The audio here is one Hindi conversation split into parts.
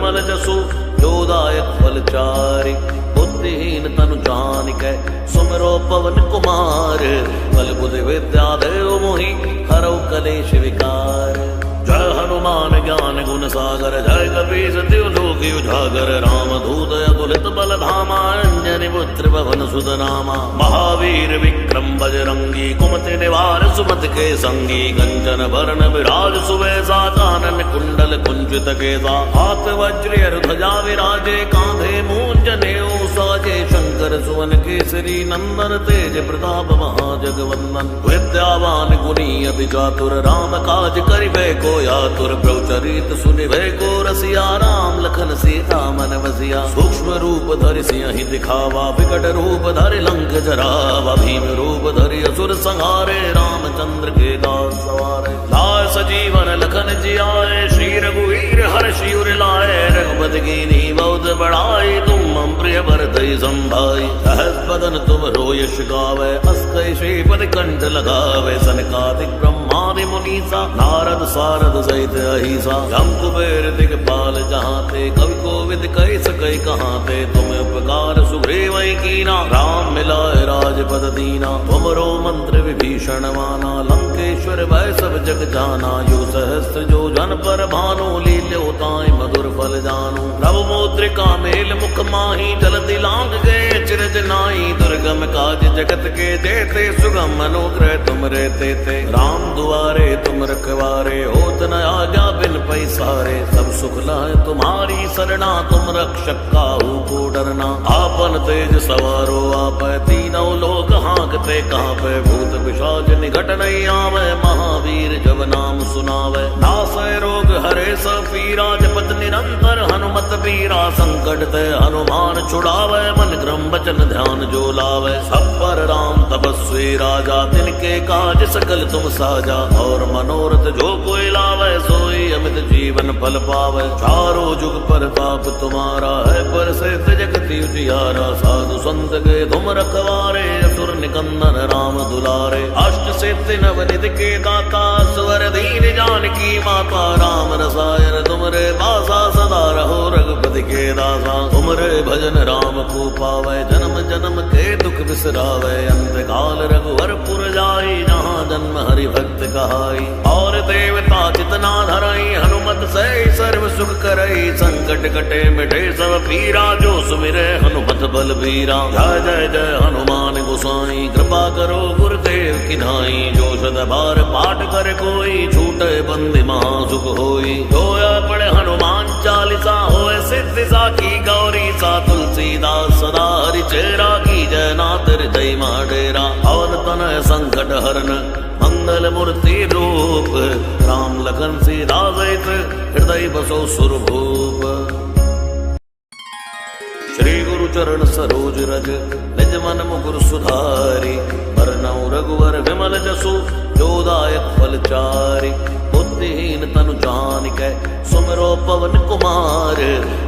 विमल जसु जोदायक फलचारि। बुद्धिहीन तनु जानिकै सुमिरो पवन कुमार। बल बुद्धि विद्या देव मोहि हरौ कलेश विकार। जय हनुमान ज्ञान गुण सागर जय कपीस तिहु लोक उजागर। राम दूत अतुलित बल धामा अंजनी पुत्र पवन सुत नामा। महावीर विक्रम बजरंगी कुमति निवार सुमति के संगी। कंचन वरण विराज सुवेशा कानन कुंडल कुंचित केसा। हाथ वज्र ध्वजा विराजे कांधे मूंज नेऊ साजे। शंकर सुवन केसरी नंदन तेज प्रताप महाजगवंदन। विद्यावान गुणी अति चातुर राम काज करिबे को आतुर। प्रभुचरित सुनिबे को रसिया राम लखन सीता मन बसिया। सूक्ष्म रूप धरि सिंहि दिखावा विकट रूप धरि लंक जरावा। भीम रूप धरि असुर संहारे रामचंद्र के दास सवारे। लाय सजीवन लखन जियाए श्री रघुवीर हर्षि उर लाए। रघुपति कीन्ही बहुत बड़ाई तुम मम प्रिय भरतहि संभाई। सहस बदन तुम यश गावे अस कहि श्रीपति कंठ लगावे। सनकादिक ब्रह्मादि मुनीसा नारद सारद सहित अहिसा। जम कुबेर दिगपाल जहाँ ते कवि कोविद कहि सकै कहाँ ते। तुम उपकार सुग्रीव कीना राम मिलाए राजपद दीना। तुमरो मंत्र विभीषण माना लंकेश्वर भय सब जग जाना। यो सहस्त्र जो जन पर भानु लील्यो ताहि मधुर फल जानु। नव मुद्रिका मेल मुख माही जलधि लांग गए चिरज नाई। दुर्गम काज जगत के जेते सुगम अनुग्रह तुम रे तेते। राम दुआरे तुम रखवारे होत न आज्ञा बिन पैसारे। सब सुख लाए तुम्हारी सरना तुम रक्षक काहू को डरना। आपन तेज सवारो आपै तीनों लोक हाँकते कांपै। भूत पिशाच निकट नहीं आवे महावीर जब नाम सुनावे। नासै रोग हरे सब पीरा जपत निरंतर हनुमत बीरा। संकट ते हनुमान छुड़ावे मन क्रम वचन ध्यान जो लावे। सब पर राम तपस्वी राजा तिनके काज सकल तुम साजा। और मनोरथ जो कोई लावे सोई अमित जीवन फल पावे। चारों जुग परताप तुम्हारा है पर से जगति उजियारा। साधु संत के तुम रखवारे असुर निकंदन राम दुलारे। अष्ट सिद्धि नवनिधि के दाता स्वर दीन जानकी माता। राम रसायन तुमरे पासा सदा रहो रघुपति के दासा। तुमरे भजन राम को पावे जन्म जन्म के दुख बिसरावे। अंत काल रघुवर पुर जाई जहाँ जन्म हरि भक्त कहाई। और देवता जितना धरई हनुमत से सर्व सुख करई। संकट कटे मिटे सब पीरा जो सुमिरे हनुमत बलबीरा। जय जय जय हनुमान गोसाई कृपा करो गुरुदेव की नाई। जो सद बार पाठ कर कोई छूटे बंदी महासुख होई। जोया पढ़े हनुमान चालीसा होए सिद्धि साखी गौरी सा। तुलसीदास सदा हरि चेरा की जय नाथ हृदय डेरा। और तनय संकट हरन मंगल मूर्ति रूप। राम लखन सीता सहित हृदय बसो सुरभूप। श्री गुरु चरण सरोज रज निज मन मुकुर सुधारी। बरनउँ रघुवर विमल जसु जोदायक फलचारि। बुद्धिहीन तनु जानिकै सुमिरो पवन कुमार।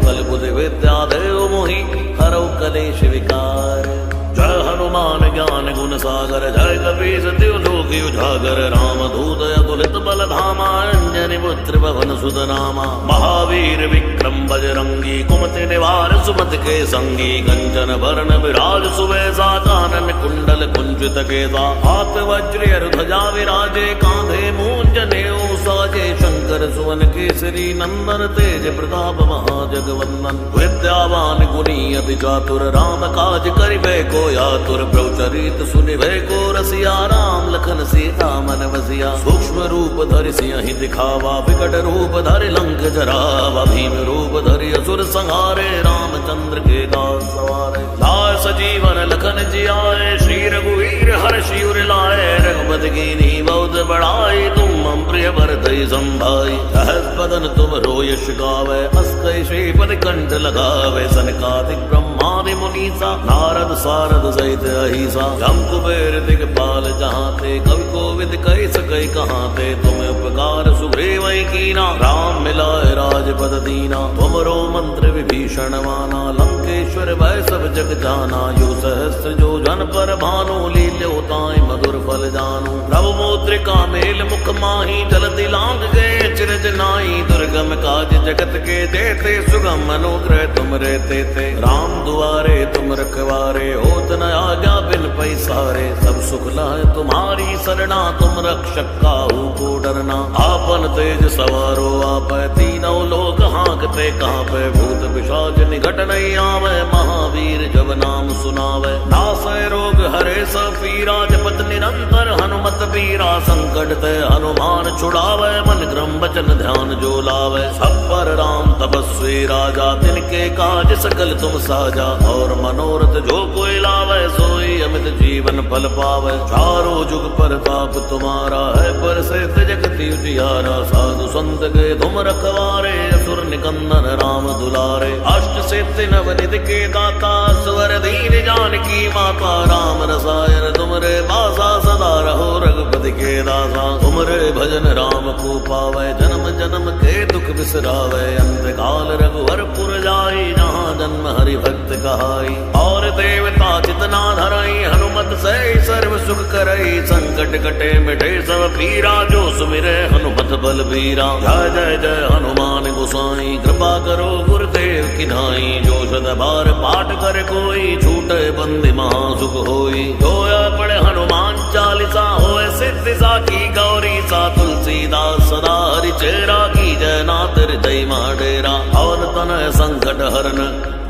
बल बुद्धि विद्या देव मोहि हरौ कलेश विकार। जय हनुमान ज्ञान गुण सागर जय कपीस तिहु लोक उजागर। राम दूत अतुलित बल धामा अंजनी पुत्र पवन सुत नामा। महावीर विक्रम बजरंगी कुमति निवार सुमति के संगी। कंचन वरण विराज सुवेशा कानन कुंडल कुंचित केसा। हाथ वज्र ध्वजा विराजे कांधे मूंज नेऊ साजे। शंकर सुवन केसरी नंदन तेज प्रताप महाजगवंदन। विद्यावान गुणी अति चातुर राम काज करिबे को आतुर। प्रभुचरित सुनिबे को रसिया राम लखन सीता मन बसिया। सूक्ष्म रूप धरि सिंहि दिखावा विकट रूप धरि लंक जरावा। भीम रूप धरि असुर संहारे रामचंद्र के दास सवारे। लाय सजीवन लखन जियाए श्री रघुवीर हर्षि उर लाए। रघुपति कीन्ही बहुत बड़ाई तुम मम प्रिय भरतहि संभाई। सहस बदन तुम यश गावे अस कहि श्रीपति कंठ लगावे। सनकादिक ब्रह्मादि मुनीसा नारद सारद सहित अहिसा। जम कुबेर दिगपाल जहाँ ते कवि कोविद कहि सकै कहाँ ते। तुम उपकार सुग्रीव कीना राम मिलाए राजपद दीना। तुमरो मंत्र विभीषण माना लंकेश्वर भय सब जग जाना। यो सहस्त्र जो जन पर भानु लील्यो ताहि मधुर फल जानु। नव मुद्रिका मेल मुख माही जल जलति लांग गए चिरज नाई दुर्गम काज जगत के देते सुगम अनुग्रह तुम रहते थे राम दुआरे तुम रखवारे होत न आज्ञा बिन पैसारे सब सुख लाए तुम्हारी सरना तुम रक्षक काहू को डरना आपन तेज सवारो आप तीनों लोग हाँकते कांपे भूत पिशाच निकट नहीं आवे महावीर जब नाम सुनावे नासै रोग हरे सब पीरा जपत निरंतर हनुमत पीरा संकट ते हनुमान छुड़ावे मन क्रम वचन ध्यान जो लावे सब पर राम तपस्वी राजा तिनके काज सकल तुम साजा और मनोरथ जो कोई लावे सोई अमित जीवन फल पावे चारों जुग प्रताप तुम्हारा है पर से जगति उजियारा साधु संत के तुम रखवारे असुर निकंदन राम दुलारे अष्ट सिद्धि नवनिधि के दाता स्वर दीन जानकी माता राम रसायन तुमरे बासा सदा रहो रघुपति के दासा तुमरे भजन राम को पावे जन्म जन्म के दुख बिसरावे अंत काल रघुवर पुर जाई जहाँ जन्म हरि भक्त कहाई और देवता चितना धरई हनुमत से सर्व सुख करई संकट कटे मिटे सब पीरा जो सुमिरे हनुमत बल बीरा जय जय जय हनुमान गोसाई कृपा करो गुरुदेव की नाई जो सद बार पाठ कर कोई छूटे बंदी महासुख होई जोया पढ़े हनुमान चालीसा होए सिद्धि साखी गौरी सा तुलसीदास सदा हरि चेरा की जय नाथ हृदय माडेरा और तन संकट हरन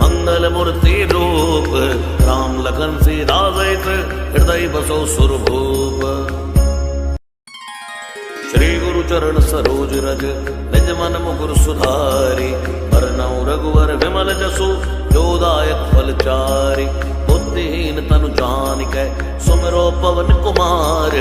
मंगल मूर्ति रूप राम लखन सीता सहित हृदय बसो सुरभूप श्री गुरु चरण सरोज रज निज मन मुकुर सुधारी वरनौ रघुवर विमल जसु जोदायक फल चारि बुद्धिहीन तनु जानिकै सुमिरो पवन कुमार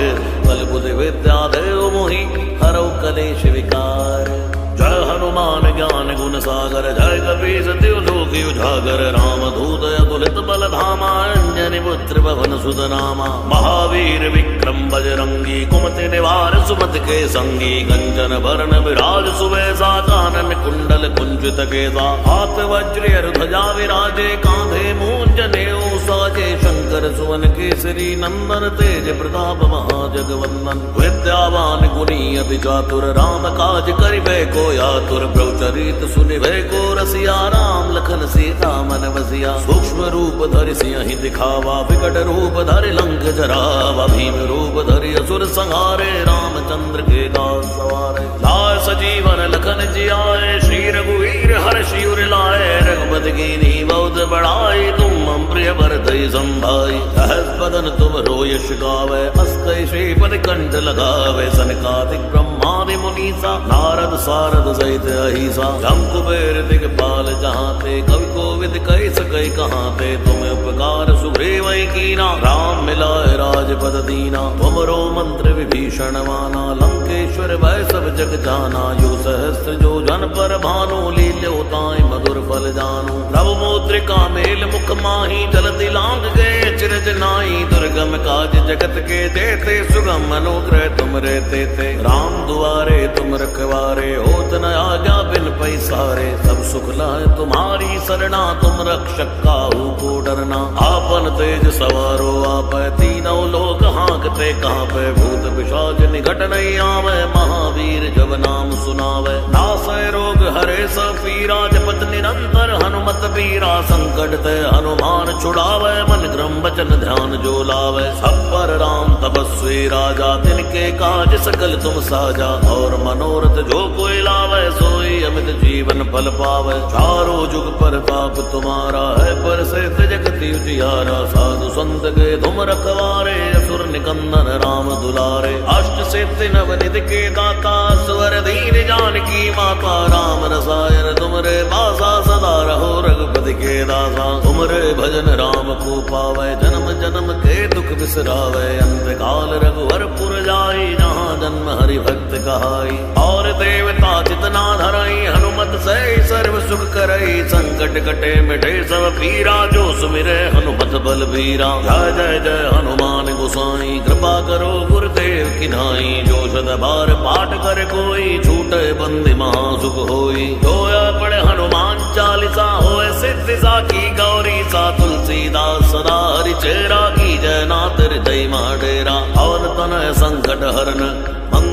बल बुद्धि विद्या देव मोहि हरौ कलेश विकार जय हनुमान ज्ञान गुण सागर जय कपीस तिहु लोक उजागर राम दूत अतुलित बल धामा अंजनी पुत्र पवन सुत नामा महावीर विक्रम बजरंगी कुमति निवार सुमति के संगी कंचन वरण विराज सुवेशा कानन कुंडल कुंजित केसा हाथ वज्र ध्वजा विराजे कांधे मूंज नेऊ साजे शंकर सुवन केसरी नंदन तेज प्रताप महाजगवंदन विद्यावान गुणी अति चातुर राम काज करिबे को यातुर प्रचरित सुनिभे को रसिया राम लखन सीता मन बसिया सूक्ष्म रूप धरि सिंहि दिखावा विकट रूप धरि लंक जरावा भीम रूप धरि असुर संहारे रामचंद्र के दास सवारे लाए सजीवन लखन जियाए श्री रघुवीर हर्षि उर लाए रघुपति कीन्ही बहुत बड़ाई तुम मम प्रिय भरतहि संभाई सहस बदन तुम रोयश गावे अस कहि श्रीपति कंठ लगावे सनकादिक ब्रह्मादि मुनीसा नारद सारद सहित अहिसा जम कुबेर दिगपाल जहाँ ते कवि कोविद कहि सकई कहाँ ते तुम उपकार सुग्रीव कीना राम मिलाए राजपद दीना तुमरो मंत्र विभीषण माना लंकेश्वर भय सब जग जाना यो सहस्त्र जो जन पर भानु लील्योताय मधुर फल जानू प्रभु मुद्रिका मेल मुख माही जलति लांग गए चिरज नाई दुर्गम काज जगत के देते सुगम अनुग्रह तुम रहते थे राम दुआरे तुम रखवारे होत न आज्ञा बिन पैसारे सब सुख लाए तुम्हारी सरना तुम रक्षक काहू को डरना आपन तेज सवारो आप तीनों लोग हाँकते कांपे भूत पिशाच निकट नहीं आवे महावीर जब नाम सुनावे नासै रोग हरे सब पीरा जपत निरंतर हनुमत पीरा संकट ते हनुमान छुड़ावे मन क्रम वचन ध्यान जो लावे सब पर राम तपस्वी राजा तिनके काज सकल तुम साजा और मनोरथ जो कोई लावे सोई अमित जीवन फल पावे चारों जुग प्रताप तुम्हारा है पर से जगति उजियारा साधु संत के तुम रखवारे असुर निकंदन राम दुलारे अष्ट सिद्धि नवनिधि के दाता स्वर दीन जानकी माता राम रसायन तुमरे बासा सदा रहो रघुपति के दासा तुमरे भजन राम को पावे जन्म जन्म के दुख बिसरावे अंत काल रघुवर पुर जाई जहाँ जन्म हरि भक्त कहाई और देवता चितना धरई हनुमत से सर्व सुख करई संकट कटे मिटे सब पीरा जो सुमिरे हनुमत बल बीरा जय जय जय हनुमान गोसाई कृपा करो गुरुदेव की नाई जो सद बार पाठ कर कोई छूटे बंदी महासुख होई जोया पढ़े हनुमान चालीसा होए सिद्धि साखी गौरी सा तुलसीदास सदा हरि चेरा की जय नाथ हृदय माडेरा और तन संकट हरन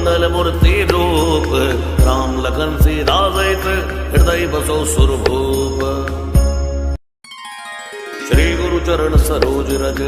मंगल मूर्ति रूप, राम लखन सीता सहित हृदय बसो सुरभूप। श्री गुरु चरण सरोज रज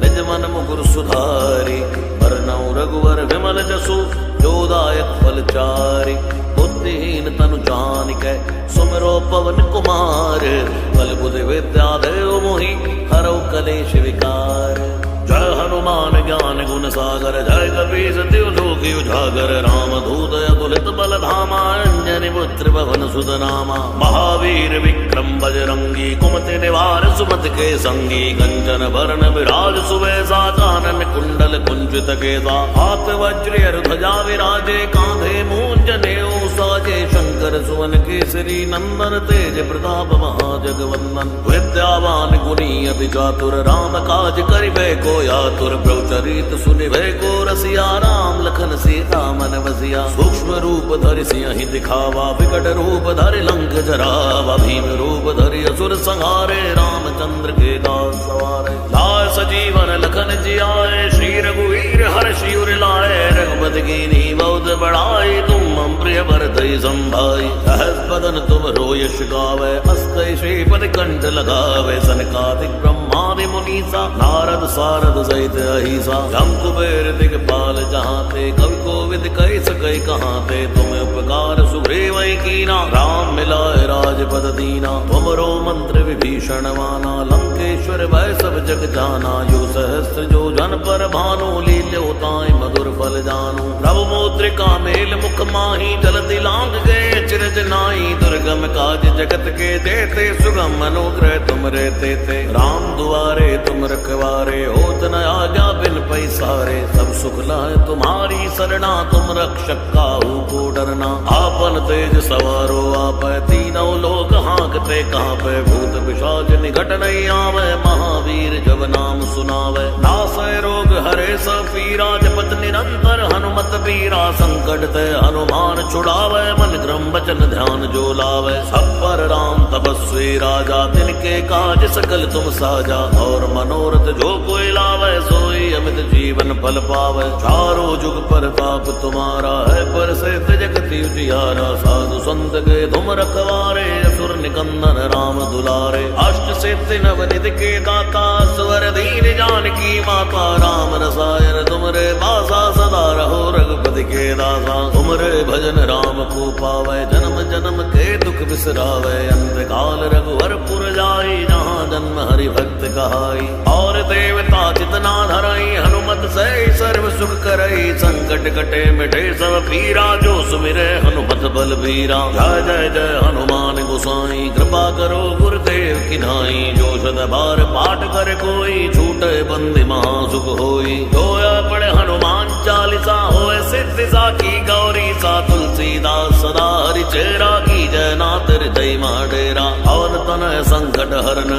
निज मन मुकुर सुधारी, बरनउँ रघुवर विमल जसु जोदायक फलचारि। बुद्धिहीन तनु जानिकै सुमिरो पवन कुमार, बल बुद्धि विद्या देव मोहि हरौ कलेश विकार। जय हनुमान ज्ञान गुण सागर, जय कपीस तिहुँ लोक उजागर। रामदूत अतुलित बल धामा, अंजनी पुत्र पवन सुत नामा। महावीर विक्रम बजरंगी, कुमति निवार सुमति के संगी। कंचन बरन विराज सुबेसा, कानन कुंडल कुंचित केसा। हाथ वज्र ध्वजा विराजे, कांधे मूंज नेऊ साजे। शंकर सुवन केसरी नंदन, तेज प्रताप महाजगवंदन। विद्यावान गुणी अति चातुर, राम काज करिबे को आतुर। प्रभु चरित सुनिबे को रसिया, राम लखन सीता मन बसिया। सूक्ष्म रूप धरि सियहि दिखावा, विकट रूप धरि लंक जरावा। भीम रूप धरि असुर संहारे, रामचंद्र के दास सवारे। लाए सजीवन लखन जियाए, श्री रघुवीर हर्षि उर लाए। रघुपति कीन्ही बहुत बड़ाई, तुम मम प्रिय भरतहि संभाई। सहस बदन तुम रोयश गावे, अस कहि श्रीपति कंठ लगावे। सनकादिक ब्रह्मादि मुनीसा, नारद सारद सहित अहिसा। जम कुबेर दिगपाल जहांते, कवि कोविद कहि सकै कहांते। तुम उपकार सुग्रीव कीना, राम मिलाए राजपद दीना। तुमरो मंत्र विभीषण माना, लंकेश्वर भय सब जग जाना। यो सहस्त्र जो जन पर भानु, लील्यो ताहि मधुर फल जानू। प्रभु मुद्रिका मेल मुख माहि, जलधि लांघ गए चिरज नाहि। दुर्गम काज जगत के देते, सुगम अनुग्रह तुम रे तेते। राम दुआरे तुम रखवारे, होत न आज्ञा बिन पैसारे। सब सुख लाए तुम्हारी सरना, तुम रक्षक काहू को डरना। आपन तेज सवारो आपै, तीनों लोक हाँकते कांपै। भूत पिशाच निकट नहीं आवे, महावीर जब नाम सुनावे। नासै रोग हरे सब पीरा, जपत निरंतर हनुमत बीरा। संकट ते हनुमान छुड़ावे, मन क्रम वचन ध्यान जो लावे। सब पर राम तपस्वी राजा, तिनके काज सकल तुम साजा। और मनोरथ जो कोई लावे, सोई अमित जीवन फल पावे। चारों जुग परताप तुम्हारा है, प्रसिद्ध जगत उजियारा। साधु संत के तुम रखवारे, असुर निकंदन राम दुलारे। अष्ट सिद्धि नवनिधि के दाता, स्वर दीन जानकी माता। राम रसायन तुमरे बासा, सदा रहो रघुपति के दासा। तुमरे भजन राम को पावे, जन्म जन्म के दुख बिसरावे। अंत काल रघुवर पुर जाई, जहाँ जन्म हरि भक्त कहाई। और देवता चितना धरई, हनुमत से सर्व सुख करई। संकट कटे मिटे सब पीरा, जो सुमिरे हनुमत बल बीरा। जय जय जय हनुमान गोसाई, कृपा करो गुरुदेव की नाई। जो सद बार पाठ कर कोई, छूटे बंदी महासुख होई। जोया पढ़े हनुमान चालीसा, होए सिद्धि साखी गौरी सा। तुलसीदास सदा हरि चेरा, की जय नाथ हृदय डेरा। पवन तनय संकट हरन,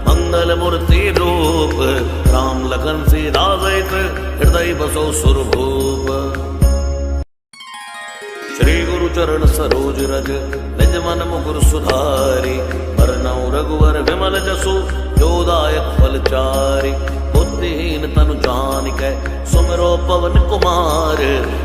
मंगल मूर्ति रूप। राम लखन सीता सहित हृदय बसो सुरभूप। श्री गुरु चरण सरोज रज निज मन मुकुर सुधारी। बरनउँ रघुवर विमल जसु जोदायक फलचारि। बुद्धिहीन तनु जानिकै सुमिरो पवन कुमार।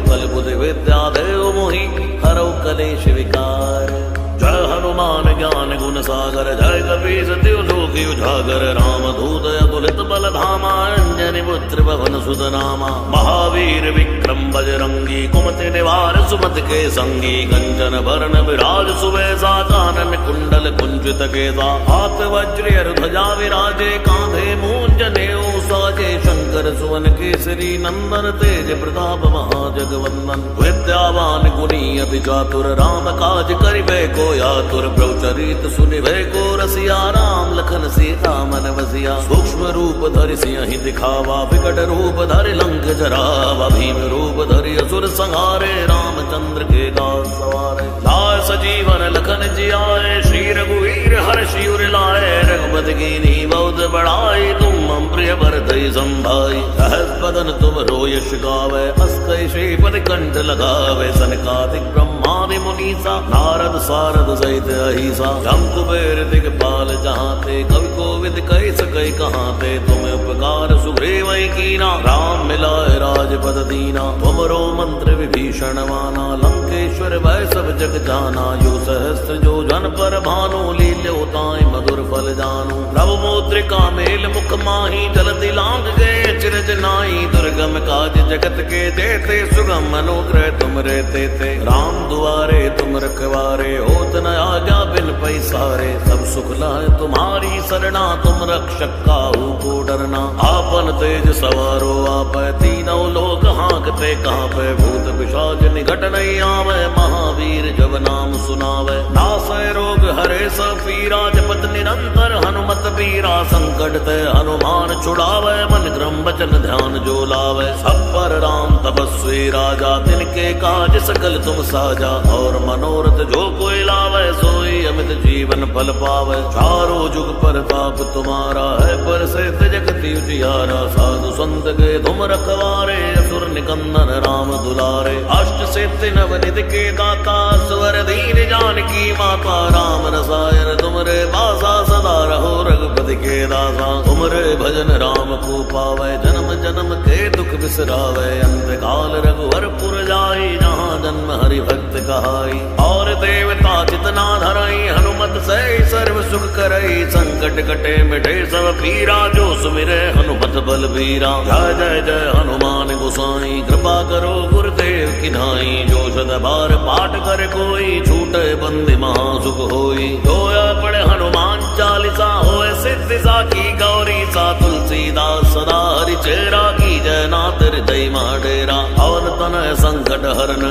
बल बुद्धि विद्या देव मोहि हरौ कलेश विकार। जय हनुमान ज्ञान गुण सागर, जय कपीस तिहुँ लोक उजागर। रामदूत अतुलित बल धामा, अंजनी पुत्र पवन सुत नामा। महावीर विक्रम बजरंगी, कुमति निवार सुमति के संगी। कंचन बरन विराज सुबेसा, कानन कुंडल कुंचित केसा। हाथ वज्र ध्वजा विराजे, कांधे मूंज नेऊ साजे। शंकर सुवन केसरी नंदन, तेज प्रताप महाजगवंदन। विद्यावान गुणी अति चातुर, राम काज करिबे को आतुर। प्रभु चरित सुनिबे को रसिया, राम लखन सीता मन बसिया। सूक्ष्म रूप धरि सियहि दिखावा, विकट रूप धरि लंक जरावा। भीम रूप धरि असुर संहारे, रामचंद्र के दास सवारे। लाए सजीवन लखन जियाए, श्री रघुवीर हर्षि उर लाए। रघुपति कीन्ही बहुत बड़ाई, तुम मम प्रिय भरतहि संभाई। सहस बदन तुम रोयश गावे, अस कहि श्रीपति कंठ लगावे। सनकादिक ब्रह्मादि मुनीसा, नारद सारद सहित अहिसा। जम कुबेर दिगपाल जहांते, कवि कोविद कहि सकै कहांते। तुम उपकार सुग्रीव कीना, राम मिलाए राज राजपद दीना। तुमरो मंत्र विभीषण माना, लंकेश्वर भय सब जग जाना। यो सहस्त्र जो जन पर भानु, लील्यो ताई मधुर फल जानू। प्रभु मुद्रिका मेल मुख माही, जलति लांग गए चिरज नाई। दुर्गम काज जगत के देते, सुगम अनुग्रह तुम रहते थे। राम दुआरे तुम रखवारे, होत न आज्ञा बिन पैसारे। सब सुख लाए तुम्हारी सरना, तुम रक्षक काहू को डरना। आपन तेज सवारो आप, तीनों लोग हाँकते कांपे। भूत पिशाच निकट नहीं आवे, महावीर जब नाम सुनावे। नासै रोग हरे सब पीरा, जपत निरंतर हनुमत बीरा। संकट ते हनुमान छुड़ावे, मन क्रम वचन ध्यान जो लावे। सब पर राम तपस्वी राजा, तिनके काज सकल तुम साजा। और मनोरथ जो कोई लावे, सोई अमित जीवन फल पावे। चारों जुग प्रताप तुम्हारा है, पर से जगति उजियारा। साधु संत के तुम रखवारे, असुर निकंदन राम दुलारे। अष्ट सिद्धि नवनिधि के दाता, स्वर दीन जानकी माता। राम रसायन तुमरे बासा, सदा रहो रघुपति के दासा। तुमरे भजन राम को पावे, जन्म जन्म के दुख बिसरावे। अंत काल रघुवर पुर जाई, जहाँ जन्म हरि भक्त कहाई। और देवता चितना धरई, हनुमत से सर्व सुख करई। संकट कटे मिटे सब पीरा, जो सुमिरे हनुमत बल बीरा। जय जय जय हनुमान गोसाई, कृपा करो गुरुदेव की नाई। जो सद बार पाठ कर कोई, छूटे बंदी महासुख होई। जोया पढ़े हनुमान चालीसा, होए सिद्धि साखी गौरी सा। तुलसीदास सदा हरि चेरा, की जय नाथ हृदय डेरा। पवन तनय संकट हरन,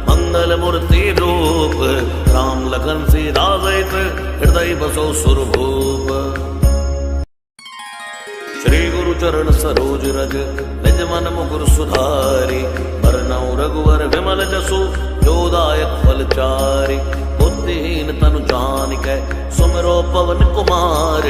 मंगल मूर्ति रूप। राम लखन सीता सहित, हृदय बसो सुरभूप। श्री गुरु चरण सरोज रज, निज मन मुकुर सुधारी। बरनउँ रघुवर विमल जसु, जो दायक फल चारि। बुद्धिहीन तनु जानिकै, सुमिरो पवन कुमार।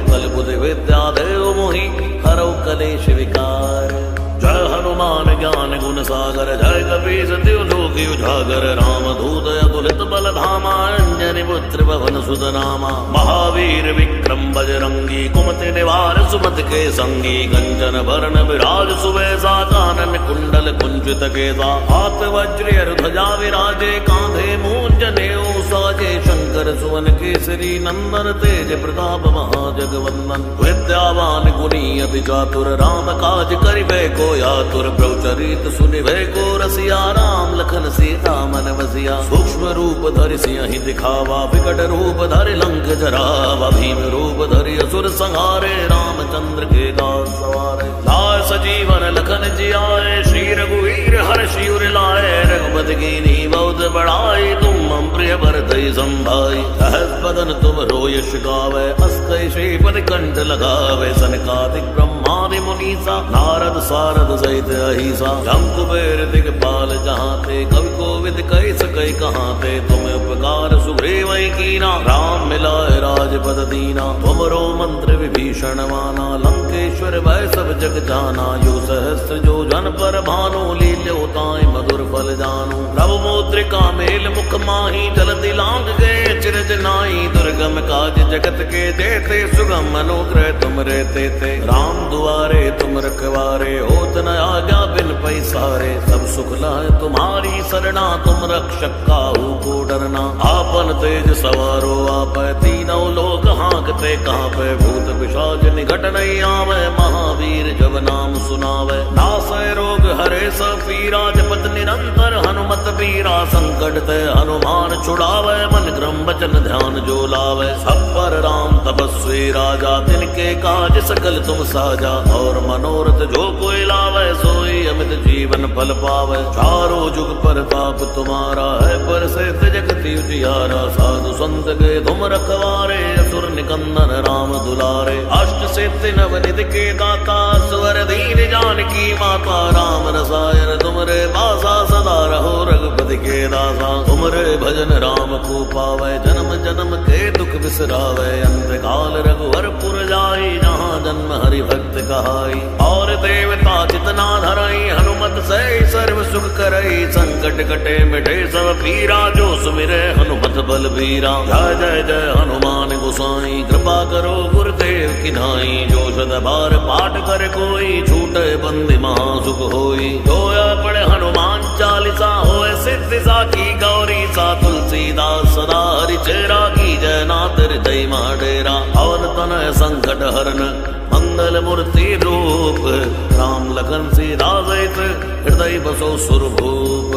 बल बुद्धि विद्या देव मोहि, हरौ कलेश विकार। जय हनुमान ज्ञान गुण सागर, जय कपीस तिहुँ लोक उजागर। रामदूत अतुलित बल धामा, अंजनी पुत्र पवन सुत नामा। महावीर विक्रम बजरंगी, कुमति निवार सुमति के संगी। कंचन बरन विराज सुबेसा, कानन कुंडल कुंचित केसा। हाथ वज्र ध्वजा विराजे, कांधे मूंज नेऊ साजे। शंकर सुवन केसरी नंदन, तेज प्रताप महाजगवंदन। विद्यावान गुणी अति चातुर, राम काज करिबे को आतुर। प्रभु चरित सुनिबे को रसिया, राम लखन सीता मन बसिया। सूक्ष्म रूप धरि सियहि दिखावा, विकट रूप धरि लंक जरावा। भीम रूप धरि असुर संहारे, रामचंद्र के दास सवारे। लाए सजीवन लखन जियाए, श्री रघुवीर हर्षि उर लाए। रघुपति कीन्ही बहुत बड़ाई, तुम मम प्रिय भरतहि संभाई। सहस बदन तुम यश गावे, अस्कै श्रीपति कंठ लगावे। सनकादिक ब्रह्मादि मुनीसा, नारद सारद सहित अहिसा। जम कुबेर दिगपाल जहाँते, कवि कोविद कहि सकै कहाँते। तुम उपकार सुग्रीव कीना, राम मिलाए राजपद दीना। तुमरो मंत्र विभीषण माना, लंकेश्वर भय सब जग जाना। यो सहस्त्र जो जन पर भानु, लील्यो ताई मधुर फल जानू। प्रभु मुद्रिका मेल मुख माही, जलति लांग गए चिरज नाई। दुर्गम काज जगत के देते, सुगम अनुग्रह तुम रहते थे। राम दुआरे तुम रखवारे, होत न आज्ञा बिन पैसारे। सब सुख लाए तुम्हारी सरना, तुम रक्षक काहू को डरना। आपन तेज सवारो आप, तीनों लोग हाँकते कांपे। भूत पिशाच निकट नहीं आवे, महावीर जब नाम सुनावे। नासै रोग हरे सब पीरा, जपत निरंतर हनुमत बीरा। संकट ते हनुमान छुड़ावे, मन क्रम वचन ध्यान जो लावे। सब पर राम तपस्वी राजा, तिनके काज सकल तुम साजा। और मनोरथ जो कोई लावे, सोई अमित जीवन फल पावे। चारों जुग प्रताप तुम्हारा है, पर से जगति उजियारा। साधु संत के तुम रखवारे, असुर निकंदन राम दुलारे। अष्ट सिद्धि नवनिधि के दाता, स्वर दीन जानकी माता। राम रसायन तुमरे बासा, सदा रहो रघुपति के दासा। तुमरे भजन राम को पावे, जन्म जन्म के दुख बिसरावे। अंत काल रघुवर पुर जाई, जहाँ जन्म हरि भक्त कहाई। और देवता चितना धरई, हनुमत से सर्व सुख करई। संकट कटे मिटे सब पीरा, जो सुमिरे हनुमत बल बीरा। जय जय जय हनुमान गोसाई, कृपा करो गुरुदेव गुरुदेव की नाई। जो शत बार पाठ कर कोई छूटे बंदी महासुख होई। जोया पढ़े हनुमान चालीसा होए सिद्धि साखी गौरी सा। तुलसीदास सदा हरि चेरा की जय नाथ हृदय माडेरा। अवन तनय संकट हरन मंगल मूर्ति रूप। राम लखन सीता सहित हृदय बसो सुरभूप।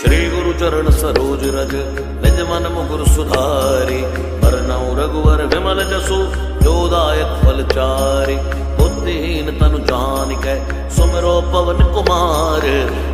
श्री गुरु चरण सरोज रज निज मन मुकुर सुधारी। बरनउँ रघुवर विमल जसु जोदायक फल चारि। बुद्धिहीन तनु जानिकै सुमिरो पवन कुमार।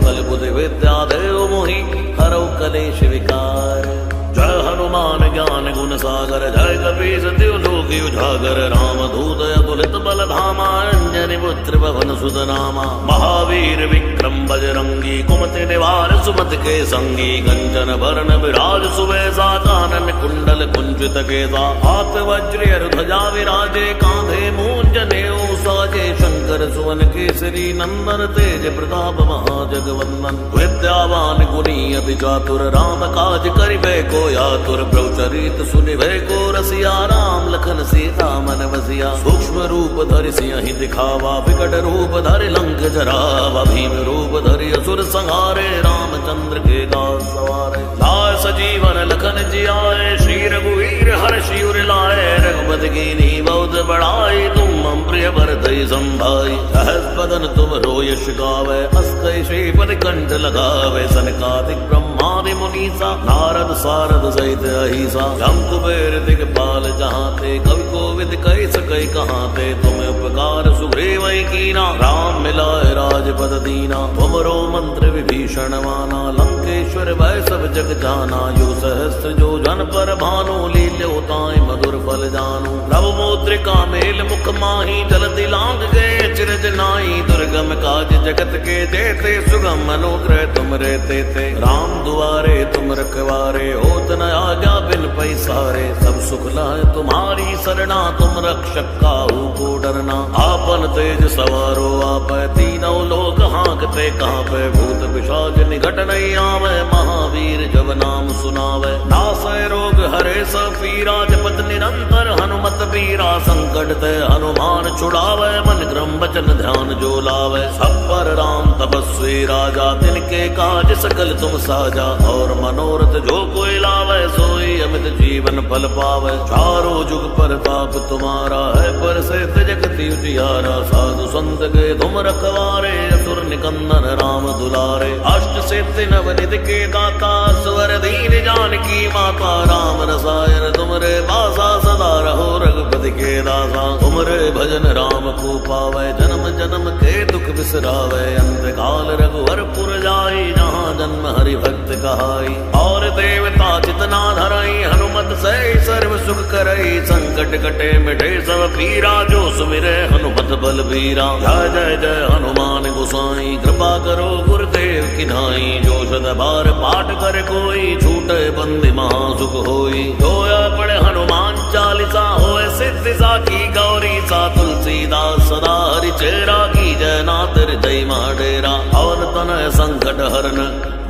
बल बुद्धि विद्या देव मोहि हरौ कलेश विकार। जय हनुमान ज्ञान गुण सागर जय कपीस तिहु लोक उजागर। राम दूत अतुलित बल धामा अंजनी पुत्र पवन सुत नामा। महावीर विक्रम बजरंगी कुमति निवार सुमति के संगी। कंचन बरन विराज सुवेसा कानन कुंडल कुंचित केसा। हाथ वज्र ध्वजा विराजे कांधे मूंज नेऊ साजे। शंकर सुवन केसरी नंदन तेज प्रताप महाजगवंदन। विद्यावान गुणी अति चातुर राम काज करिबे को आतुर। प्रभु चरित सुनिबे को रसिया राम लखन सीता मन बसिया। सूक्ष्म रूप धरि सियहि दिखावा विकट रूप धरि लंक जरावा। भीम रूप धरि असुर संहारे रामचंद्र के दास सवारे। लाए सजीवन लखन जियाए श्री रघुवीर हर्षि उर लाए। रघुपति कीन्ही बहुत बड़ाई तुम मम प्रिय भरतहि संभाई। सहस बदन तुम रोयश गावे अस्कै श्रीपति कंठ लगावे। सनकादिक ब्रह्मादि मुनीसा नारद सारद सहित अहिसा। जम कुबेर दिगपाल जहाते कवि कोविद कहि सकै कहाते। तुम उपकार सुग्रीव कीना राम मिलाए राजपद दीना। तुमरो मंत्र विभीषण माना लंकेश्वर भय सब जग जाना। यो सहस्त्र जो जन पर भानु लील्यो ताहि मधुर फल जानु। प्रभु मुद्रिका मेल मुख माही जलधि लांग गए चिरज नाई। दुर्गम काज जगत के जेते सुगम अनुग्रह तुम रे तेते। राम दुआरे तुम रखवारे होत न आज्ञा बिन पैसारे। सब सुख लाए तुम्हारी सरना तुम रक्षक काहू को डरना। आपन तेज सवारो आपै तीनों लोक हाँकते कांपै। भूत पिशाच निकट नहीं आवे महावीर जब नाम सुनावे। नासै रोग हरे सब पीरा जपत निरंतर हनुमत बीरा। संकट ते हनुमान छुड़ावे मन क्रम वचन ध्यान जो लावे। सब पर राम तपस्वी राजा तिनके काज सकल तुम साजा। और मनोरथ जो कोई लावे सोई अमित जीवन फल पावे। चारों जुग परताप तुम्हारा है पर से जगति उजियारा। साधु संत के तुम रखवारे असुर निकंदन राम दुलारे। अष्ट सिद्धि नवनिधि के दाता स्वर दीन जानकी माता। राम रसायन तुमरे बासा सदा रहो रघुपति के दासा। तुमरे भजन राम को पावे जन्म जन्म के दुख बिसरावे। अंत काल रघुवर पुर जाई जहाँ जन्म हरि भक्त कहाई। और देवता जितना धरई हनुमत से सर्व सुख करई। संकट कटे मिटे सब पीरा जो सुमिरे हनुमत बल बीरा। जय जय जय हनुमान गोसाई कृपा करो गुरुदेव की नाई। जो शत बार पाठ कर कोई छूटे बंदी महासुख होई। जोया पढ़े हनुमान चालीसा होए सिद्धि साखी गौरी सा। तुलसीदास सदा हरि चेरा की जय नाथ हृदय माडेरा। अवन तनय संकट हरन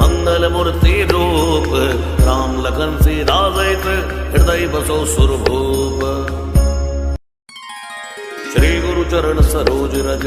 मंगल मूर्ति रूप। राम लखन सीता सहित हृदय बसो सुरभूप। श्री गुरु चरण सरोज रज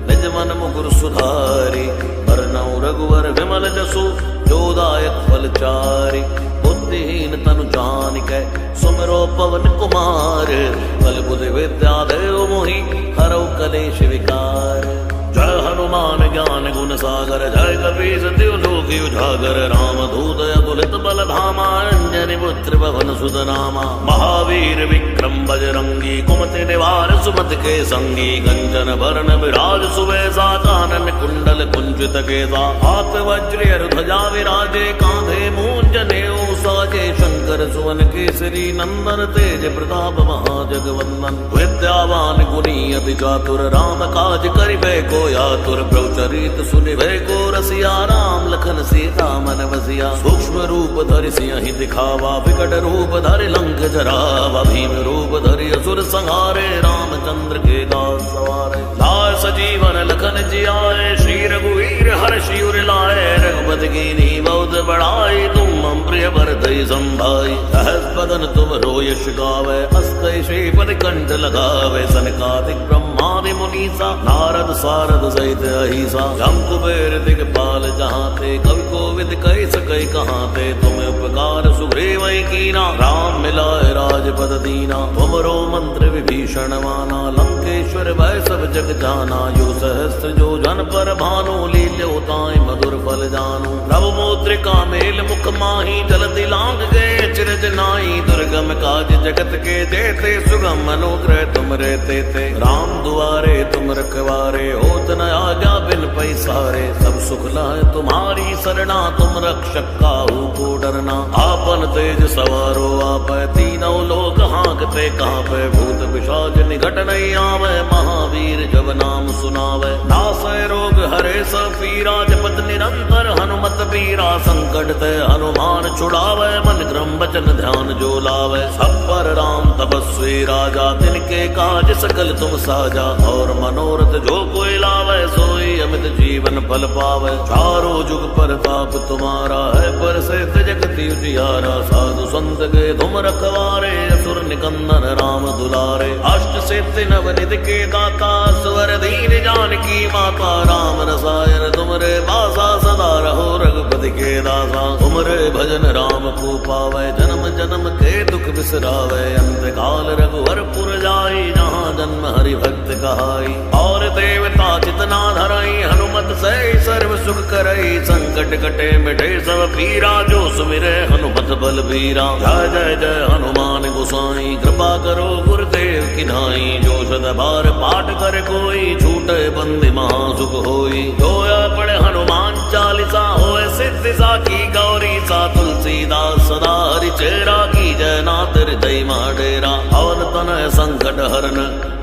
निज मन मुकुर सुधारी। बरनउँ रघुवर विमल जसु जोदायक फल चारि। बुद्धिहीन तनु जानिकै सुमिरो पवन कुमार। बल बुद्धि विद्या देव मोहि हरौ कलेश विकार। जय हनुमान ज्ञान गुण सागर जय कपीस तिहु लोक उजागर। राम दूत अतुलित बल धामा अंजनी पुत्र पवन सुत नामा। महावीर विक्रम बजरंगी कुमति निवार सुमति के संगी। कंचन बरन विराज सुवेसा कानन कुंडल कुंचित केसा। हाथ वज्र ध्वजा विराजे कांधे मूंज नेऊ साजे। शंकर सुवन केसरी नंदन तेज प्रताप महाजगवंदन। विद्यावान गुणी अति चातुर राम काज करिबे को आतुर। प्रभु चरित सुनिबे को रसिया राम लखन सीता मन बसिया। सूक्ष्म रूप धरि सियहि दिखावा विकट रूप धरि लंक जरावा। भीम रूप धरि असुर संहारे रामचंद्र के दास सवारे। लाए सजीवन लखन जियाए श्री रघुवीर हर्षि उर लाए। रघुपति कीन्ही बहुत बड़ाई तुम मम प्रिय भरत धई संभाई। सहस बदन तुम रो यश गावे, अस कैसे पद कंठ लगावे। सनकादिक ब्रह्मादि मुनीसा, नारद सारद सहित अहिसा। जम कुबेर दिगपाल जहाँ ते, कवि कोविद कह सकै कहाँ ते। तुम्हें उपकार सुग्रीव कीना, राम मिलाए राजपद दीना। तुमरो मंत्र विभीषण माना, लंकेश्वर भय सब जग जाना। यो सहस्त्र जो जन पर भानु, लील्यो ताई मधुर फल जानू। प्रभु मुद्रिका मेल मुख माही, जलधि लांग गए चिरज नाई। दुर्गम काज जगत के जेते, सुगम अनुग्रह तुम रहते थे। राम दुआरे तुम रखवारे, होत न आज्ञा बिन पैसारे। सब सुख लाए तुम्हारी सरना, तुम रक्षक काहू को डरना। आपन तेज सवारो आप, तीनों लोक हाँकते कांपे। भूत पिशाच निकट नहीं आवे, महावीर जब नाम सुनावे। नासै रोग हरे सब पीरा, जपत निरंतर हनुमत बीरा। संकट ते हनुमान छुड़ावे, मन क्रम वचन ध्यान जो लावे। सब पर राम तपस्वी राजा, तिनके काज सकल तुम साजा। और मनोरथ जो कोई लावे, सोई अमित जीवन फल पावे। चारों जुग परताप तुम्हारा है, पर से जगति उजियारा। साधु संत के तुम रखवारे, असुर निकंदन राम दुलारे। अष्ट सिद्धि नवनिधि के दाता, स्वर दीन जानकी माता। राम रसायन तुमरे बासा, सदा रहो रघुपति के दासा। तुमरे भजन राम को पावे, जन्म जन्म के दुख बिसरावे। अंत काल रघुवर पुर जाई, जहाँ जन्म हरि भक्त कहाई। और देवता चितना धराई, हनुमत से सर्व सुख करई। संकट कटे मिटे सब पीरा, जो सुमिरे हनुमत बल बीरा। जय जय जय हनुमान गोसाई, कृपा करो गुरुदेव की नाई। जो सद बार पाठ कर कोई, छूटे बंदी महासुख होई। जोया पढ़े हनुमान चालीसा, होए सिद्धि साखी गौरी सा। तुलसीदास सदा हरि चेरा, की जय नाथ हृदय डेरा। पवन तनय संकट हरन,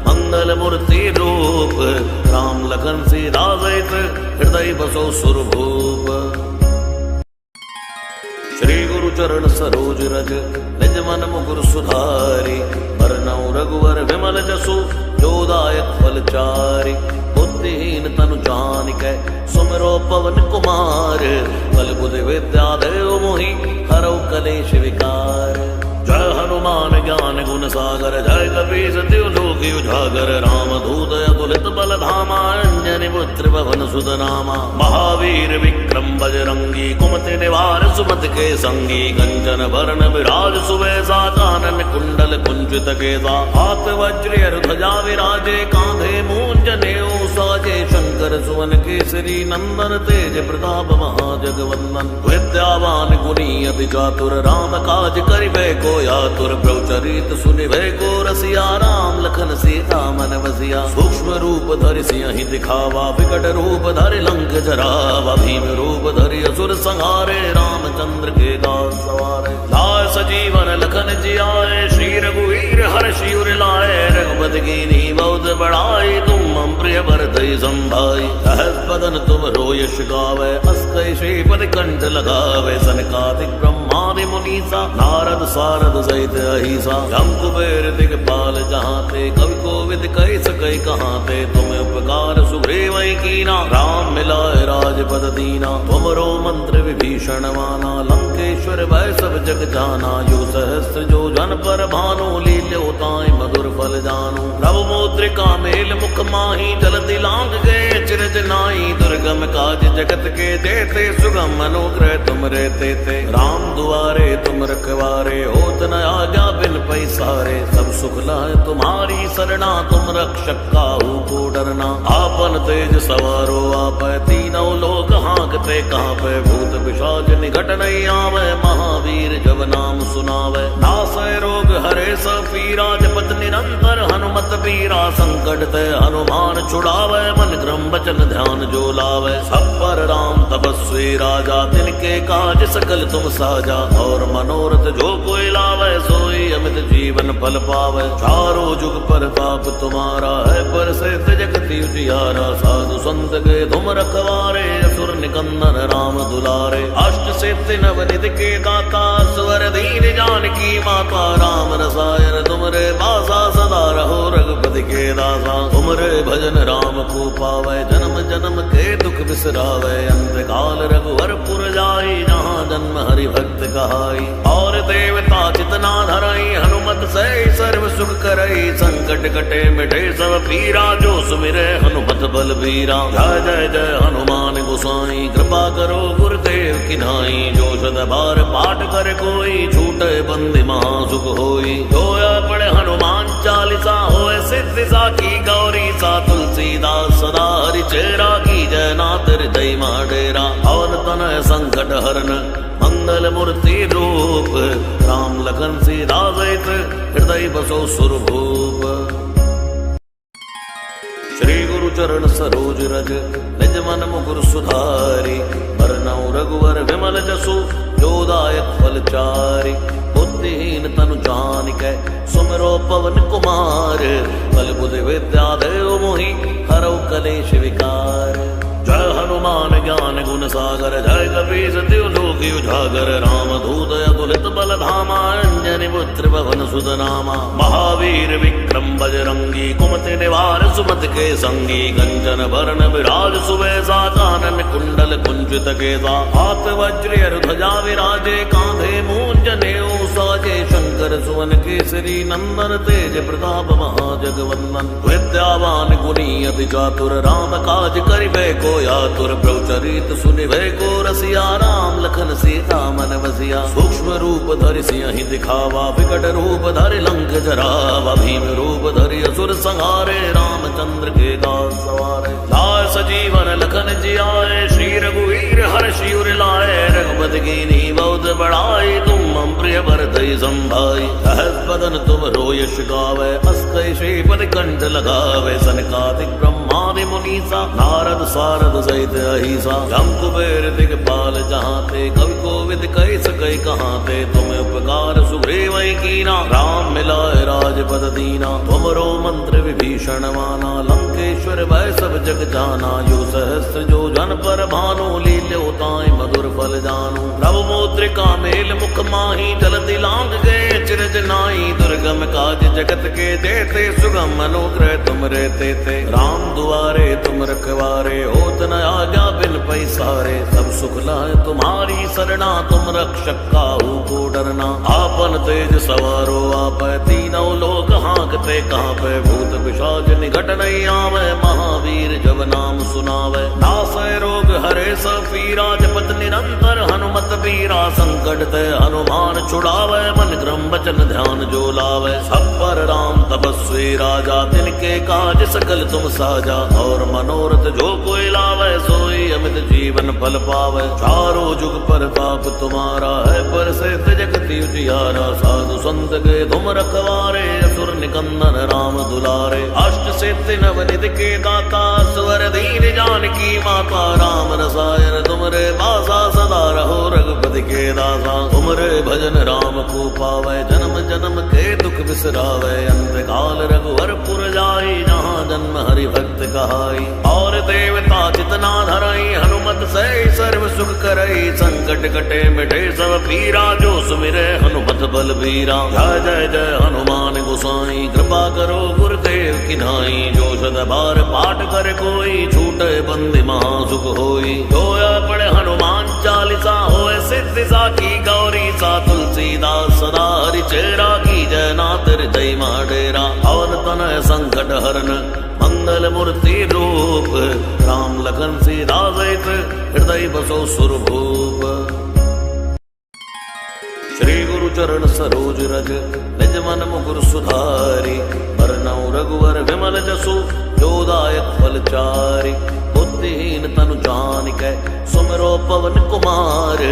मंगल मूर्ति रूप। राम लखन सीता सहित, हृदय बसो सुरभूप। श्री गुरु चरण सरोज रज, निज मन मुकुर सुधारी। वरनौ रघुवर विमल जसु, जो दायक फल चारि। बुद्धिहीन तनु जानिकै, सुमिरो पवन कुमार। बल बुद्धि विद्या देव मोहि, हरौ कलेश विकार। जय हनुमान ज्ञान गुण सागर, जय कपीस तिहु लोक उजागर। राम दूत अतुलित बल धामा, अंजनी पुत्र पवन सुत नामा। महावीर विक्रम बजरंगी, कुमति निवार सुमति के संगी। कंचन बरन विराज सुवेशा, कानन कुंडल कुंचित केसा। हाथ वज्र ध्वजा विराजे, कांधे मूंज नेऊ साजे। शंकर सुवन केसरी नंदन, तेज प्रताप महाजगवंदन। विद्यावान गुणी अति चातुर, राम काज करिबे को आतुर। प्रभुचरित सुनिबे को रसिया, राम लखन सीता मन बसिया। सूक्ष्म रूप धरि सियहि दिखावा, विकट रूप धरि लंक जरावा। भीम रूप धरि असुर संहारे, रामचंद्र के दास सवारे। लाए सजीवन लखन जियाए, श्री रघुवीर हर्षि उर लाए। रघुपति कीन्ही बहुत बड़ाई, तुम मम प्रिय भरतहि संभाई। सहस बदन तुम रो यश गावे, अस कैसे पद कंठ लगावे। सनकादिक ब्रह्मादि मुनीसा, नारद सारद सहित अहिसा। जम कुबेर दिगपाल जहाँ ते, कवि कोविद कह सकै कहाँ ते। तुम्हें उपकार सुग्रीव कीना, राम मिलाए राजपद दीना। तुमरो मंत्र विभीषण माना, लंकेश्वर भय सब जग जाना। यो सहस्त्र जो जन पर भानु, लील्यो ताई मधुर फल जानू। प्रभु मुद्रिका मेल मुख माही, जलधि लांग गए चिरज नाई। दुर्गम काज जगत के जेते, सुगम अनुग्रह तुम रहते थे। राम दुआरे तुम रखवारे, होत न आज्ञा बिन पैसारे। सब सुख लाए तुम्हारी सरना, तुम रक्षक काहू को डरना। आपन तेज सवारो आप, तीनों लोक हाँकते कांपे। भूत पिशाच निकट नहीं आवे, महावीर जब नाम सुनावे। नासै रोग हरे सब पीरा, जपत निरंतर हनुमत बीरा। संकट ते हनुमान छुड़ावे, मन क्रम वचन ध्यान जो लावे। सब पर राम तपस्वी राजा, तिनके काज सकल तुम साजा। और मनोरथ जो कोई लावे, सोई अमित जीवन फल पावे। चारों जुग परताप तुम्हारा है, पर से जगति उजियारा। साधु संत के तुम रखवारे, असुर निकंदन राम दुलारे। अष्ट सिद्धि नवनिधि के दाता, स्वर दीन जानकी माता। राम रसायन तुमरे बासा, सदा रहो रघुपति रघुपति के दासा। तुमरे भजन राम को पावे, जन्म जन्म के दुख बिसरावे। अंत काल रघुवर पुर जाई, जहाँ जन्म हरि भक्त कहाई। और देवता चितना धरई, हनुमत से सर्व सुख करई। संकट कटे मिटे सब पीरा, जो सुमिरे हनुमत बलबीरा। जय जय जय हनुमान गोसाई, कृपा करो गुरुदेव की नाई। जो सद बार पाठ कर कोई, छूटे बंदी महासुख होई। जोया पढ़े हनुमान चालीसा, होए सिद्धि साखी गौरी सा। तुलसीदास सदा हरि चेरा, की जय नाथ हृदय माडेरा। पवन तनय संकट हरन, मंगल मूर्ति रूप। राम लखन सीता सहित, हृदय बसो सुरभूप। श्री गुरु चरण सरोज रज, निज मन मुकुर सुधारी। बरनउँ रघुवर विमल जसु, जो दायक फल चारि। बुद्धिहीन तनु जानिकै, सुमिरो पवन कुमार। बल बुद्धि विद्या देव मोहि, हरौ कलेश विकार। जय हनुमान ज्ञान गुण सागर, जय कपीस तिहुँ लोक उजागर। रामदूत अतुलित बल धामा, अंजनी पुत्र पवन सुत नामा। महावीर विक्रम बजरंगी, कुमति निवार सुमति के संगी। कंचन बरन विराज सुबेसा, कानन कुंडल कुंचित केसा। हाथ वज्र ध्वजा विराजे, कांधे मूंज जनेऊ साजे। शंकर सुवन केसरी नंदन, तेज प्रताप महाजगवंदन। विद्यावान गुणी अति चातुर, राम काज करिबे को आतुर। प्रभुचरित सुनिबे को रसिया, राम लखन सीता मन बसिया। सूक्ष्म रूप धरि सियहि दिखावा, विकट रूप धरि लंक जरावा। भीम रूप धरि असुर संहारे, रामचंद्र के दास सवारे। लाए सजीवन लखन जियाए, श्री रघुवीर हर्षि उर लाए। रघुपति कीन्ही बहुत बड़ाई, तुम मम प्रिय भरतहि संभाई। सहस बदन तुम रोयश गावे, अस कहि श्रीपति कंठ लगावे। सनकादिक ब्रह्मादि मुनीसा, नारद सारद सहित अहिसा। जम कुबेर दिगपाल जहाँते, कवि कोविद कहि सकै कहाँते। तुम उपकार सुग्रीव कीना, राम मिलाए राजपद दीना। तुमरो मंत्र विभीषण माना, लंकेश्वर भय सब जग जाना। यो सहस्त्र जो जन पर भानु, लील्यो ताहि मधुर फल जानू। प्रभु मुद्रिका मेल मुख माही, जलधि लांघ गए चिरज नाई। दुर्गम काज जगत के देते, सुगम अनुग्रह तुम रे तेते। राम दुआरे तुम रखवारे, होत न आज्ञा बिन पैसारे। सब सुख लाए तुम्हारी सरना, तुम रक्षक काहू को डरना। आपन तेज सवारो आपै, तीनों लोक हाँकते कांपै। भूत पिशाच निकट नहीं आवे, महावीर जब नाम सुनावे। नासै रोग हरे सब पीरा, जपत निरंतर हनुमत बीरा। संकट ते हनुमान छुड़ावे, मन क्रम वचन ध्यान जो लावे। सब पर राम तपस्वी राजा, तिनके काज सकल तुम साजा। और मनोरथ जो कोई लावे, सोई अमित जीवन फल पावे। चारों जुग परताप तुम्हारा है, पर से जगति उजियारा। साधु संत के तुम रखवारे, असुर निकंदन राम दुलारे। अष्ट सिद्धि नवनिधि के दाता, स्वर दीन जानकी माता। राम रसायन तुमरे पासा, सदा रहो रघुपति के दासा। तुमरे भजन राम को पावे, जन्म जन्म के दुख बिसरावे। अंत काल रघुवर पुर जाई, जहाँ जन्म हरि भक्त कहाई। और देवता चितना धरई, हनुमत से सर्व सुख करई। संकट कटे मिटे सब पीरा, जो सुमिरे हनुमत बलबीरा। जय जय जय हनुमान गोसाई, कृपा करो गुरुदेव की नाई। जो सद बार पाठ कर कोई, छूटे बंदी महासुख होई। जोया पढ़े हनुमान चालीसा, होए सिद्धि साखी गौरी सा। तुलसीदास सदा हरि चेरा, की जय नाथ हृदय माडेरा। पवन तनय संकट हरन, मंगल मूर्ति रूप। राम लखन सीता सहित, हृदय बसो सुरभूप। श्री गुरु चरण सरोज रज, निज मन मुकुर सुधारी। बरनउँ रघुवर विमल जसु, जो दायक फल चारि। बुद्धिहीन तनु जानिकै, सुमिरो पवन कुमार।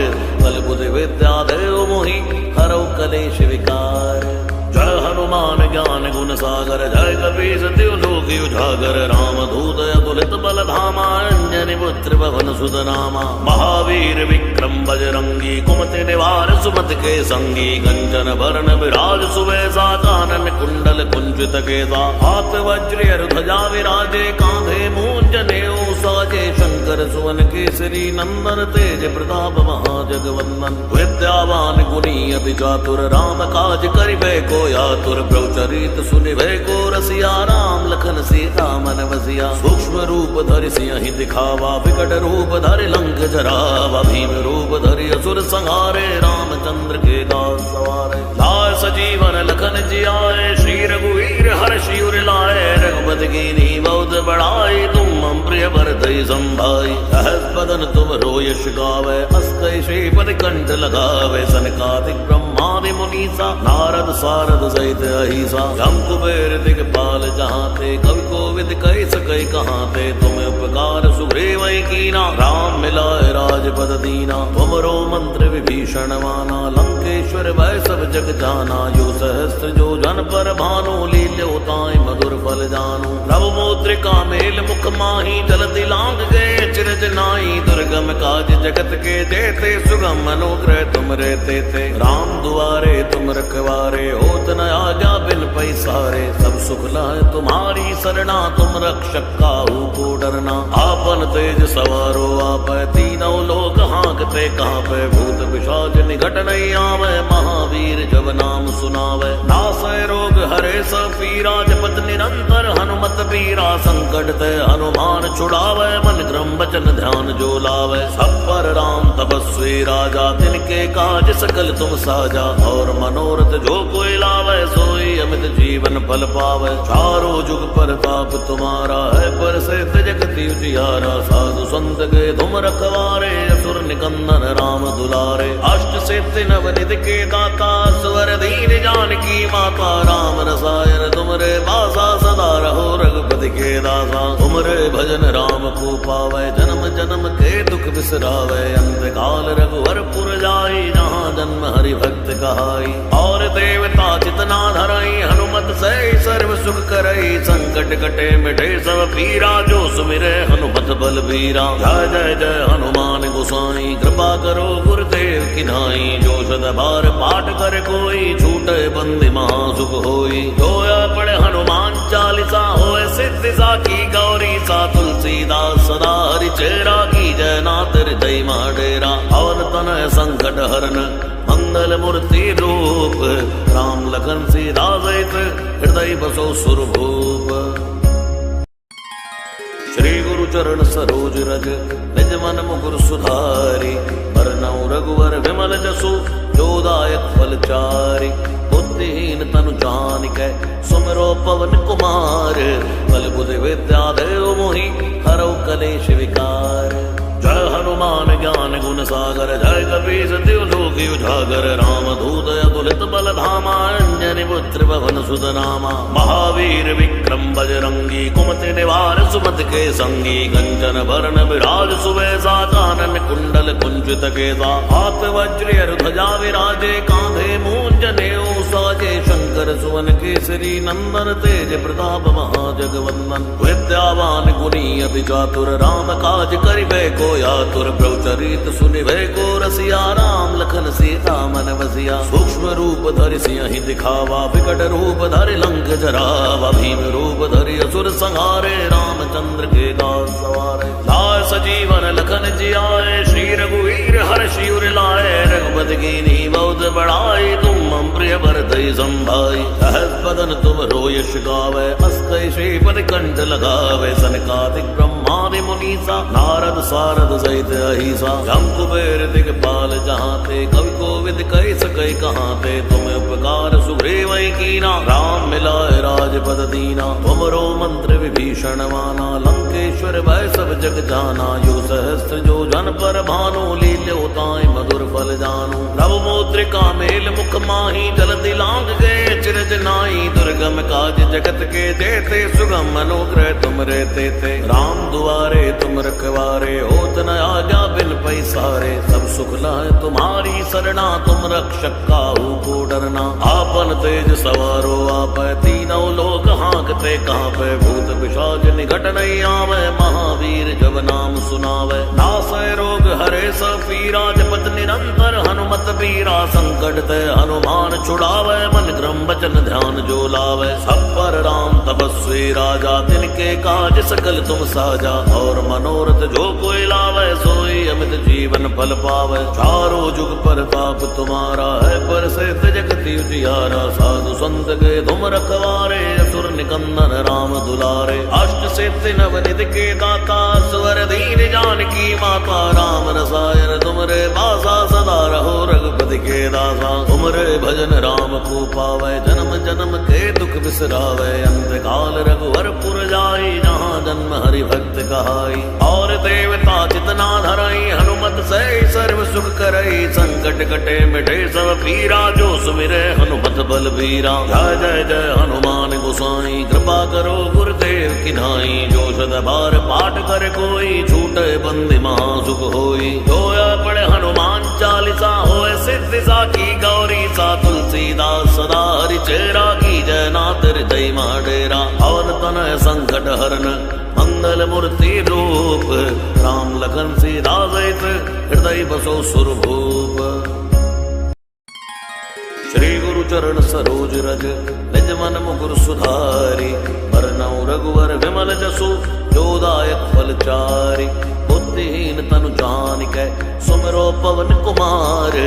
बल बुद्धि विद्या देव मोहि, हरौ कलेश विकार। जय हनुमान ज्ञान गुण सागर, जय कपीस तिहुँ लोक उजागर। रामदूत अतुलित बल धामा, अंजनी पुत्र पवन सुत नामा। महावीर विक्रम बजरंगी, कुमति निवार सुमति के संगी। कंचन बरन विराज सुबेसा, कानन कुंडल कुंचित केसा। हाथ वज्र ध्वजा विराजे, कांधे मूंज जनेऊ साजे। शंकर शंकर सुवन केसरी नंदन तेज प्रताप महाजगवंदन विद्यावान गुणी अति चातुर राम काज करिबे को आतुर प्रभु चरित सुनिबे को रसिया राम लखन सीता मन बसिया सूक्ष्म रूप धरि सिंहि दिखावा विकट रूप धरि लंक जरावा भीम रूप धरि असुर संहारे रामचंद्र के दास सवारे लाए सजीवन लखन जियाए श्री रघुवीर हर्षि उर लाए रघुपति कीन्ही बहुत बड़ाई तुम मम प्रिय भरतहि संभाई सहस बदन तुम रोयश गावे अस कहि श्रीपति कंठ लगावे सनकादिक ब्रह्मादि मुनीसा नारद सारद सहित अहिसा जम कुबेर दिगपाल जहाँ थे कवि कोविद कहि सकै कहाँ थे तुम उपकार सुग्रीव कीना राम मिलाए राजपद दीना तुमरो मंत्र विभीषण माना लंकेश्वर भय सब जग जाना यो सहस्त्र जो जन पर भानु लील्योताय मधुर फल जानू प्रभु मुद्रिका मेल मुख माही जलधि लांग गए चिरज नाई दुर्गम काज जगत के देते सुगम अनुग्रह तुम रहते थे राम दुआरे तुम रखवारे होत न आज्ञा बिन पैसारे सब सुख लाए तुम्हारी सरना तुम रक्षक काहू को डरना आपन तेज सवारो आप तीनों लोग हाँकते कहाँ पे भूत पिशाच निकट नहीं आवे महावीर जब नाम सुनावे नासै रोग हरे सब पीरा जपत निरंतर हनुमत पीरा संकट ते हनुमान छुड़ावे मन क्रम वचन ध्यान जो लावे सब पर राम तपस्वी राजा तिनके काज सकल तुम साजा और मनोरथ जो कोई लावे सोई अमित जीवन फल पावे चारों जुग प्रताप तुम्हारा है पर से जगति उजियारा साधु संत के तुम रखवारे असुर निकंदन राम दुलारे अष्ट सिद्धि नवनिधि के दाता स्वर दीन जानकी माता राम रसायन तुमरे बासा सदा रहो रघुपति के दासा तुमरे भजन राम को पावे जन्म जन्म के दुख बिसरावे अंत काल रघुवर पुर जाई जहाँ जन्म हरि भक्त कहाई और देवता चितना धरई हनुमत से सर्व सुख करई संकट कटे मिटे सब पीरा जो सुमिरे हनुमत बलबीरा जय जय जय हनुमान गोसाई कृपा करो गुरुदेव की नाई जो सद बार पाठ कर कोई छूटे बंदी महासुख होई जोया पढ़े हनुमान चालीसा होए सिद्धि साखी गौरी सा तुलसीदास सदा हरि चेरा की जय नाथ हृदय माडेरा और तन संकट हरन मंगल मूर्ति रूप राम लखन सीता सहित हृदय बसो सुरभूप श्री गुरु चरण सरोज रज निज मन मुकुर सुधारी बरनउँ रघुवर विमल जसु जोदायक फल चारि बुद्धिहीन तनु जानिकै सुमिरो पवन कुमार बल बुद्धि विद्या देव मोहि हरौ कलेश विकार जय हनुमान ज्ञान गुण सागर जय कपीस तिहु लोक उजागर राम दूत अतुलित बल धामा अंजनी पुत्र पवन सुत नामा महावीर विक्रम बजरंगी कुमति निवार सुमति के संगी कंचन वरण विराज सुवेशा कानन कुंडल कुंचित केसा हाथ वज्र ध्वजा विराजे कांधे मूंज नेऊ साजे शंकर सुवन केसरी नंदन तेज प्रताप महाजगवंदन विद्यावान गुणी अति चातुर राम काज करिबे को आतुर प्रभु चरित सुनिबे को रसिया राम लखन सीता मन बसिया सूक्ष्म रूप धरि सिंहि दिखावा विकट रूप धरि लंक जरावा भीम रूप धरि असुर संहारे रामचंद्र के दास सवारे लाए सजीवन लखन जियाए श्री रघुवीर हर्षि उर लाए रघुपति कीन्ही बहुत बड़ाई तुम मम प्रिय भरतहि संभाई सहस बदन तुम रोयश गावे अस कहि श्रीपति कंठ लगावे सनकादिक ब्रह्मादि मुनीसा नारद सारद सहित अहिसा जम कुबेर दिगपाल जहाँ थे कवि कोविद कहि सकै कहाँ थे तुम उपकार सुग्रीव कीना राम मिलाए राजपद दीना तुमरो मंत्र विभीषण माना लंकेश्वर भय सब जग जाना यो सहस्त्र जो जन पर भानु लील्योताय मधुर फल जानू प्रभु मुद्रिका मेल मुख माही जलधि लांग गए चिरज नाई दुर्गम काज जगत के देते सुगम अनुग्रह तुम रहते थे राम दुआरे तुम रखवारे होत न आज्ञा बिन पैसारे सब सुख लाए तुम्हारी सरना तुम रक्षक काहू को डरना आपन तेज सवारो आप तीनों लोग हाँकते कहाँ पे भूत पिशाच निकट नहीं आवे महावीर जब नाम सुनावे नासै रोग हरे सब पीरा जपत निरंतर हनुमत पीरा संकट ते हनुमान छुड़ावे मन क्रम वचन ध्यान जो लावे सब पर राम तपस्वी तपस्वी राजा, तिनके काज सकल तुम साजा। और मनोरथ जो कोई लावे, सोई अमित जीवन फल पावे। चारों जुग प्रताप तुम्हारा है, पर से जगति उजियारा। साधु संत के तुम रखवारे, असुर निकंदन राम दुलारे। अष्ट सिद्धि नवनिधि के दाता, स्वर दीन जानकी माता। राम रसायन तुमरे बासा, सदा रहो रघुपति के दासा। तुमरे भजन राम को पावे, जन्म जन्म के दुख बिसरावे। अंत काल रघुवर पुर जाई, जहाँ जन्म हरि भक्त कहाई। और देवता चितना धरई, हनुमत से सर्व सुख करई। संकट कटे मिटे सब पीरा, जो सुमिरे हनुमत बलबीरा। जय जय जय हनुमान गोसाई, कृपा करो गुरुदेव की नाई। जो सद बार पाठ कर कोई, छूटे बंदी महासुख होई। जोया पढ़े हनुमान चालीसा, होए सिद्धि साखी गौरी सा। तुलसीदास सदा हरि चेरा, की जय नाथ हृदय डेरा। और तनय संकट हरन, मंगल मूर्ति रूप। राम लखन सीता सहित, हृदय बसो सुरभूप। श्री गुरु चरण सरोज रज, निज मन मुकुर सुधारी। बरनउँ रघुवर विमल जसु, जो दायक फल चारि। बुद्धिहीन तनु जानिकै, सुमिरो पवन कुमार।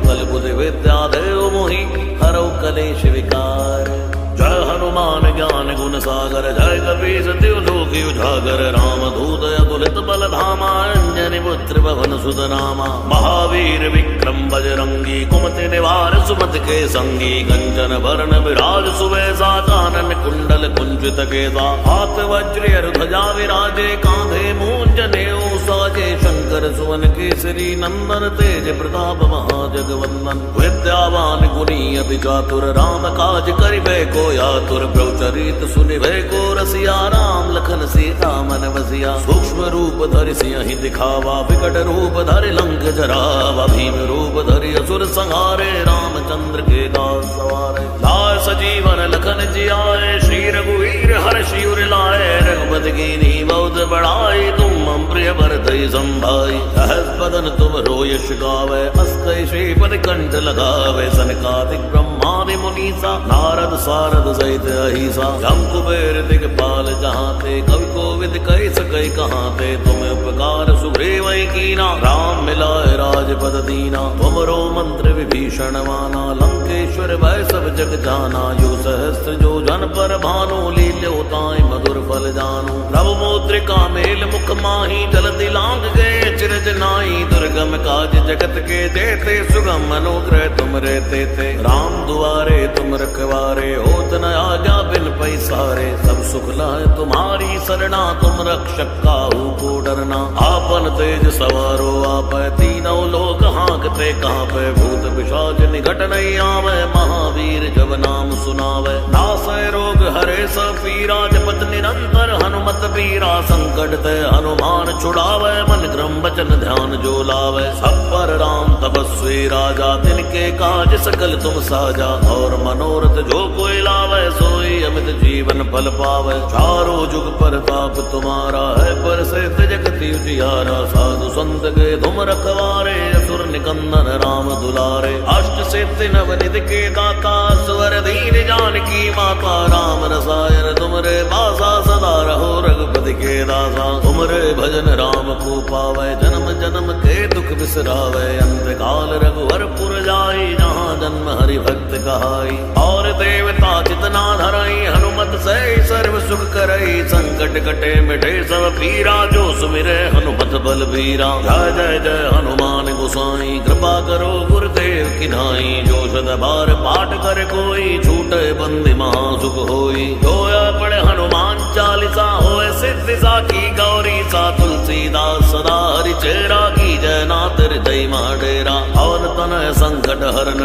बल बुद्धि विद्या देव मोहि, हरौ कलेश विकार। जय हनुमान ज्ञान गुण सागर, जय कपीस तिहु लोक उजागर। राम दूत अतुलित बल धामा, अंजनी पुत्र पवन सुत नामा। महावीर विक्रम बजरंगी, कुमति निवार सुमति के संगी। कंचन वरण विराज सुवेशा, कानन कुंडल कुंचित केसा। हाथ वज्र ध्वजा विराजे, कांधे मूंज नेऊ साजे। शंकर सुवन केसरी नंदन, तेज प्रताप महाजगवंदन। विद्यावान गुणी अति चातुर, राम काज करिबे को आतुर। प्रभुचरित सुनिबे को रसिया, राम लखन सीता मन बसिया। सूक्ष्म रूप धरि सियहि दिखावा, विकट रूप धरि लंक जरावा। भीम रूप धरि असुर संहारे, रामचंद्र के दास सवारे। लाय सजीवन लखन जियाए, श्री रघुवीर हर्षि उर लाए। रघुपति कीन्ही बहुत बड़ाई, तुम मम प्रिय भरतहि संभाई। सहस बदन तुम रोयश गावे, अस कहि श्रीपति कंठ लगावे। सनकादिक ब्रह्मादि मुनीसा, नारद सारद सहित अहिसा। जम कुबेर दिगपाल जहाँ ते, कवि कोविद कहि सकै कहाँ ते। तुम उपकार सुग्रीव कीना, राम मिलाए राजपद दीना। तुमरो मंत्र विभीषण माना, लंकेश्वर भय सब जग जाना। यो सहस्त्र जो जन पर भानु, लील्यो ताहि मधुर फल जानु। प्रभु मुद्रिका मेल मुख माही, जलधि लांघ गए चिरज नाई। दुर्गम काज जगत के जेते, सुगम अनुग्रह तुम रे तेते। राम दुआरे तुम रखवारे, होत न आज्ञा बिन पैसारे। सब सुख लाए तुम्हारी सरना, तुम रक्षक काहू को डरना। आपन तेज सवारो आपै, तीनों लोक हाँकते कांपै। भूत पिशाच निकट नहीं आवे, महावीर जब नाम सुनावे। नासै रोग हरे सब पीरा, जपत निरंतर हनुमत बीरा। संकट ते हनुमान छुड़ावे, मन क्रम वचन ध्यान जो लावे। सब पर राम तपस्वी राजा, तिनके काज सकल तुम साजा। और मनोरथ जो कोई लावे, सोई अमित जीवन फल पावे। चारों जुग प्रताप तुम्हारा है, पर से जगति उजियारा। साधु संत के तुम रखवारे, असुर निकंदन राम दुलारे। अष्ट सिद्धि नवनिधि के दाता, स्वर दीन जानकी माता। राम रसायन तुमरे बासा, सदा रहो रघुपति के दासा। तुमरे भजन राम को पावे, जन्म जन्म के दुख बिसरावे। अंत काल रघुवर पुर जाई, जहाँ जन्म हरि भक्त कहाई। और देवता चितना धरई, हनुमत से सर्व सुख करई। संकट कटे मिटे सब पीरा, जो सुमिरे हनुमत बलबीरा। जय जय जय हनुमान गोसाई, कृपा करो गुरुदेव की नाई। जो सद बार पाठ कर कोई, छूटे बंदी महासुख होई। जोया पढ़े हनुमान चालीसा, होए सिद्धि साखी गौरी सा। तुलसीदास सदा हरि चेरा, की जय नाथ हृदय डेरा। और तनय संकट हरन,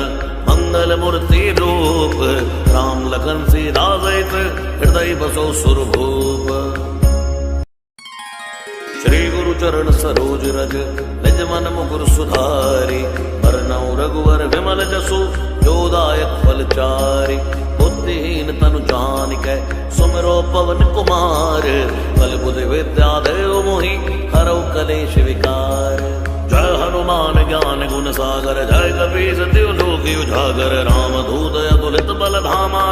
मंगल मूर्ति रूप। राम लखन सीता सहित, हृदय बसो सुरभूप। श्री गुरु चरण सरोज रज, निज मन मुकुर सुधारी। बरनउँ रघुवर विमल जसु, जो दायक फल चारि। बुद्धिहीन तनु जानिकै, सुमिरो पवन कुमार। बल बुद्धि विद्या देव मोहि, हरौ कलेश विकार। जय हनुमान ज्ञान गुण सागर, जय कपीस तिहु लोक उजागर। राम दूत अतुलित बल धामा,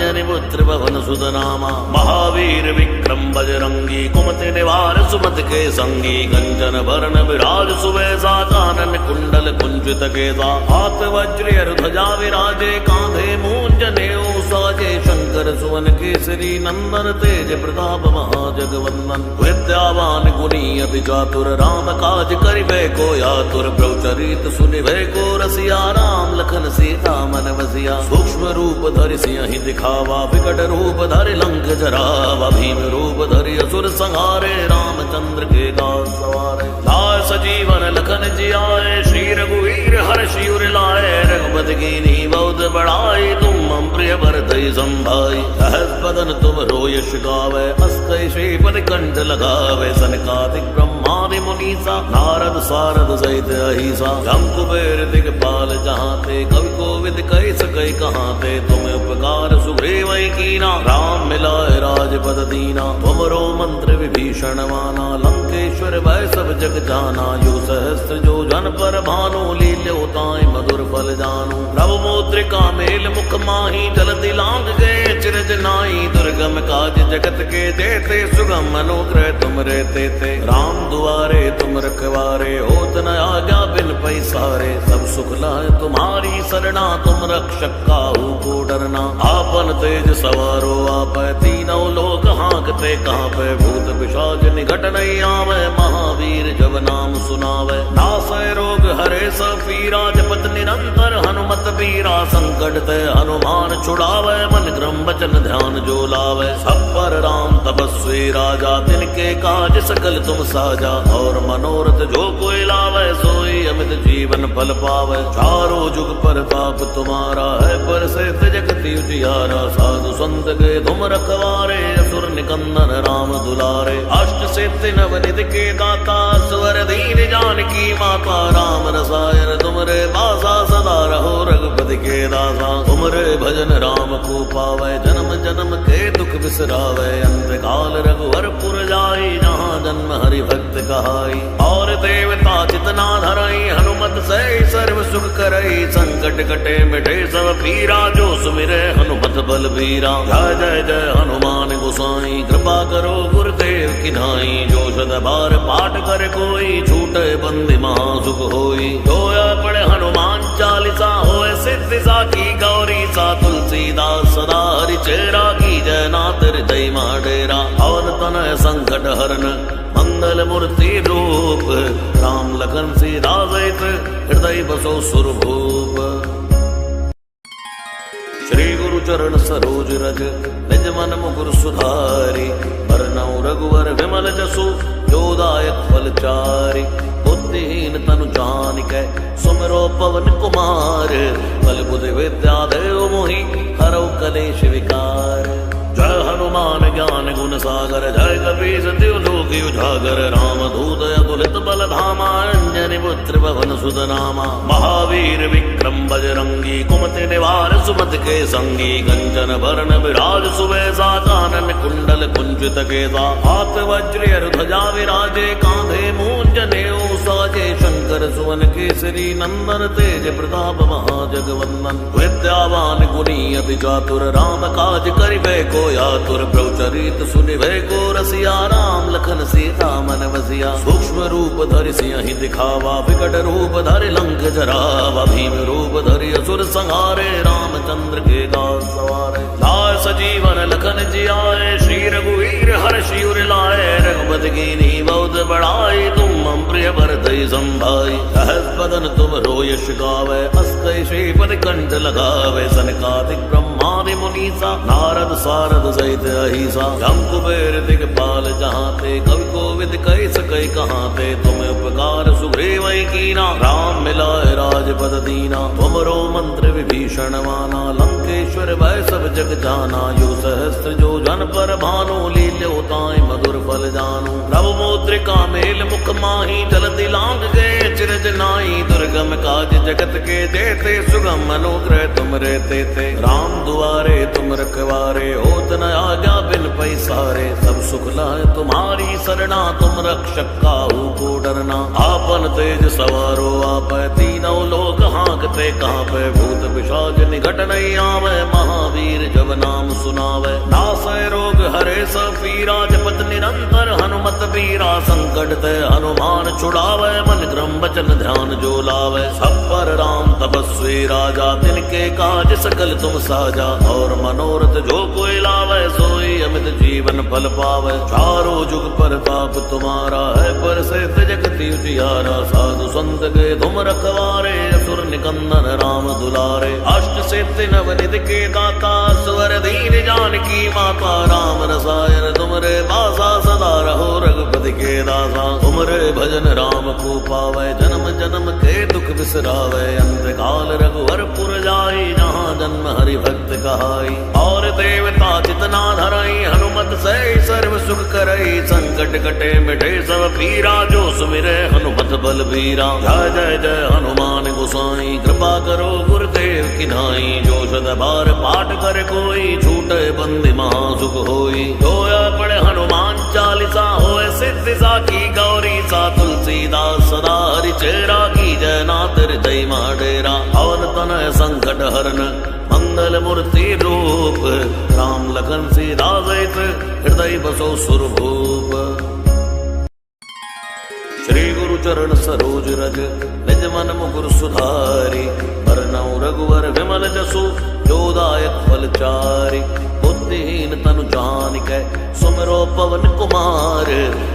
अंजनी पुत्र पवन सुत नामा। महावीर विक्रम बजरंगी कुमति निवार सुमति के संगी। कंचन बरन विराज सुबेसा कानन कुंडल कुंजित केसा। हाथ वज्र ध्वजा विराजे कांधे मूंज नेऊ साजे। शंकर सुवन केसरी नंदन तेज प्रताप महाजगवंदन। विद्यावान गुणी अति चातुर राम काज करिबे को आतुर। प्रभु चरित सुनिबे को रसिया राम लखन सीता मन बसिया। सूक्ष्म रूप धरि सिंहि दिखावा विकट रूप धरि लंक जरावा। भीम रूप धरि असुर संहारे रामचंद्र के दास सवारे। लाए सजीवन लखन जियाए श्री रघुवीर हर्षि उर लाए। रघुपति कीन्ही बहुत बड़ाई तुम मम प्रिय भरतहि संभाई। सहस बदन तुम रोयश गावे अस्कई श्रीपति कंठ लगावे। सनकादिक ब्रह्मादि मुनीसा नारद सारद सहित अहिसा। जम कुबेर दिगपाल जहाँ ते कवि कोविद कहि सकै कहाँ ते। तुम उपकार सुग्रीव कीना राम मिलाए राजपद दीना। तुमरो मंत्र विभीषण माना लंकेश्वर भय सब जग जाना। यो सहस्त्र जो जन पर भानु लील्यो ताहि मधुर फल जानू। प्रभु मुद्रिका मेल मुख माही जलति लांग गए चिरज नाई। दुर्गम काज जगत के जेते सुगम अनुग्रह तुम रहते थे। राम दुआरे तुम रखवारे होत न आज्ञा बिन पैसारे। सब सुख लाए तुम्हारी सरना तुम रक्षक काहू को डरना। आपन तेज सवारो आप तीनों लोक हाँकते कांपे। भूत पिशाच निकट नहीं आवे महावीर जब नाम सुनावे। नासै रोग हरे सब पीरा जपत निरंतर हनुमत बीरा। संकट ते हनुमान छुड़ावे मन क्रम वचन ध्यान जो लावे। सब पर राम तपस्वी राजा तिनके काज सकल तुम साजा। और मनोरथ जो कोई लावे सोई अमित जीवन फल पावे। चारों जुग प्रताप तुम्हारा है पर से जगति उजियारा। साधु संत के तुम रखवारे असुर निकंदन राम दुलारे। अष्ट सिद्धि नवनिधि के दाता स्वर दीन जानकी माता। राम रसायन तुमरे बासा सदा रहो रघुपति के दासा। तुमरे भजन राम को पावे जन्म जन्म के दुख बिसरावे। अंत काल रघुवर पुर जाई जहाँ जन्म हरि भक्त कहाई। और देवता चितना धरई हनुमत से सर्व सुख करई। संकट कटे मिटे सब पीरा जो सुमिरे हनुमत बलबीरा। जय जय जय हनुमान गोसाई कृपा करो गुरुदेव की नाई। जो शत बार पाठ कर कोई छूटे बंदी महासुख होई। जोया पढ़े हनुमान चालीसा होए सिद्धि साखी गौरी सा। तुलसीदास सदा हरि चेरा की जय नाथ हृदय डेरा। और तनय संकट हरन मंगल मूर्ति रूप। राम लखन सीता सहित हृदय बसो सुरभूप। श्री गुरु चरण सरोज रज निज मन मुकुर सुधारी। बरनउँ रघुवर विमल जसु जो दायक फल चारि। बुद्धिहीन तनु जानिकै सुमिरो पवन कुमार। बल बुद्धि विद्या देव मोहि हरौ कलेश विकार। जय हनुमान ज्ञान गुण सागर जय कपीस तिहु लोक उजागर। राम दूत अतुलित बल धामा अंजनी पुत्र पवन सुत नामा। महावीर विक्रम बजरंगी कुमति निवार सुमति के संगी। कंचन बरन विराज सुबेसा कानन कुंडल कुंजित केसा। हाथ वज्र ध्वजा विराजे कांधे मूंज नेऊ साजे। शंकर सुवन केसरी नंदन तेज प्रताप महाजगवंदन। विद्यावान गुणी अति चातुर राम काज करिबे को आतुर। प्रभु चरित सुनिबे को रसिया राम लखन सीता मन बसिया। सूक्ष्म रूप धरि सिंहि दिखावा विकट रूप धरि लंक जरावा। भीम रूप धरि असुर संहारे रामचंद्र के दास सवारे। लाए सजीवन लखन जियाए श्री रघुवीर हर्षि उर लाए। रघुपति कीन्ही बहुत बड़ाई तुम मम प्रिय भरतहि संभाई। सहस बदन तुम रोयश गावे अस्कई श्रीपति कंठ लगावे। सनकादिक ब्रह्मादि मुनीसा नारद सारद सहित अहिसा। जम कुबेर दिगपाल जहाँ ते कवि कोविद कहि सकै कहाँ ते। तुम उपकार सुग्रीव कीना राम मिलाए राजपद दीना। तुमरो मंत्र विभीषण माना लंकेश्वर भय सब जग जाना। यो सहस्त्र जो जन पर भानु लील्यो ताहि मधुर फल जानू। प्रभु मुद्रिका मेल मुख माही जलति लांग गए चिरज नाई। दुर्गम काज जगत के जेते सुगम अनुग्रह तुम रहते थे। राम दुआरे तुम रखवारे होत न आज्ञा बिन पैसा। पैसारे, सब सुख लाए तुम्हारी सरना, तुम रक्षक काहू को डरना। आपन तेज सवारो आप, तीनों लोग हाँकते कांपे, भूत पिशाच निकट नहीं आवे, महावीर जब नाम सुनावे। नासै रोग हरे सब पीरा, जपत निरंतर हनुमत बीरा, संकट ते हनुमान छुड़ावे, मन क्रम वचन ध्यान जो लावे। सब पर राम तपस्वी राजा, तिनके काज सकल तुम साजा, और मनोरथ जो कोई लावे, सोई अमित जीवन फल पावे। चारों जुग प्रताप तुम्हारा है, पर से जगति उजियारा, साधु संत के तुम रखवारे, असुर निकंदन राम दुलारे। अष्ट सिद्धि नवनिधि के दाता, स्वर दीन जानकी माता, राम रसायन तुमरे बासा, सदा रहो रघुपति के दासा। तुमरे भजन राम को पावे, जन्म जन्म के दुख बिसरावे, अंत काल रघुवर पुर जाई, जहाँ जन्म हरि भक्त कहाई। और देवता जितना धरई, हनुमत से सर्व सुख करई, संकट कटे मिटे सब पीरा, जो सुमिरे हनुमत बल बीरा। जय जय जय हनुमान गोसाई, कृपा करो गुरुदेव की नाई, जो सद बार पाठ कर कोई, छूटे बंदी महासुख होई। जोया पढ़े हनुमान चालीसा, होए सिद्धि साखी गौरी सा, तुलसीदास सदा हरि चेरा, की जय नाथ हृदय डेरा। पवन तनय संकट हरन, मंगल मूर्ति रूप, राम लखन सीता सहित हृदय बसो सुरभूप। श्री गुरु चरण सरोज रज, निज मन मुकुर सुधारी, बरनउँ रघुवर विमल जसु, जो दायक फल चारि। बुद्धिहीन तनु जानिकै, सुमिरो पवन कुमार,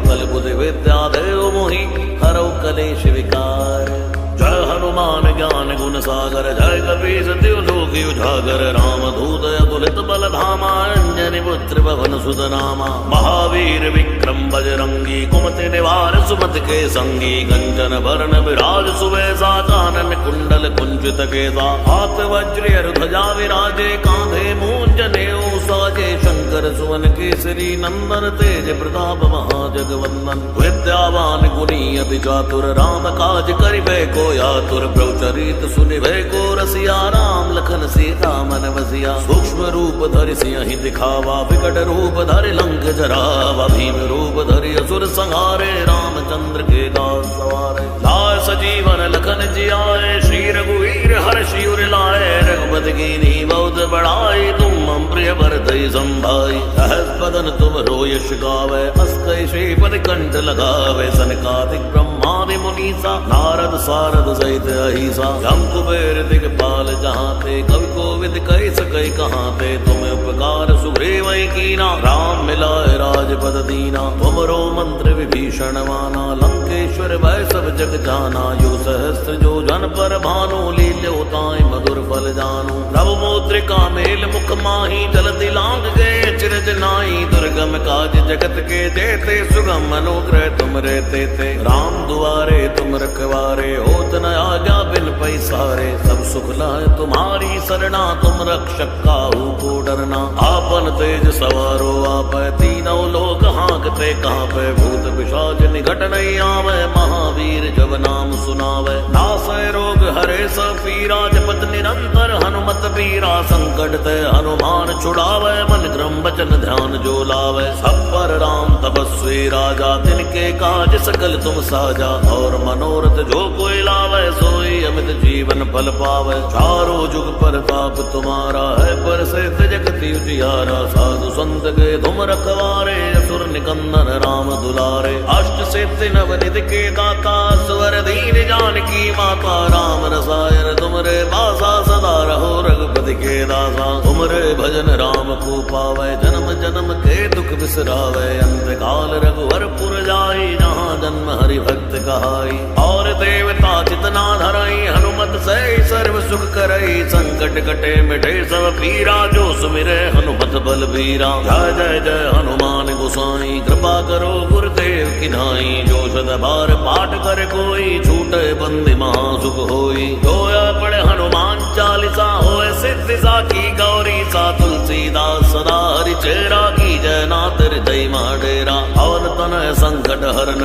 बल बुद्धि विद्या देव मोहि, हरौ कलेश विकार। जय हनुमान ज्ञान गुण सागर, जय कपीस तिहु लोक उजागर, राम दूत अतुलित बल धामा, अंजनी पुत्र पवन सुत नामा। महावीर विक्रम बजरंगी, कुमति निवार सुमति के संगी, कंचन बरन विराज सुबेसा, कानन कुंडल कुंचित केसा। हाथ वज्र ध्वजा विराजे, कांधे मूंज नेऊ साजे, शंकर सुवन केसरी नंदन, तेज प्रताप महाजगवंदन। विद्यावान गुणी अति चातुर, राम काज करिबे को आतुर। प्रभु चरित सुनिबे को रसिया, राम लखन सीता मन बसिया। सूक्ष्म रूप धरि सिंहि दिखावा, विकट रूप धरि लंक जरावा, भीम रूप धरि असुर संहारे, रामचंद्र के दास सवारे। लाय सजीवन लखन जियाए, श्री रघुवीर हर्षि उर लाए, रघुपति कीन्ही बहुत बड़ाई, तुम मम प्रिय भरतहि संभाई। सहस बदन तुम यश गावे, अस कहि श्रीपति कंठ लगावे, सनकादिक ब्रह्मादि मुनीसा, नारद सारद सहित अहिसा। जम कुबेर दिगपाल जहाँ ते, कवि कोविद कहि सकै कहाँ ते, तुम्हें उपकार सुग्रीव कीना, राम मिलाए राजपद दीना। तुमरो मंत्र विभीषण माना, लंकेश्वर भय सब जग जाना, यो सहस्त्र जो जन पर भानु, लील्यो ताहि मधुर फल जानु। प्रभु मुद्रिका मेल मुख माही, जलधि लांघ गए चिरज नाई, दुर्गम काज जगत के जेते, सुगम अनुग्रह तुम रे तेते। राम दुआरे तुम रखवारे, होत न आज्ञा बिन पैसारे, सब सुख लाए तुम्हारी सरना, तुम रक्षक काहू को डरना। आपन तेज सवारो आप, तीनों लोग हाँकते कांपे, भूत पिशाच निकट नहीं आवे, महावीर जब नाम सुनावे। नासै रोग हरे सब पीरा, जपत निरंतर हनुमत बीरा, संकट ते हनुमान छुड़ावे, मन क्रम वचन ध्यान जो लावे। सब पर राम तपस्वी राजा, तिनके काज सकल तुम साजा, और मनोरथ जो कोई लावे, सोई अमित जीवन फल पावे। चारों जुग प्रताप तुम्हारा है, पर से जगति उजियारा, साधु संत के तुम रखवारे, असुर निकंदन राम दुलारे। अष्ट सिद्धि नवनिधि के दाता, स्वर दीन जानकी माता, राम रसायन तुमरे बासा, सदा रहो रघुपति के दासा। तुमरे भजन राम को पावे, जन्म जन्म के दुख बिसरावे, अंत काल रघुवर पुर जाई, जहाँ जन्म हरि भक्त कहाई। और देवता जितना धरई, हनुमत से सर्व सुख करई, संकट कटे मिटे सब पीरा, जो सुमिरे हनुमत बल बीरा। जय जय जय हनुमान गोसाई, कृपा करो गुरुदेव की नाई, जो सद बार पाठ कर कोई, छूटे बंदी महासुख होई। जोया पढ़े हनुमान चालीसा, होए सिद्धि साखी गौरी सा, तुलसीदास सदा हरि चेरा, की जय नाथ हृदय डेरा। पवन तनय संकट हरन,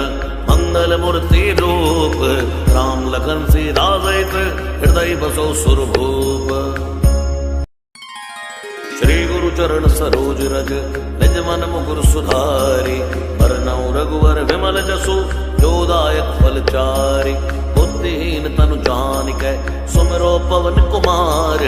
मंगल मूर्ति रूप, राम लखन सीता सहित हृदय बसो सुरभूप। श्री गुरु चरण सरोज रज निज मन मुकुर सुधारी। बरनउँ रघुवर विमल जसु जो दायक फल चारि। बुद्धिहीन तनु जानिकै सुमिरो पवन कुमार।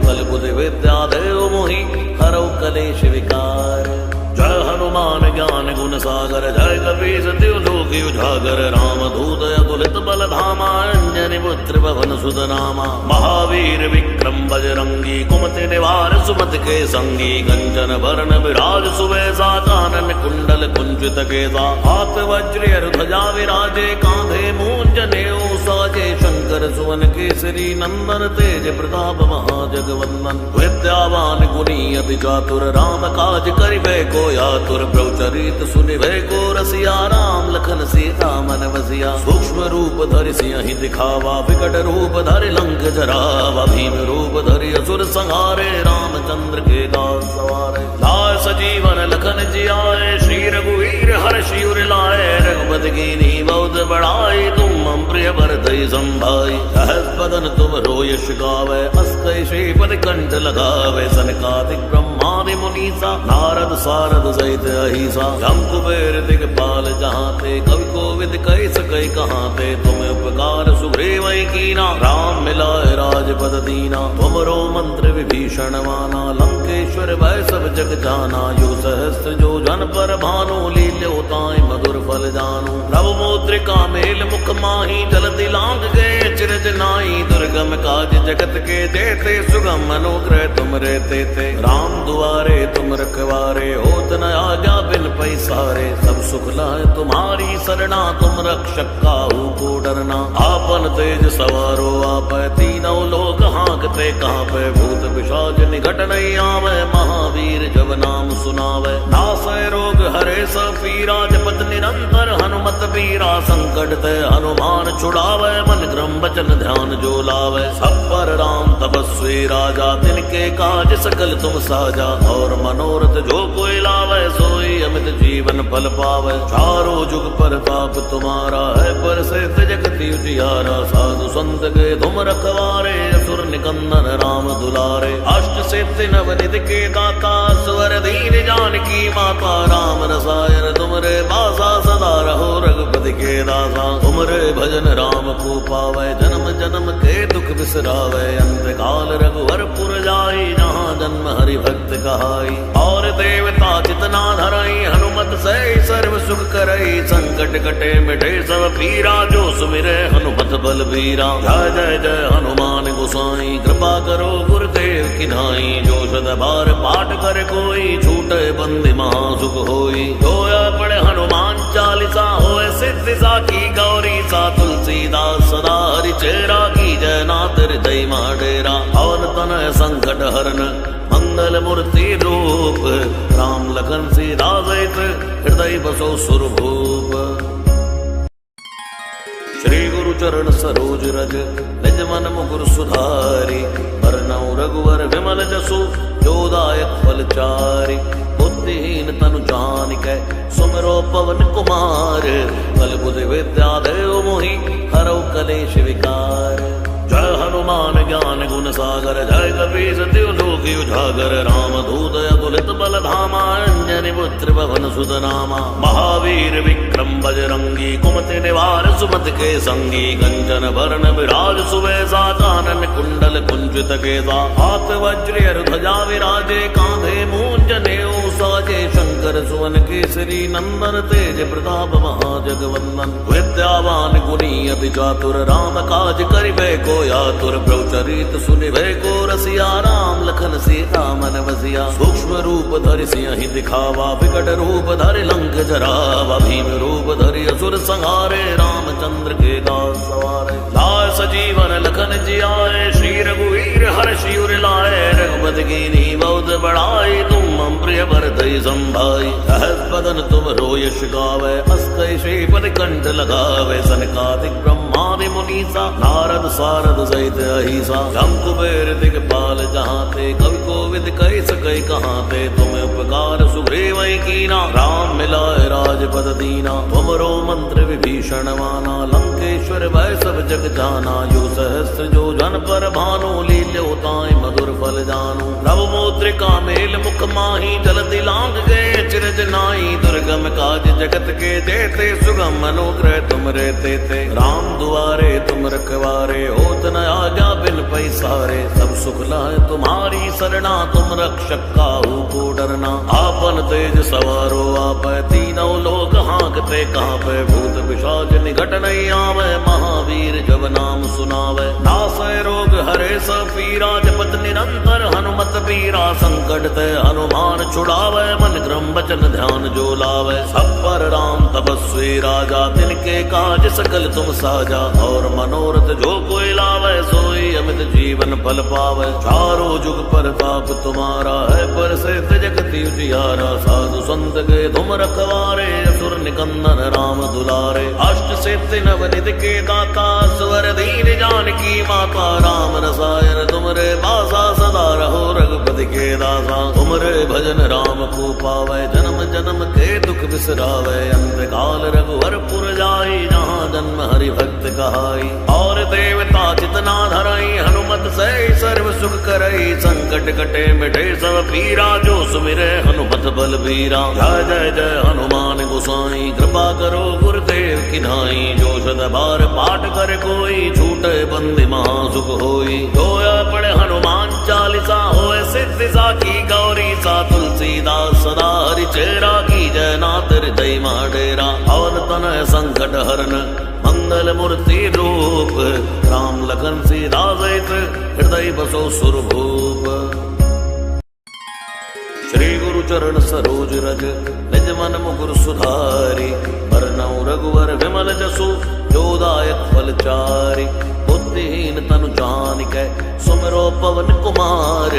बल बुद्धि विद्या देव मोहि हरौ कलेश विकार। जय हनुमान ज्ञान गुण सागर जय कपीस तिहु लोक उजागर। राम दूत अतुलित बल धामा अंजनी पुत्र पवन सुत नामा। महावीर विक्रम बजरंगी कुमति निवार सुमति के संगी। कंचन वरण विराज सुवेशा कानन कुंडल कुंचित केसा। हाथ वज्र ध्वजा विराजे कांधे मूंज नेऊ साजे। शंकर सुवन केसरी नंदन तेज प्रताप महाजगवंदन। विद्यावान गुणी अति चातुर राम काज करिबे को आतुर। प्रभु चरित सुनिबे को रसिया राम लखन सीता मन बसिया। सूक्ष्म रूप धरि सिंहि दिखावा विकट रूप धरि लंक जरावा। भीम रूप धरि असुर संहारे रामचंद्र के दास सवारे। लाय सजीवन लखन जियाए श्री रघुवीर हर्षि उर लाए। रघुपति कीन्ही बहुत बड़ाई तुम मम प्रिय भरतहि संभाई। सहस बदन तुम रोयश गावै अस कहि श्रीपति कंठ लगावे। सनकादिक ब्रह्मादि मुनीसा नारद सारद सहित अहिसा। जम कुबेर दिगपाल जहाँ थे कवि कोविद कहि सकै कहाँ थे। तुम्हें उपकार सुग्रीवै कीना राम मिलाए राजपद दीना। तुमरो मंत्र विभीषण माना लंकेश्वर भय सब जग जाना। यो सहस्त्र जो जन पर भानु लील्यो ताहि मधुर फल जानू। नव मुद्रिका मेल मुख माही जलधि लांग गए चिरज नाई। दुर्गम काज जगत के जेते सुगम अनुग्रह तुम रहते थे। राम दुआरे तुम रखवारे होत न आज्ञा बिन पैसारे। सब सुख लाए तुम्हारी सरना तुम रक्षक काहू को डरना। आपन तेज सवारो आपै तीनों लोक हाँकते कांपै। भूत पिशाच निकट नहीं आवे महावीर जब नाम सुनावे। नासै रोग हरे सब पीरा जपत निरंतर हनुमत बीरा। संकट ते हनुमान छुड़ावे मन क्रम वचन ध्यान जो लावे। सब पर राम तपस्वी राजा तिनके काज सकल तुम साजा। और मनोरथ जो कोई लावे सोई अमित जीवन फल पावे। चारों जुग परताप तुम्हारा है बरसत जगति उजियारा। साधु संत के तुम रखवारे असुर निकंदन राम दुलारे। अष्ट सिद्धि नवनिधि के दाता स्वर दीन जानकी माता। राम रसायन तुमरे बासा सदा रहो रघुपति के दासा। तुमरे भजन राम को पावे जन्म जन्म के दुख बिसरावे। अंत काल रघुवर पुर जाई जहाँ जन्म हरि भक्त कहाई। और देवता जितना धरई हनुमत से सर्व सुख करई। संकट कटे मिटे सब पीरा जो सुमिरे हनुमत बल बीरा। जय जय जय हनुमान गोसाई कृपा करो गुरुदेव की नाई। जो सद बार पाठ कर कोई छूटे बंदी महासुख होई। जोया पढ़े हनुमान चालीसा होए सिद्धि साखी गौरी सा। तुलसीदास सदा हरि चेरा की जय नाथ हृदय डेरा। और तनय संकट हरन मंगल मूर्ति रूप। राम लखन सीता सहित हृदय बसो सुरभूप। श्री गुरु चरण सरोज रज निज मन मुकुर सुधारी। बरनउँ रघुवर विमल जसु जो दायक फल चारि। बुद्धिहीन तनु जानिकै सुमिरो पवन कुमार। बल बुद्धि विद्या देव मोहि हरौ कलेश विकार। जय हनुमान ज्ञान गुण सागर जय कपीस तिहु लोक उजागर। राम दूत अतुलित बल धामा अंजनी पुत्र पवन सुत नामा। महावीर विक्रम बजरंगी कुमति निवार सुमति के संगी। कंचन वरण विराज सुवेशा कानन कुंडल कुंचित केसा। हाथ वज्र ध्वजा विराजे कांधे मूंज नेऊ साजे। शंकर सुवन केसरी नंदन तेज प्रताप महाजगवंदन। विद्यावान गुणी अति चातुर राम काज करिबे को आतुर। प्रभु चरित सुनिबे को रसिया राम लखन सीता मन बसिया। सूक्ष्म रूप धरि सिंहि दिखावा विकट रूप धरि लंक जरावा। भीम रूप धरि असुर संहारे रामचंद्र के दास सवारे। लाय सजीवन लखन जियाए श्री रघुवीर हर्षि उर लाए। रघुपति कीन्ही बहुत बड़ाई तुम मम प्रिय भरतहि संभाई। सहस बदन तुम रोयश गावै अस कहि श्रीपति कंठ लगावे। सनकादिक ब्रह्मादि मुनीसा नारद सारद सहित अहिसा। जम कुबेर दिगपाल जहाँ थे कवि कोविद कहि सकै कहाँ थे। तुम्हें उपकार सुग्रीवै कीना राम मिलाए राज राजपद दीना। तुमरो मंत्र विभीषण माना, लंकेश्वर भय सब जग जाना। यो सहस्त्र जो जन पर भानु, लील्यो ताई मधुर फल जानू। नव मुद्रिका मेल मुख माही, जलति लांग गए चिरज नाई। दुर्गम काज जगत के देते, सुगम अनुग्रह तुम रे तेते। राम दुआरे तुम रखवारे, होत न आज्ञा बिन पैसारे। सब सुख लाए तुम्हारी सरना, तुम रक्षक काहू को डरना। आपन तेज सवारो आपै, तीनों लोग हाँकते कांपै। भूत पिशाच निकट नहीं आवे, महावीर जब नाम सुनावे। नासै रोग हरे सब पीरा, जपत निरंतर हनुमत पीरा। संकट ते हनुमान छुड़ावे, मन क्रम वचन ध्यान जो लावे। सब पर राम तपस्वी राजा, तिनके काज सकल तुम साजा। और मनोरथ जो कोई लावे, सोई अमित जीवन फल पावे। चारों जुग परताप तुम्हारा है, पर से जगति उजियारा। साधु संत के तुम रखवारे, असुर निकंदन राम दुलारे। अष्ट सिद्धि नवनिधि के दाता, स्वर दीन जानकी माता। राम रसायन तुमरे बासा, सदा रहो रघुपति के दासा। तुमरे भजन राम को पावे, जन्म जन्म के दुख बिसरावे। अंत काल रघुवर पुर जाई, जहाँ जन्म हरि भक्त कहाई। और देवता चितना धरई, हनुमत से सर्व सुख करई। संकट कटे मिटे सब पीरा, जो सुमिरे हनुमत बल बीरा। जय जय जय हनुमान गोसाई, कृपा करो गुरुदेव की नाई। जो सद बार पाठ कर कोई, छूटे बंदी महासुख होई। जोया पढ़े हनुमान चालीसा, होए सिद्धि साखी गौरी सा। तुलसीदास सदा हरि चेरा, की जय नाथ हृदय डेरा। पवन तनय संकट हरन, मंगल मूर्ति रूप। राम लखन सीता सहित, हृदय बसो सुरभूप। श्री गुरु चरण सरोज रज, निज मन मुकुर सुधारी। बरनउँ रघुवर विमल जसु, जो दायक फल चारि। बुद्धिहीन तनु जानिकै, सुमिरो पवन कुमार।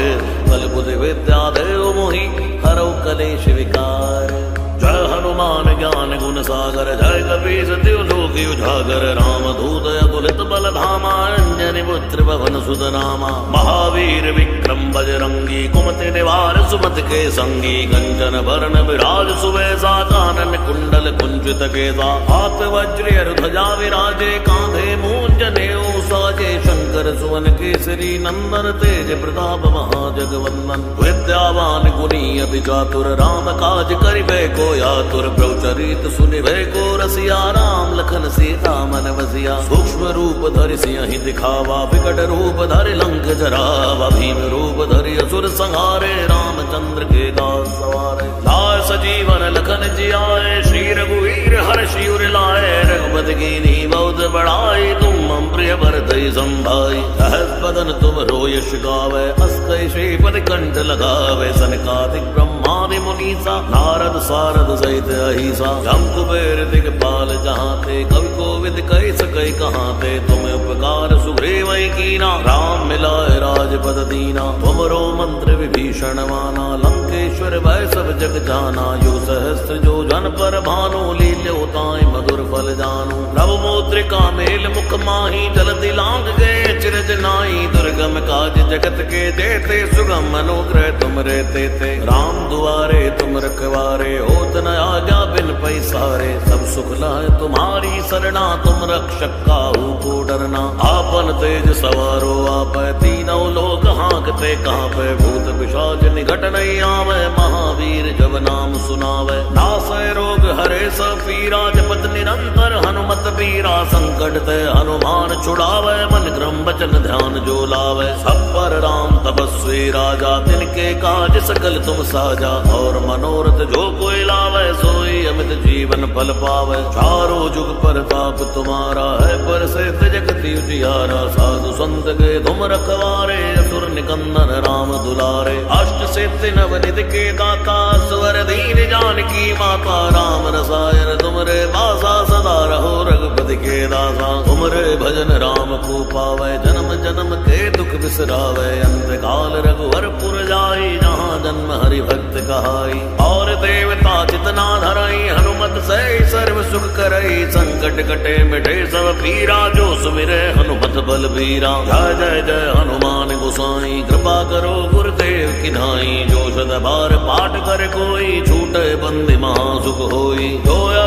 बल बुद्धि विद्या देव मोहि, हरौ कलेश विकार। जय हनुमान ज्ञान गुण सागर, जय कपीस तिहु लोक उजागर। राम दूत अतुलित बल धामा, अंजनी पुत्र पवन सुत नामा। महावीर विक्रम बजरंगी, कुमति निवार सुमति के संगी। कंचन बरन विराज सुवेशा, कानन कुंडल कुंचित केसा। हाथ वज्र ध्वजा विराजे, कांधे मूंज नेऊ साजे। शंकर सुवन केसरी नंदन, तेज प्रताप महाजगवंदन। विद्यावान गुणी अति चातुर, राम काज करिबे को आतुर। प्रभुचरित सुनिबे को रसिया, राम लखन सीता मन बसिया। सूक्ष्म रूप धरि सियहि दिखावा, विकट रूप धरि लंक जरावा। भीम रूप धरि असुर संहारे, रामचंद्र के दास सवारे। लाय सजीवन लखन जियाए, श्री रघुवीर हर्षि उर लाए। रघुपति कीन्ही बहुत बड़ाई, तुम मम प्रिय भरतहि संभाई। सहस बदन तुम रोयस गावै, अस कहि श्रीपति कंठ लगावे। सनकादिक ब्रह्मादि मुनीसा, नारद सारद सहित अहिसा। जम कुबेर दिगपाल जहाँते, कवि कोविद कहि सकै कहाँते। तुम उपकार सुग्रीव कीना, राम मिलाए राजपद दीना। तुमरो मंत्र विभीषण माना, लंकेश्वर भय सब जग जाना। यो सहस्त्र जो जन पर भानु, लील्यो ताई मधुर फल जानू। नव मुद्रिका मेल मुख माही, जलति लांग गए चिरज नाई। दुर्गम काज जगत के देते, सुगम अनुग्रह तुम रे तेते। राम दुआरे तुम रखवारे, होत न आज्ञा बिन पैसारे। सब सुख लाए तुम्हारी सरना, तुम रक्षक काहू को डरना। आपन तेज सवारो आपै, तीनों लोग हाँकते कांपै। भूत पिशाच निकट नहीं आवे, महावीर जब नाम सुनावे। नासै रोग हरे सब पीरा, जपत निरंतर हनुमत पीरा। संकट ते हनुमान छुड़ावे, मन क्रम वचन ध्यान जो लावे। सब पर राम तपस्वी राजा, तिनके काज सकल तुम साजा। और मनोरथ जो कोई लावे, सोई अमित जीवन फल पावे। चारों जुग परताप तुम्हारा है, पर से जगति उजियारा। साधु संत के तुम रखवारे, असुर निकंदन राम दुलारे। अष्ट सिद्धि नवनिधि के दाता, स्वर दीन जानकी माता। राम रसायन तुमरे बासा, सदा रहो रघुपति के दासा। तुमरे भजन राम को पावे, जन्म जन्म के दुख बिसरावे। अंत काल रघुवर पुर जाई, जहाँ जन्म हरि भक्त कहाई। और देवता चितना धरई, हनुमत से सर्व सुख करई। संकट कटे मिटे सब पीरा, जो सुमिरे हनुमत बल बीरा। जय जय जय हनुमान गोसाई, कृपा करो गुरुदेव की नाई। जो सद बार पाठ कर कोई, छूटे बंदी महासुख होई। जोया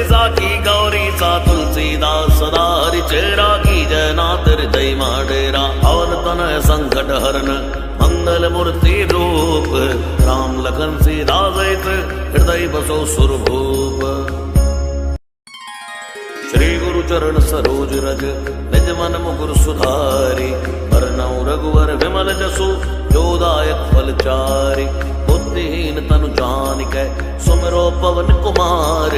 सिद्धि साखी गौरी सा तुलसीदास सदा हरि चेरा की जय नाथ हृदय माडेरा पवन तनय संकट हरन मंगल मूर्ति रूप राम लखन सीता सहित हृदय बसो सुरभूप। श्री गुरु चरण सरोज रज निज मन मुकुर सुधारी बरनउँ रघुवर विमल जसु जोदायक फलचारी बुद्धिहीन तनु जानिकै सुमिरो पवन कुमार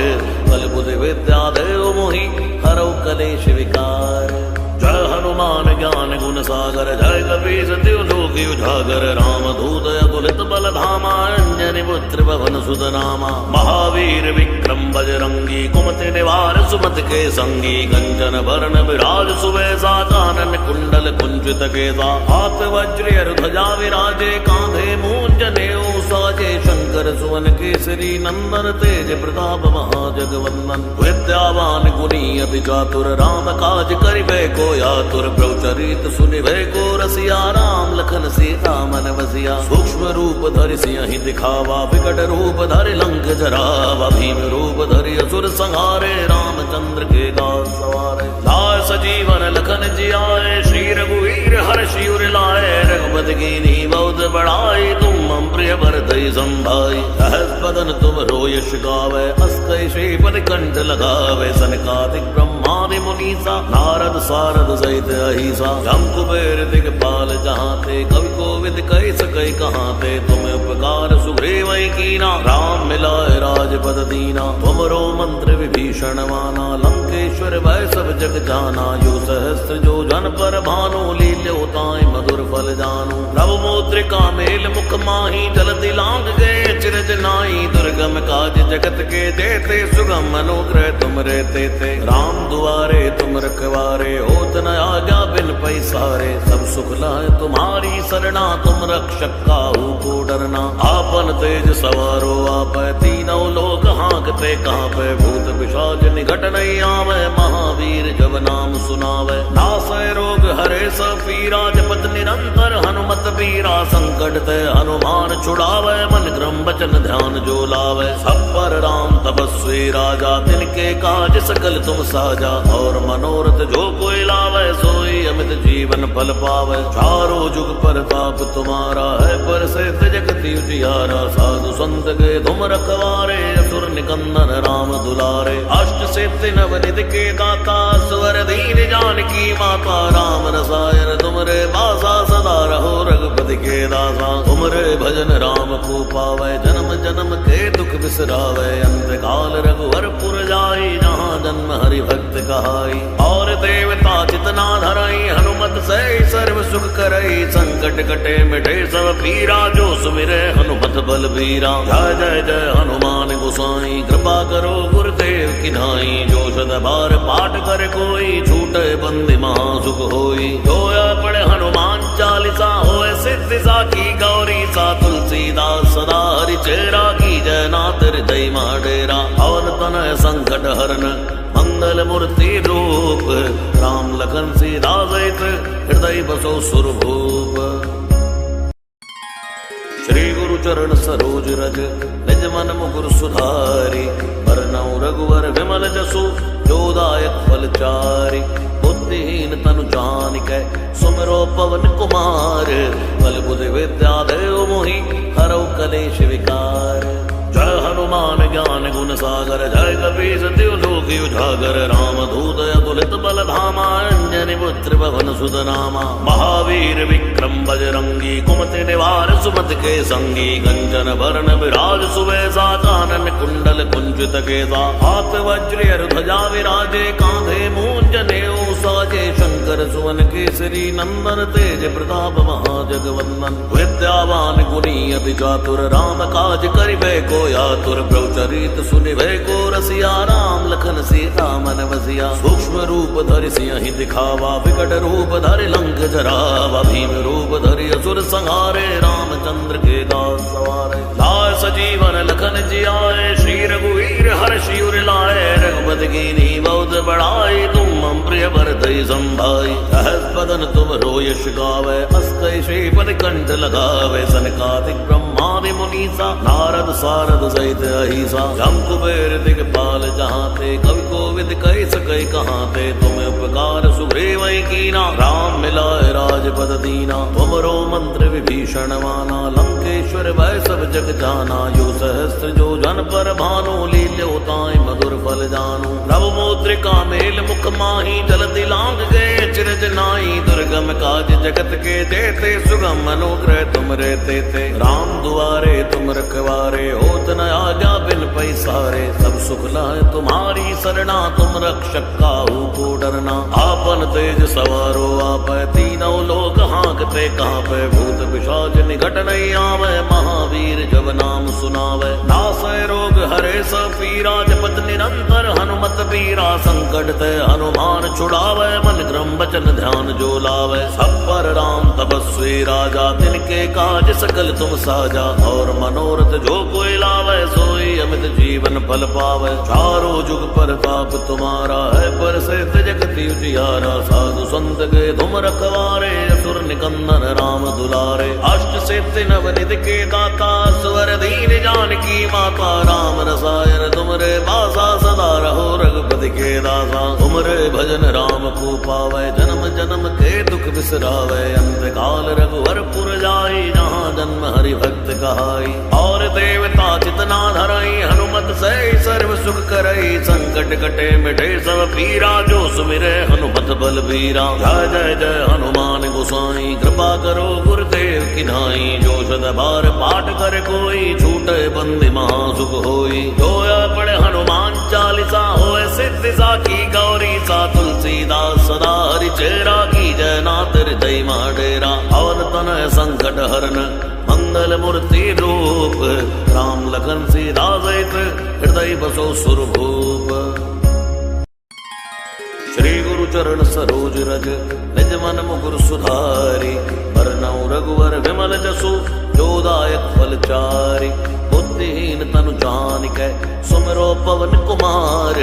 बल बुद्धि विद्या देव मोहि हरौ कलेश विकार। जय हनुमान ज्ञान गुण सागर जय कपीस तिहु लोक उजागर रामदूत अतुलित बल धामा अंजनी पुत्र पवन सुत नामा महावीर विक्रम बजरंगी कुमति निवार सुमति के संगी कंचन बरन विराज सुवेशा कानन कुंडल कुंचित केसा हाथ वज्र ध्वजा विराजे कांधे मूंज नेऊ साजे शंकर सुवन केसरी नंदन तेज प्रताप महाजगवंदन विद्यावान गुणी अति चातुर राम काज करिबे को यातुर प्रभुचरित सुनिबे को रसिया राम लखन सीता मन बसिया सूक्ष्म रूप धरि सियहि दिखावा विकट रूप धरि लंक जरावा भीम रूप धरि असुर संहारे रामचंद्र के दास सवारे लाय सजीवन लखन जियाए श्री रघुवीर हर्षि उर लाए रघुपति कीन्ही बहुत बड़ाई तुम मम प्रिय भरतहि संभाई सहस बदन तुम रोयश गावे अस कहि श्रीपद कंठ लगावे सनकादिक ब्रह्मादि मुनीसा नारद सारद सहित अहिसा जम कुबेर दिगपाल जहाँ थे कवि कोविद कहि सकै कहाँ थे तुम उपकार सुग्रीव कीना राम मिलाए राजपद दीना तुमरो मंत्र विभीषण माना लंकेश्वर भय सब जग जाना यो सहस्त्र जो जन पर भानु लील्यो ताहि मधुर फल जानू प्रभु मुद्रिका मेल मुख माही जलति लांग गए चिरज नाई दुर्गम काज जगत के देते सुगम अनुग्रह तुम रहते थे राम दुआरे तुम रखवारे होत न आज्ञा बिन पैसारे सब सुख लाए तुम्हारी सरना तुम रक्षक काहू को डरना आपन तेज सवारो आप तीनों लोग हाँकते कहाँ पे भूत पिशाच निकट नहीं आवे महावीर जब नाम सुनावे नासै रोग हरे सब पीरा जपत निरंतर हनुमत पीरा संकट ते हनुमान छुड़ावे मन क्रम वचन ध्यान जो लावे सब पर राम तपस्वी राजा तिनके काज सकल तुम साजा और मनोरथ जो कोई लावे सोई अमित जीवन फल पावे चारों जुग परताप तुम्हारा है प्रसिद्ध जगत उजियारा साधु संत के तुम रखवारे असुर निकंदन राम दुलारे अष्ट सिद्धि नवनिधि के दाता स्वर दीन जानकी माता राम रसायन तुमरे बासा सदा रहो रघुपति के दासा तुमरे भजन राम को पावे जन्म जन्म के दुख बिसरावे अंत काल रघुवर पुर जाई जहाँ जन्म हरि भक्त कहाई और देवता चितना धरई हनुमत से सर्व सुख करई संकट कटे मिटे सब पीरा जो सुमिरे हनुमत बल बीरा जय जय जय हनुमान गोसाई कृपा करो गुरुदेव की नाई जो सद बार पाठ कर कोई छूटे बंदी महासुख होई जो पढ़े हनुमान चालीसा होए सिद्धि साखी गौरी सा तुलसीदास सदा हरि चेरा की जय नाथ हृदय माडेरा पवन तनय संकट हरन मंगल मूर्ति रूप राम लखन सीता सहित हृदय बसो सुरभूप। श्री गुरु चरण सरोज रज निज मन मुकुर सुधारी बरनउँ रघुवर विमल जसु जोदायक फलचारी बुद्धिहीन तनु जानिकै सुमिरो पवन कुमार बल बुद्धि विद्या देव मोहि हरौ कलेश विकार। जय हनुमान ज्ञान गुण सागर जय कपीस तिहु लोक उजागर रामदूत अतुलित बल धामा अंजनी पुत्र पवन सुत नामा महावीर विक्रम बजरंगी कुमति निवार सुमति के संगी कंचन बरन विराज सुवेशा कानन कुंडल कुंचित केसा हाथ वज्र ध्वजा विराजे कांधे मूंज नेऊ साजे शंकर सुवन केसरी नंदन तेज प्रताप महाजगवंदन विद्यावान गुणी अति चातुर राम काज करिबे को यातुर प्रभुचरित सुनिबे को रसिया राम लखन सीता मन बसिया सूक्ष्म रूप धरि सियहि दिखावा विकट रूप धरि लंक जरावा भीम रूप धरि असुर संहारे रामचंद्र के दास सवारे लाय सजीवन लखन जियाए श्री रघुवीर हर्षि उर लाए रघुपति कीन्ही बहुत बड़ाई तुम मम प्रिय भरतहि संभाई सहस बदन तुम रोयश गावे अस कहि श्रीपद कंठ लगावे सनकादिक ब्रह्मादि मुनि मुनीसा, नारद सारद सहित अहिसा, जम कुबेर दिगपाल जहाँ ते, कवि कोविद कह सके कहाँ ते, तुम्हें उपकार सुग्रीव कीना, राम मिलाए राजपद दीना, तुमरो मंत्र विभीषण माना, लंकेश्वर भय सब जग जाना, यो सहस्त्र जो जन पर भानु, लील्यो ताई मधुर फल जानू, नव मुद्रिका मेल मुख माही, जलधि लांग गए चिरज नाई, दुर्गम काज जगत के जेते, सुगम अनुग्रह तुम रहते थे, राम दुआरे तुम रखवारे, होत न आज्ञा बिन पैसारे, सब सुख लह तुम्हारी सरना, तुम रक्षक काहू को डरना, आपन तेज सवारो आप, तीनों लोग हाँकते कांपे, भूत पिशाच निकट नहीं आवे, महावीर जब नाम सुनावे, नासै रोग हरे सब पीरा, जपत निरंतर हनुमत बीरा, संकट ते हनुमान छुड़ावे, मन क्रम वचन ध्यान जो लावे, सब पर राम तपस्वी राजा, तिनके काज सकल तुम साजा, और मनोरथ जो कोई लावे, सोई अमित जीवन फल पावे, चारों जुग प्रताप तुम्हारा है, पर से जगति उजियारा, साधु संत के तुम रखवारे, असुर निकंदन राम दुलारे, अष्ट सिद्धि नवनिधि के दाता, स्वर दीन जानकी माता, राम रसायन तुमरे बासा, सदा रहो रघुपति के दासा, तुमरे भजन राम को पावे, जन्म जन्म के दुख बिसरावे, अंत काल रघुवर पुर जाई, जहाँ जन्म हरि भक्त कहाई, और देवता चितना धरई, हनुमत से सर्व सुख करई, संकट कटे मिटे सब पीरा, जो सुमिरे हनुमत बल बीरा, जय जय जय हनुमान गोसाई, कृपा करो गुरुदेव की नाई, जो सद बार पाठ कर कोई, छूटे बंदी महासुख होई, जोया पढ़े हनुमान चालीसा, होए सिद्धि साखी गौरी सा, तुलसीदास सदा हरि चेरा, की जय नाथ हृदय डेरा, अवध तनय संकट हरन, मंगल मूर्ति रूप, राम लखन सीता सहित, हृदय बसो सुरभूप, श्री गुरु चरण सरोज रज, निज मन मुकुर सुधारी, बरनउँ रघुवर विमल जसु, जो दायक फल चारि, बुद्धिहीन तनु जानिकै, सुमिरो पवन कुमार,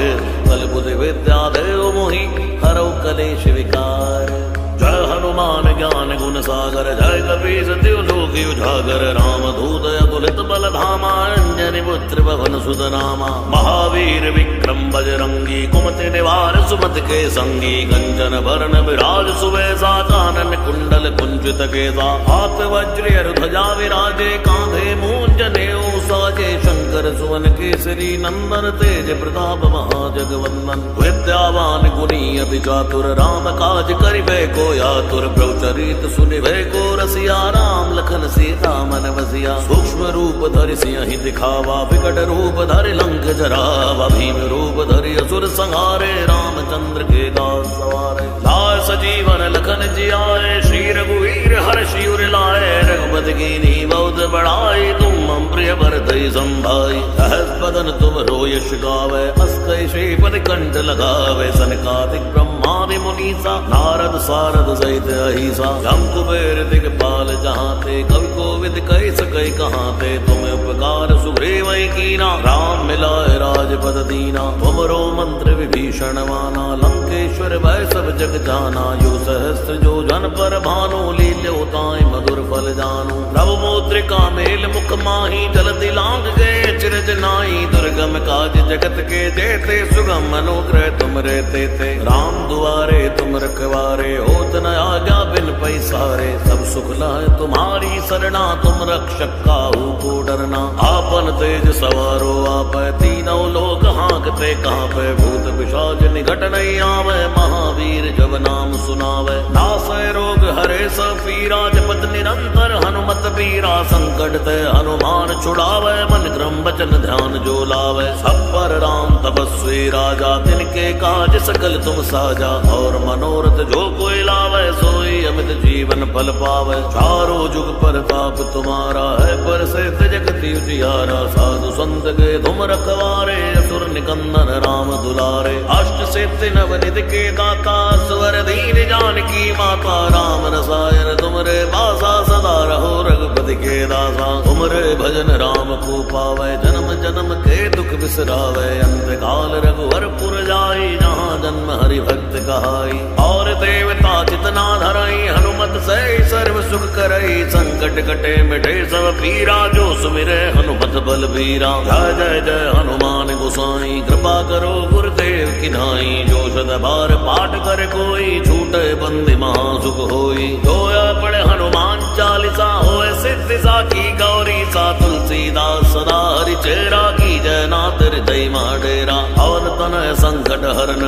बल बुद्धि विद्या देव मोहि, हरौ कलेश विकार, जय हनुमान ज्ञान गुण सागर, जय कपीस तिहु लोक उजागर, राम दूत अतुलित बल धामा, अंजनी पुत्र पवन सुत नामा, महावीर विक्रम बजरंगी, कुमति निवार सुमति के संगी, कंचन बरन विराज सुवेसा, कानन कुंडल कुंचित केसा, हाथ वज्र ध्वजा विराजे, कांधे मूंज नेऊ साजे, शंकर सुवन केसरी नंदन, तेज प्रताप महाजगवंदन, विद्यावान गुणी अति चातुर, राम काज करिबे को आतुर, प्रभु चरित सुनिबे को रसिया, राम लखन सीता मन बसिया, सूक्ष्म रूप धरि सियहि दिखावा, विकट रूप धरि लंक जरावा, भीम रूप धरि असुर संहारे, रामचंद्र के दास सवारे, लाय सजीवन लखन जियाए, श्री रघुवीर हर्षि उर लाए, रघुपति कीन्ही बहुत बड़ाई, तुम मम प्रिय भरतहि संभाई, सहस बदन तुम यश गावे, अस कहि श्रीपति कंठ लगावे, सनकादिक ब्रह्मादि मुनीसा, नारद सारद सहित अहिसा, जम कुबेर दिगपाल जहाँ ते, कवि कोविद कह सके कहाँ ते, तुम्हें उपकार सुग्रीव कीना, राम मिलाए राजपद दीना, तुमरो मंत्र विभीषण माना, लंकेश्वर भय सब जग जाना, यो सहस्त्र जो जन पर भानु, लील्यो ताई मधुर फल जानू, नव मुद्रिका मेल मुख माही, जलधि लांग गए चिरज नाई, दुर्गम काज जगत के जेते, सुगम अनुग्रह तुम रहते थे, राम दुआरे तुम रखवारे, होत न आज्ञा बिन पैसारे, सब सुख लह तुम्हारी सरना, तुम रक्षक काहू को डरना, आपन तेज सवारो आप, तीनों लोग हाँकते कांपे, भूत पिशाच निकट नहीं आवे, महावीर जब नाम सुनावे, नासै रोग हरे सब पीरा, जपत निरंतर हनुमत बीरा, संकट ते हनुमान छुड़ावे, मन क्रम वचन ध्यान जो लावे, सब पर राम तपस्वी राजा, तिनके काज सकल तुम साजा, और मनोरथ जो कोई लावे, सोई अमित जीवन फल पावे, चारों जुग प्रताप तुम्हारा है, पर से जगति उजियारा, साधु संत के तुम रखवारे, असुर निकंदन राम दुलारे, अष्ट सिद्धि नवनिधि के दाता, स्वर दीन जानकी माता, राम रसायन तुमरे बासा, सदा रहो रघुपति के दासा, तुमरे भजन राम को पावे, जन्म जन्म के दुख बिसरावे, अंत काल रघुवर पुर जाई, जहाँ जन्म हरि भक्त कहाई, और देवता चितना धरई, हनुमत से सर्व सुख करई, संकट कटे मिटे सब पीरा, जो सुमिरे सुमिरे हनुमत बलबीरा। जय जय जय हनुमान गोसाई कृपा करो गुरुदेव की नाई। जो सद बार पाठ कर कोई छूटे बंदी महासुख होई। जोया पढ़े हनुमान चालीसा होए सिद्धि साखी गौरी सा। तुलसीदास सदा हरि चेरा की जय नाथ हृदय माडेरा। और तनय संकट हरन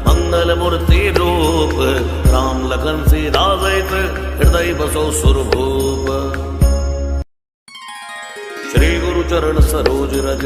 मंगल मूर्ति रूप। राम लखन सीता सहित हृदय बसो सुरभूप। श्री गुरु चरण सरोज रज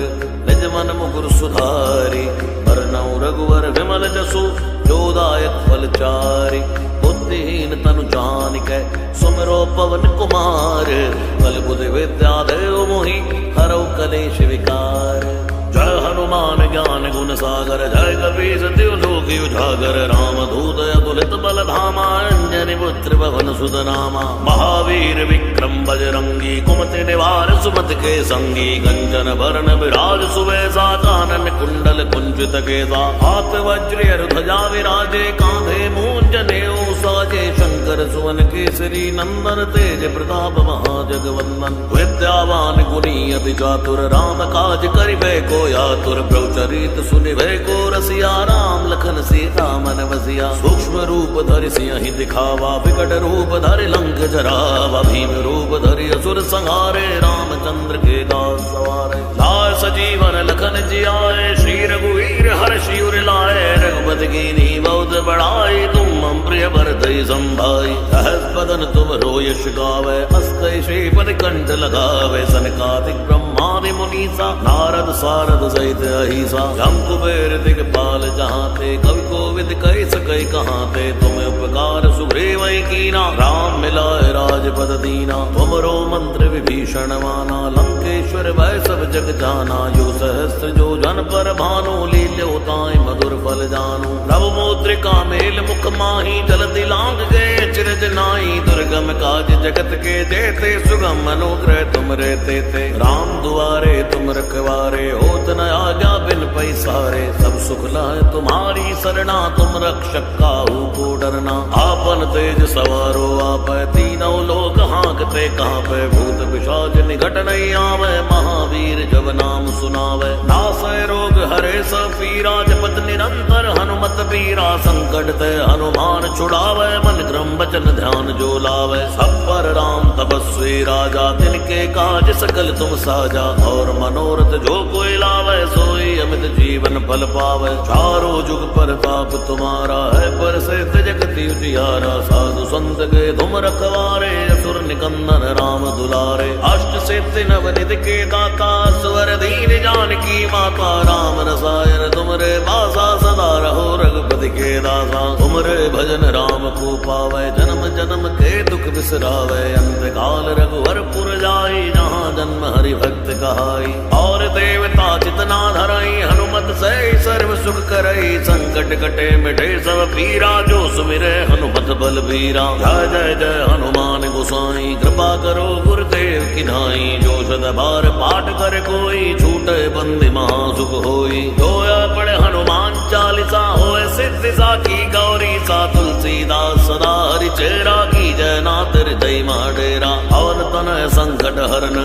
निज मन मुकुर सुधारी। बरनउँ रघुवर विमल जसु जो दायक फल चारि। बुद्धिहीन तनु जानिकै सुमिरो पवन कुमार। बल बुद्धि विद्या देव मोहि हरौ कलेश विकार। जय हनुमान ज्ञान गुण सागर जय कपीस तिहु लोक उजागर। रामदूत अतुलित बल धामा अंजनी पुत्र पवन सुत नामा। महावीर विक्रम बजरंगी कुमति निवार सुमति के संगी। कंचन बरन विराज सुवेशा कानन कुंडल कुंचित केसा। हाथ वज्र ध्वजा विराजे कांधे मूंज नेऊ साजे। शंकर सुवन केसरी नंदन तेज प्रताप महाजगवंदन। विद्यावान गुणी अति चातुर राम काज करिबे को यातुर। प्रभु चरित सुनिबे को रसिया राम लखन सीता मन बसिया। सूक्ष्म रूप धरि सियहि दिखावा विकट रूप धरि लंक जरावा। भीम रूप धरि असुर संहारे रामचंद्र के दास सवारे। लाय सजीवन लखन जियाए श्री रघुवीर हर्षि उर लाए। रघुपति कीन्ही बहुत बड़ाई तुम मम प्रिय भरतहि संभाई। सहस बदन तुम रोयश गावे अस कहि श्रीपति कंठ लगावे। सनकादिक ब्रह्मादि मुनीसा नारद सारद सहित अहिसा। जम कुबेर दिगपाल जहाँ ते कवि कोविद कहि सकै कहाँ ते। तुम उपकार सुग्रीव कीना राम मिलाए राजपद दीना। तुमरो मंत्र विभीषण माना लंकेश्वर भय सब जग जाना। यो सहस्त्र जो जन पर भानु लील्यो ताहि मधुर फल जानु। प्रभु मुद्रिका मेल मुख माही जलधि लांघ गए चिरज नाई। दुर्गम काज जगत के जेते सुगम अनुग्रह तुम रहते थे। राम दुआरे तुम रखवारे होत न आज्ञा बिन पैसारे। सब सुख लाए तुम्हारी सरना तुम रक्षक काहू को डरना। आपन तेज सवारो आपै तीनों लोक हाँकते कांपै। भूत पिशाच निकट नहीं आवे महावीर जब नाम सुनावे। नासै रोग हरे सब पीरा जपत निरंतर हनुमत बीरा। संकट ते हनुमान छुड़ावे मन क्रम वचन ध्यान जो लावे। सब पर राम तपस्वी राजा तिनके काज सकल तुम साजा। और मनोरथ जो कोई लावे सोई अमित जीवन फल पावे। चारों जुग प्रताप तुम्हारा है प्रसिद्ध जगत उजियारा। साधु संत के तुम रखवारे असुर निकंदन राम दुलारे। अष्ट सिद्धि नवनिधि के दाता स्वर दीन जानकी माता। राम रसायन तुमरे बासा सदा रहो रघुपति के दासा। तुमरे भजन राम को पावे जन्म जन्म के दुख बिसरावे। अंत काल रघुवर पुर जाई जहाँ जन्म हरि भक्त कहाई। और देवता चितना धरई हनुमत से सर्व सुख करई। संकट कटे मिटे सब पीरा जो सुमिरे हनुमत बलबीरा। जय जय जय हनुमान गोसाई कृपा करो गुरुदेव की नाई। जो सद बार पाठ कर कोई छूटे बंदी महासुख होई। जोया पढ़े हनुमान चालीसा होए सिद्धि साखी गौरी सा। तुलसीदास सदा हरि चेरा की जय नाथ हृदय माडेरा। और तनय संकट हरन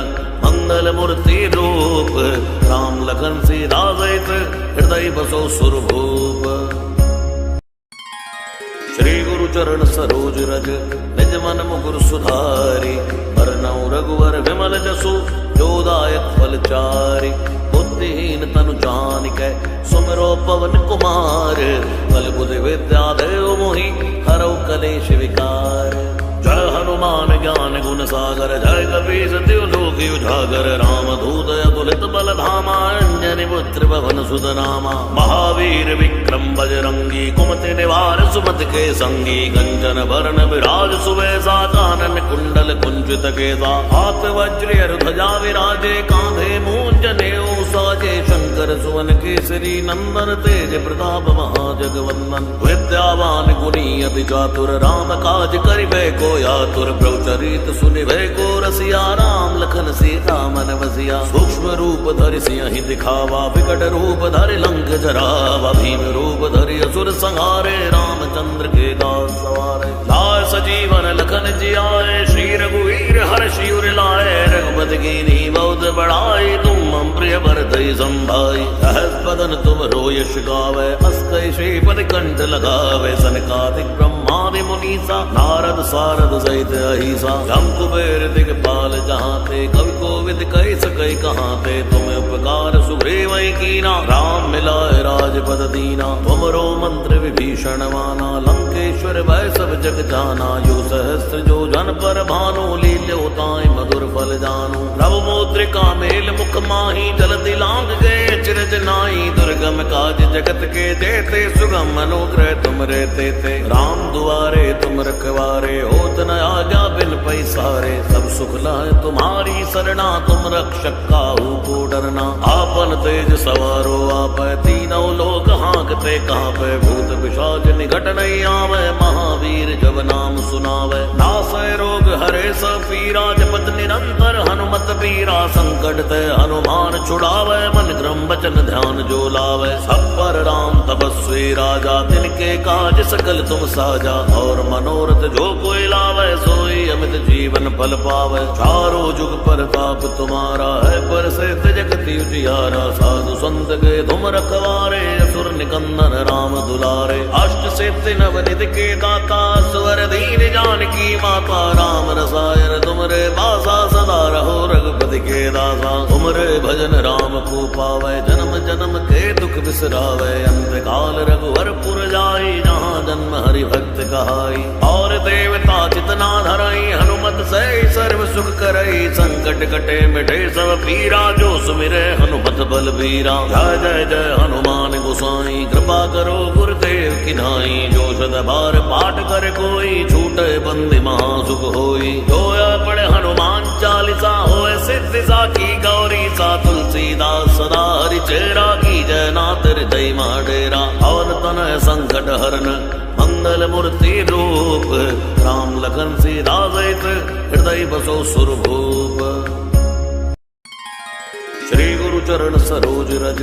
मंगल मूर्ति रूप। राम लखन सीता सहित हृदय बसो सुरभूप। श्री गुरु चरण सरोज रज निज मन मुकुर सुधारी। बरनउँ रघुवर विमल जसु जो दायक फल चारि। बुद्धिहीन तनु जानिकै सुमिरो पवन कुमार। बल बुद्धि विद्या देव मोहि हरौ कलेश विकार। जय हनुमान ज्ञान गुण सागर जय कपीस तिहु लोक उजागर। रामदूत अतुलित बल धामा अंजनी पुत्र पवन सुत नामा। महावीर विक्रम बजरंगी कुमति निवार सुमति के संगी। कंचन बरन विराज सुवेशा कानन कुंडल कुंचित केसा। हाथ वज्र ध्वजा विराजे कांधे मूंज नेऊ साजे। शंकर सुवन केसरी नंदन तेज प्रताप महाजगवंदन। विद्यावान गुणी अति चातुर राम काज करिबे को यातुर। प्रभु चरित सुनिबे को रसिया राम लखन सीता मन बसिया। सूक्ष्म रूप धरि सियहि दिखावा विकट रूप धरि लंक जरावा। भीम रूप धरि असुर संहारे रामचंद्र के दास सवारे। लाय सजी सजीवन लखन जियाए, श्री रघुवीर हर्षि उर लाए। रघुपति कीन्ही बहुत बड़ाई, तुम मम प्रिय भरतहि संभाई। सहस बदन तुम यश गावे, अस कहि श्रीपति कंठ लगावे। सनकादिक ब्रह्मादि मुनीसा, नारद सारद सहित अहिसा। जम कुबेर दिगपाल जहाँ थे, कवि कोविद कहि सकै कहाँ थे। तुम्हें उपकार सुग्रीव कीना, राम मिलाए राजपद दीना। तुमरो मंत्र विभीषण माना, लंकेश्वर भय सब जग जाना। यो सहस्त्र जो जन पर भानु, लील्योताय मधुर फल जानू। प्रभु मुद्रिका मेल मुख माही, जलधि लांग गए चिरज नाई। दुर्गम काज जगत के जेते, सुगम अनुग्रह तुम रहते थे। राम दुआरे तुम रखवारे, होत न आज्ञा बिन पैसारे। सब सुख लाए तुम्हारी सरना, तुम रक्षक काहू को डरना। आपन तेज सवारो आपै, तीनों लोक हाँकते कांपै। भूत पिशाच निकट नहीं आवे, महावीर जब नाम सुनावे। नासै रोग हरे सब पीरा, जपत निरंतर हनुमत बीरा। संकट ते हनुमान छुड़ावे, मन क्रम वचन ध्यान जो लावे। सब पर राम तपस्वी राजा, तिनके काज सकल तुम साजा। और मनोरथ जो कोई लावे, सोई अमित जीवन फल पावे। चारों जुग परताप तुम्हारा है, पर से जगति उजियारा। साधु संत के तुम रखवारे, असुर निकंदन राम दुलारे। अष्ट सिद्धि नवनिधि के दाता, स्वर दीन जानकी माता। राम रसायन तुमरे बासा, सदा रहो रघुपति के दासा। तुमरे भजन राम को पावे, जन्म जन्म के दुख बिसरावे। अंत काल रघुवर पुर जाई, जहाँ जन्म हरि भक्त कहाई। और देवता चितना धरई, हनुमत से सर्व सुख करई। संकट कटे मिटे सब पीरा, जो सुमिरे हनुमत बल बीरा। जय जय जय हनुमान गोसाई, कृपा करो गुरुदेव की नाई। जो सद बार पाठ कर कोई, छूटे बंदी महासुख होई। जोया पढ़े हनुमान चालीसा, होए सिद्धि साखी गौरी सा। तुलसीदास सदा हरि चेरा, की जय नाथ हृदय डेरा। और तनय संकट हरन, मंगल मूर्ति रूप। राम लखन सीता सहित, हृदय बसो सुरभूप। श्री गुरु चरण सरोज रज,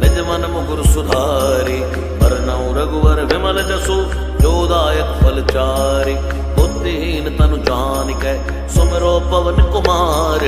निज मन मुकुर सुधारी। बरनउँ रघुवर विमल जसु, जो दायक फल चारि। बुद्धिहीन तनु जानिकै, सुमिरो पवन कुमार।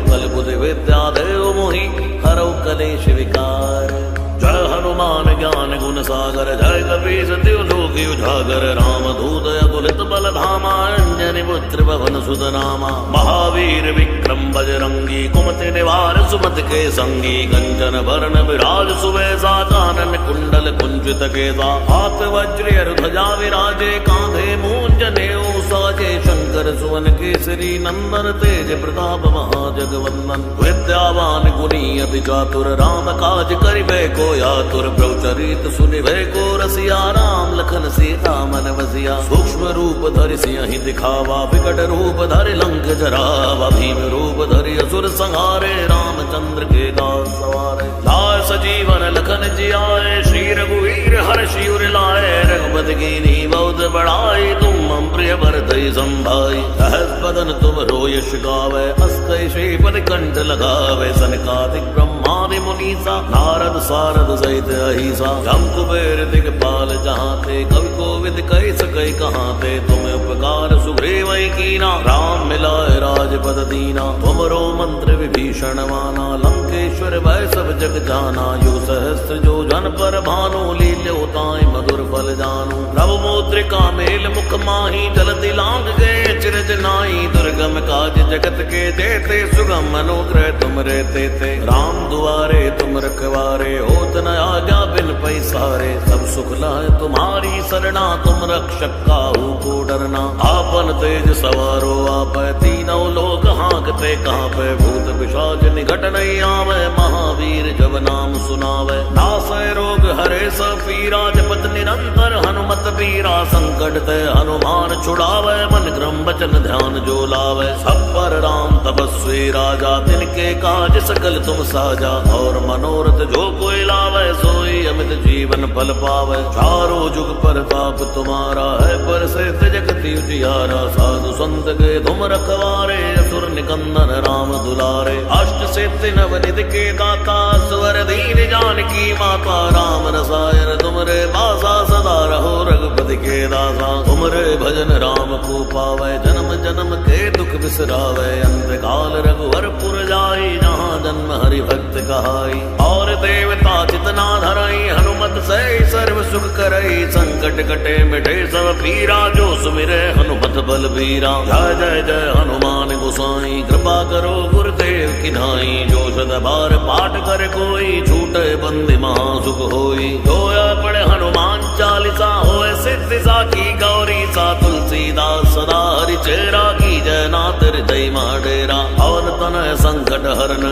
बल बुद्धि विद्या देव मोहि, हरौ कलेश विकार। जय हनुमान ज्ञान गुण सागर, जय कपीस तिहु लोक उजागर। राम दूत अतुलित बल धामा, अंजनी पुत्र पवन सुत नामा। महावीर विक्रम बजरंगी, कुमति निवार सुमति के संगी। कंचन बरन विराज सुबेसा, कानन कुंडल कुंचित केसा। हाथ वज्र ध्वजा विराजे, कांधे मूंज नेऊ साजे। शंकर सुवन केसरी नंदन, तेज प्रताप महाजगवंदन। विद्यावान गुणी अति चातुर, राम काज करिबे को आतुर। प्रभुचरित सुनिबे को रसिया, राम लखन सीता मन बसिया। सूक्ष्म रूप धरि सियहि दिखावा, विकट रूप धरि लंक जरावा। भीम रूप धरि असुर संहारे, रामचंद्र के दास सवारे। लाए सजीवन लखन जियाए, श्री रघुवीर हर्षि उर लाए। रघुपति कीन्ही बहुत बड़ाई, तुम मम प्रिय भरतहि संभाई। सहस बदन तुम यश गावे, अस कहि श्रीपति कंठ लगावे। सनकादिक ब्रह्मादि मुनीसा, नारद सारद सहित अहिसा। जम कुबेर दिगपाल जहाँ थे, कवि कोविद कहि सकै कहाँ थे। तुम्हें उपकार सुग्रीव कीना, राम मिलाए राजपद दीना। तुमरो मंत्र विभीषण माना, लंकेश्वर भय सब जग जाना। यो सहस्त्र जो जन पर भानु, लील्योताय मधुर फल जानू। प्रभु मुद्रिका मेल मुख माही, जलधि लांग गए चिरज नाई। दुर्गम काज जगत के जेते, सुगम अनुग्रह तुम रहते थे। राम दुआरे तुम रखवारे, होत न आज्ञा बिन पैसारे। सब सुख लाए तुम्हारी सरना, तुम रक्षक काहू को डरना। आपन तेज सवारो आपै, तीनों लोक हाँकते कांपै। भूत पिशाच निकट नहीं आवे, महावीर जब नाम सुनावे। नासै रोग हरे सब पीरा, जपत निरंतर हनुमत बीरा। संकट ते हनुमान छुड़ावे, मन क्रम वचन ध्यान जो लावे। सब पर राम तपस्वी राजा, तिनके काज सकल तुम साजा। और मनोरथ जो कोई लावे, सोई अमित जीवन फल पावे। चारों जुग परताप तुम्हारा है, पर से जगति उजियारा। साधु संत के तुम रखवारे, असुर निकंदन राम दुलारे। अष्ट सिद्धि नवनिधि के दाता, स्वर दीन जानकी माता। राम रसा रसायन तुमरे बासा सदा रहो रघुपति के दासा। तुमरे भजन राम को पावे जन्म जन्म के दुख बिसरावे। अंत काल रघुवर पुर जाई जहाँ जन्म हरि भक्त कहाई। और देवता चितना धरई हनुमत से सर्व सुख करई। संकट कटे मिटे सब पीरा जो सुमिरे हनुमत बलबीरा। जय जय जय हनुमान गोसाई कृपा करो गुरुदेव की नाई। जो सद बार पाठ कर कोई छूटे बंदी महासुख होई। जोया पढ़े हनुमान चालीसा होए सिद्धि साखी गौरी सा। तुलसीदास सदा हरि चेरा की जय नाथ हृदय डेरा। पवन तनय संकट हरन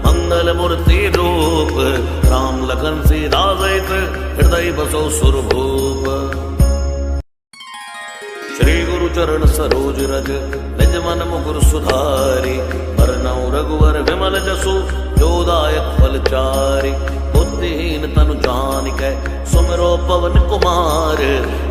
मंगल मूर्ति रूप। राम लखन सीता सहित हृदय बसो सुरभूप। श्री गुरु चरण सरोज रज निज मन मुकुर सुधारी। बरनउँ रघुवर विमल जसु जो दायक फल चारि। बुद्धिहीन तनु जानिकै सुमिरो पवन कुमार।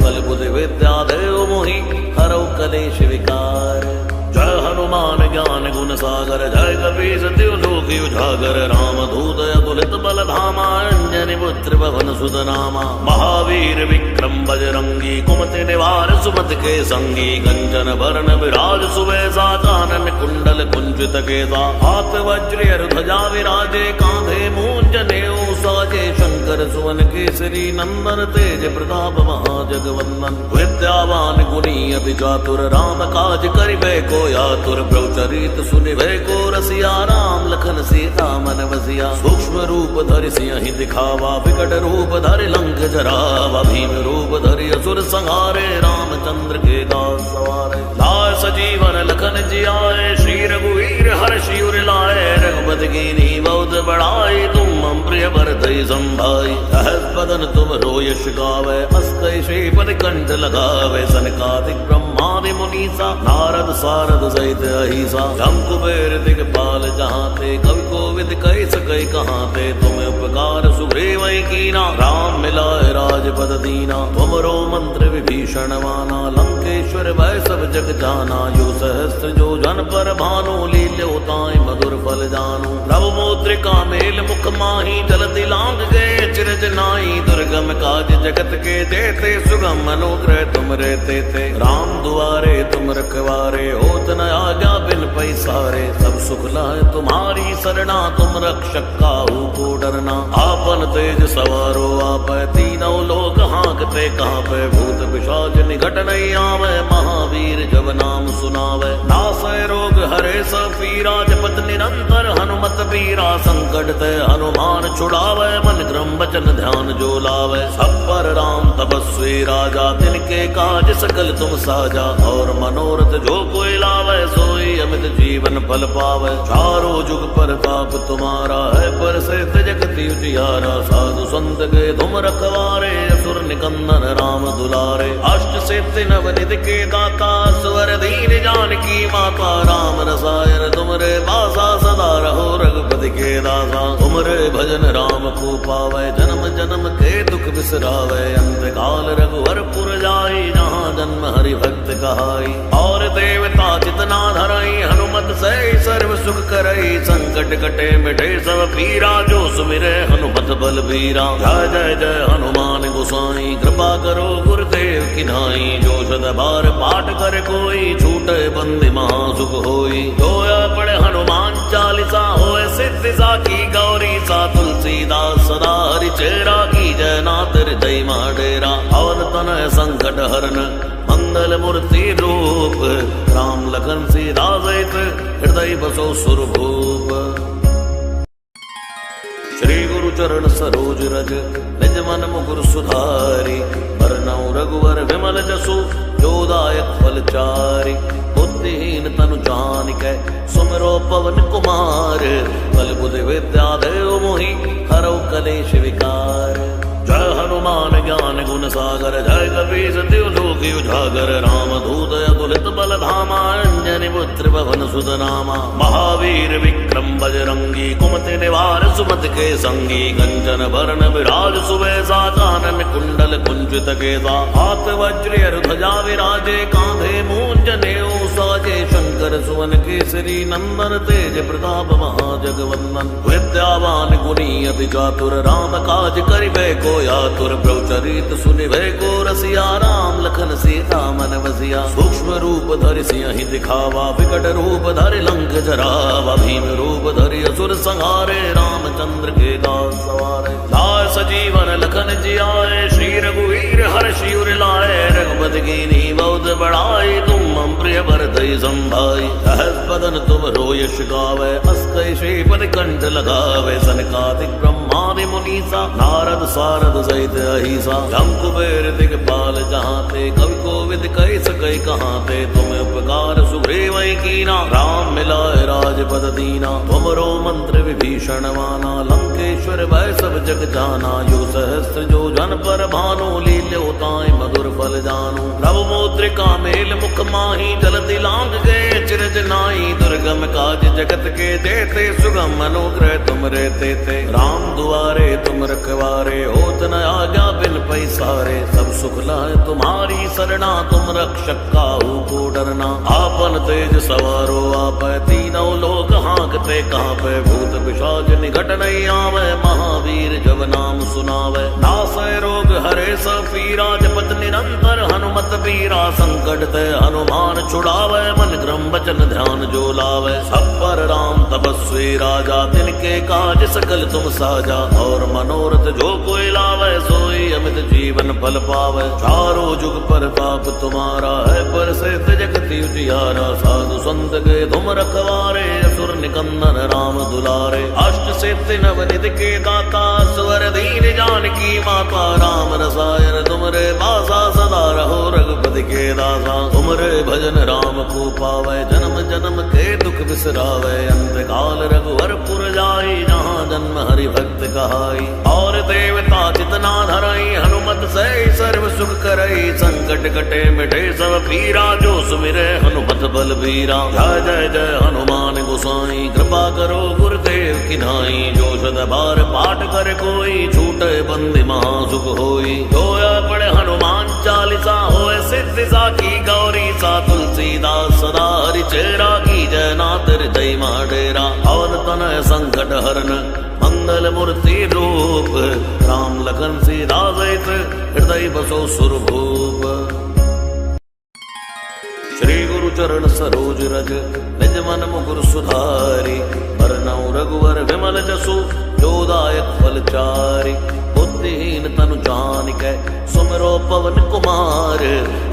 बल बुद्धि विद्या देव मोहि हरौ कलेश विकार। जय हनुमान ज्ञान गुण सागर जय कपीस तिहु लोक उजागर। राम दूत अतुलित बल धामा अंजनी पुत्र पवन सुत नामा। महावीर विक्रम बजरंगी कुमति निवार सुमति के संगी। कंचन वरण विराज सुबेसा कानन कुंडल कुंचित केसा। हाथ वज्र ध्वजा विराजे कांधे मूंज नेऊ साजे। शंकर सुवन केसरी नंदन तेज प्रताप महाजगवंदन। विद्यावान गुणी अति चातुर राम काज करिबे को यातुर। प्रभुचरित सुनिबे को रसिया राम लखन सीता मन बसिया। सूक्ष्म रूप धरि सिंहि दिखावा विकट रूप धरि लंक जरावा। भीम रूप धरि असुर संहारे रामचंद्र के दास सवारे। लाय सजीवन लखन जियाए श्री रघुवीर हर्षि उर लाए। रघुपति कीन्ही बहुत बड़ाई तुम मम प्रिय भरतहि संभाई। सहस बदन तुम रो यश गावे अस कहि श्रीपति कंठ लगावे। सनकादिक ब्रह्मादि मुनीसा नारद सारद सहित अहिसा। जम कुबेर दिगपाल जहाँ ते कवि कोविद कहि सकै कहाँ ते। तुम्हें उपकार सुग्रीव कीना राम मिलाए राजपद दीना। तुमरो मंत्र विभीषण माना लंकेश्वर भय सब जग जाना। यो सहस्त्र जो जन पर भानु लील्यो ताहि मधुर फल जानु। प्रभु मुद्रिका मेल मुख माही जलधि लांग गए चिरज नाई। दुर्गम काज जगत के जेते सुगम अनुग्रह तुम रे तेते। राम दुआरे तुम रखवारे होत न आज्ञा बिन पैसारे। सब सुख लहै तुम्हारी सरना तुम रक्षक काहू को डरना। आपन तेज सवारो आपै तीनों लोक हाँकते कांपै। भूत पिशाच निकट नहीं आवे महावीर जब नाम सुनावे। नासै रोग हरे सब पीरा जपत निरंतर हनुमत बीरा। संकट ते हनुमान छुड़ावे मन क्रम वचन ध्यान जो लावे। सब पर राम तपस्वी राजा तिनके काज सकल तुम साजा। और मनोरथ जो कोई लावे सोई अमित जीवन फल पावे। चारों जुग प्रताप तुम्हारा है पर से जगति उजियारा। साधु संत के तुम रखवारे असुर निकंदन राम दुलारे। अष्ट सिद्धि नव निधि के दाता स्वर दीन जानकी माता। राम रसायन तुमरे बासा सदा रहो रघुपति के दासा। तुमरे भजन राम को पावे जन्म जन्म के दुख बिसरावे। अंत काल रघुवर पुर जाई जहाँ जन्म हरि भक्त कहाई। और देवता चितना धरई हनुमत से सर्व सुख करई। संकट कटे मिटे सब पीरा जो सुमिरे हनुमत बलबीरा। जय जय जय हनुमान गोसाई कृपा करो गुरुदेव की नाई। जो सद बार पाठ कर कोई छूटे बंदी महासुख होई। जोया पढ़े हनुमान चालीसा होए सिद्धि साखी गौरी सा। तुलसीदास सदा हरि चेरा की जय नाथ हृदय डेरा। पवन तनय संकट हरन मंगल मूर्ति रूप। राम लखन सीता सहित हृदय बसो सुरभूप। श्री गुरु चरण सरोज रज निज मन मुकुर सुधारी। बरनउँ रघुवर विमल जसु जो दायक फल चारि। बुद्धिहीन तनु जानिकै सुमिरो पवन कुमार। बल बुद्धि विद्या देव मोहि हरौ कलेश विकार। जय हनुमान ज्ञान गुण सागर जय कपीस तिहु लोक उजागर। राम दूत अतुलित बल धामा अंजनी पुत्र पवन सुत नामा। महावीर विक्रम बजरंगी कुमति निवार सुमति के संगी। कंचन वरण विराज सुबेसा कानन कुंडल कुंचित केसा। हाथ वज्र ध्वजा विराजे कांधे मूंज नेऊ साजे। शंकर सुवन केसरी नंदन तेज प्रताप महाजगवंदन विद्यावान गुणी अति चातुर राम काज करिबे को आतुर प्रभु चरित सुनिबे को रसिया राम लखन सीता मन बसिया सूक्ष्म रूप धरि सिंहि दिखावा विकट रूप धरि लंक जरावा भीम रूप धरि असुर संहारे रामचंद्र के दास सवारे लाए सजीवन लखन जियाए श्री रघुवीर हर्षि उर लाए रघुपति कीन्ही बहुत बड़ाई तुम मम प्रिय भरतहि संभाई सहस बदन तुम रोयश गावे अस कहि श्रीपति कंठ लगावे सनकादिक ब्रह्मादि मुनीसा नारद सारद सहित अहिसा जम कुबेर दिगपाल जहाँ ते कवि कोविद कहि सकै कहाँ ते तुम उपकार सुग्रीव कीना राम मिलाए राजपद दीना तुमरो मंत्र विभीषण माना लंकेश्वर भय सब जग जाना यो सहस्त्र जो जन पर भानु लील्योताय मधुर फल जानू प्रभु मुद्रिका मेल मुख माही जलति लांग गए चिरज नाई दुर्गम काज जगत के देते सुगम अनुग्रह तुम रहते थे राम दुआरे तुम रखवारे होत न आज्ञा बिन पैसारे सब सुख लाए तुम्हारी सरना तुम रक्षक काहू को डरना आपन तेज सवारो आप तीनों लोग हाँकते कहाँ पे भूत पिशाच निकट नहीं आवे महावीर जब नाम सुनावे नासै रोग हरे सब पीरा जपत निरंतर हनुमत पीरा संकट ते हनुमान छुड़ावे मन क्रम वचन ध्यान जो लावे सब पर राम तपस्वी राजा तिनके काज सकल तुम साजा और मनोरथ जो कोई लावे सोई अमित जीवन फल पावे चारों जुग प्रताप तुम्हारा है पर से जगति उजियारा साधु संत के तुम रखवारे असुर निकंदन राम दुलारे अष्ट सिद्धि नवनिधि के दाता स्वर दीन जानकी माता राम रसायन तुमरे बासा सदा रहो रघुपति के दासा तुमरे भजन राम को पावे जन्म जन्म के दुख बिसरावे अंत काल रघुवर पुर जाई जहाँ जन्म हरि भक्त कहाई और देवता जितना धरई हनुमत से सर्व सुख करई संकट कटे मिटे सब पीरा जो सुमिरे हनुमत बलबीरा जय जय जय हनुमान गोसाई कृपा करो गुरुदेव की नाई जो सद बार पाठ कर कोई छूटे बंदी महासुख होई जोया पढ़े हनुमान चालीसा होए सिद्धि साखी गौरी सा तुलसीदास सदा हरि चेरा की जय नाथ हृदय डेरा और तनय संकट हरन मंगल मूर्ति रूप राम लखन सीता सहित हृदय बसो सुरभूप श्री गुरु चरण सरोज रज निज मन मुकुर सुधारी बरनउँ रघुवर विमल जसु जोदायक फल चारि बुद्धिहीन तनु जानिकै सुमिरो पवन कुमार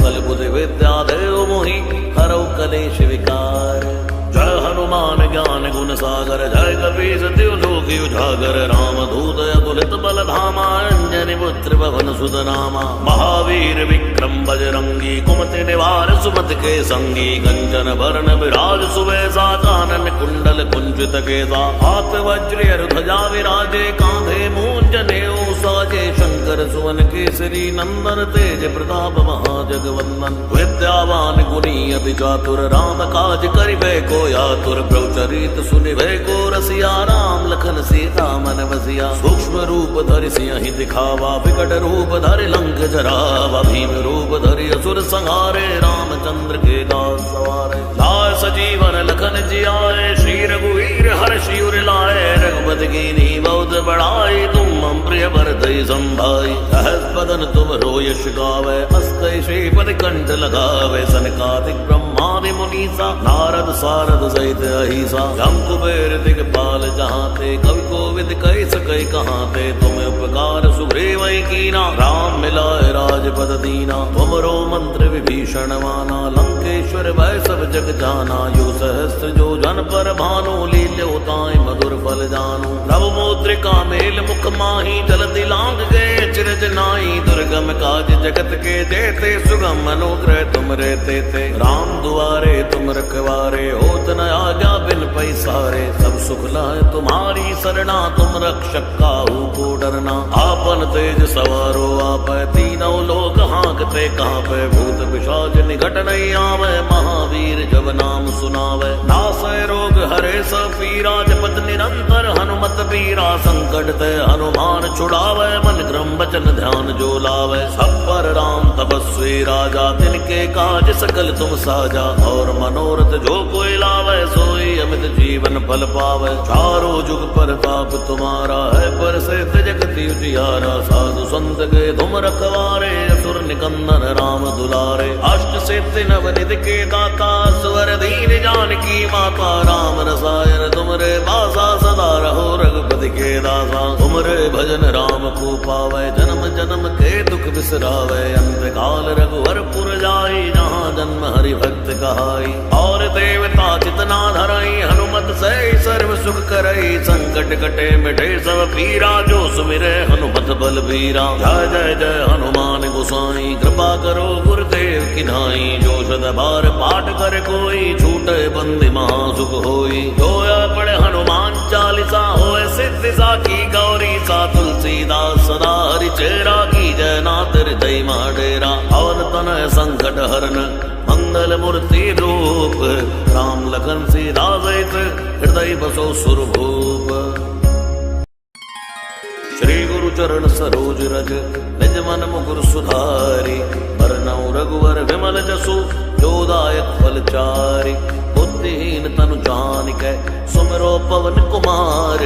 बल बुद्धि विद्या देव मोहि हरौ कलेश विकार जय हनुमान ज्ञान गुण सागर जय कपीस तिहु लोक उजागर राम दूत अतुलित बल धामा अंजनी पुत्र पवन सुत नामा महावीर विक्रम बजरंगी कुमति निवार सुमति के संगी कंचन वरण विराज सुवेशा कानन कुंडल कुंचित केसा हाथ वज्र ध्वजा विराजे कांधे मूंज नेऊ साजे शंकर सुवन केसरी नंदन तेज प्रताप महाजगवंदन विद्यावान गुणी अति चातुर राम काज करिबे को आतुर प्रभु चरित सुनिबे को रसिया राम लखन सीता मन बसिया सूक्ष्म रूप धरि सिंहि दिखावा विकट रूप धरि लंक जरावा भीम रूप धरि असुर संहारे रामचंद्र के दास सवारे लाए सजीवन लखन जियाए श्री रघुवीर हर्षि उर लाए रघुपति कीन्ही बहुत बड़ाई तुम मम प्रिय भरतहि संभाई सहस बदन तुम रोयश गावे अस कहि श्रीपति कंठ लगावे सनकादिक ब्रह्मादि मुनीसा नारद सारद सहित अहिसा जम कुबेर दिगपाल जहाँ ते कवि कोविद कहि सकै कहाँ ते तुम उपकार सुग्रीव कीना राम मिलाए राजपद दीना तुमरो मंत्र विभीषण माना लंकेश्वर भय सब जग जाना यो सहस्त्र जो जन पर भानु लील्योताय मधुर फल जानू प्रभु मुद्रिका मेल मुख माही जलति लांग गए चिरज नाई दुर्गम काज जगत के देते सुगम अनुग्रह तुम रहते थे राम दुआरे तुम रखवारे होत न आज्ञा बिन पैसारे सब सुख लाए तुम्हारी सरना तुम रक्षक काहू को डरना आपन तेज सवारो आप तीनों लोग हाँकते कहाँ पे भूत पिशाच निकट नहीं आवे महावीर जब नाम सुनावे नासै रोग हरे सब पीरा जपत निरंतर हनुमत पीरा संकट ते हनुमान छुड़ावे, मन क्रम वचन ध्यान जो लावे। सब पर राम तपस्वी राजा, तिनके काज सकल तुम साजा। और मनोरथ जो कोई लावे, सोई अमित जीवन फल पावे। चारों जुग प्रताप तुम्हारा है, पर से जगति उजियारा। साधु संत के तुम रखवारे, असुर निकंदन राम दुलारे। अष्ट सिद्धि नवनिधि के दाता, स्वर दीन जानकी माता। राम रसायन तुमरे बासा, सदा रहो रघुपति के दासा। तुमरे भजन राम को पावे, जन्म जन्म के दुख बिसरावे। अंत काल रघुवर पुर जाई, जहाँ जन्म हरि भक्त कहाई। और देवता चितना धरई, हनुमत से सर्व सुख करई। संकट कटे मिटे सब पीरा, जो सुमिरे हनुमत बलबीरा। जय जय जय हनुमान गोसाई, कृपा करो गुरुदेव की नाई। जो सद बार पाठ कर कोई, छूटे बंदी महासुख होई। जोया पढ़े हनुमान चालीसा, होए सिद्धि साखी गौरी सा। तुलसीदास सदा हरि चेरा, की जय नाथ हृदय माडेरा। और तनय संकट हरन, मंगल मूर्ति रूप। राम लखन सीता सहित, हृदय बसो सुरभूप। श्री गुरु चरण सरोज रज, निज मन मुकुर सुधारी। बरनउँ रघुवर विमल जसु, जो दायक फल चारि। बुद्धिहीन तनु जानिकै, सुमिरो पवन कुमार।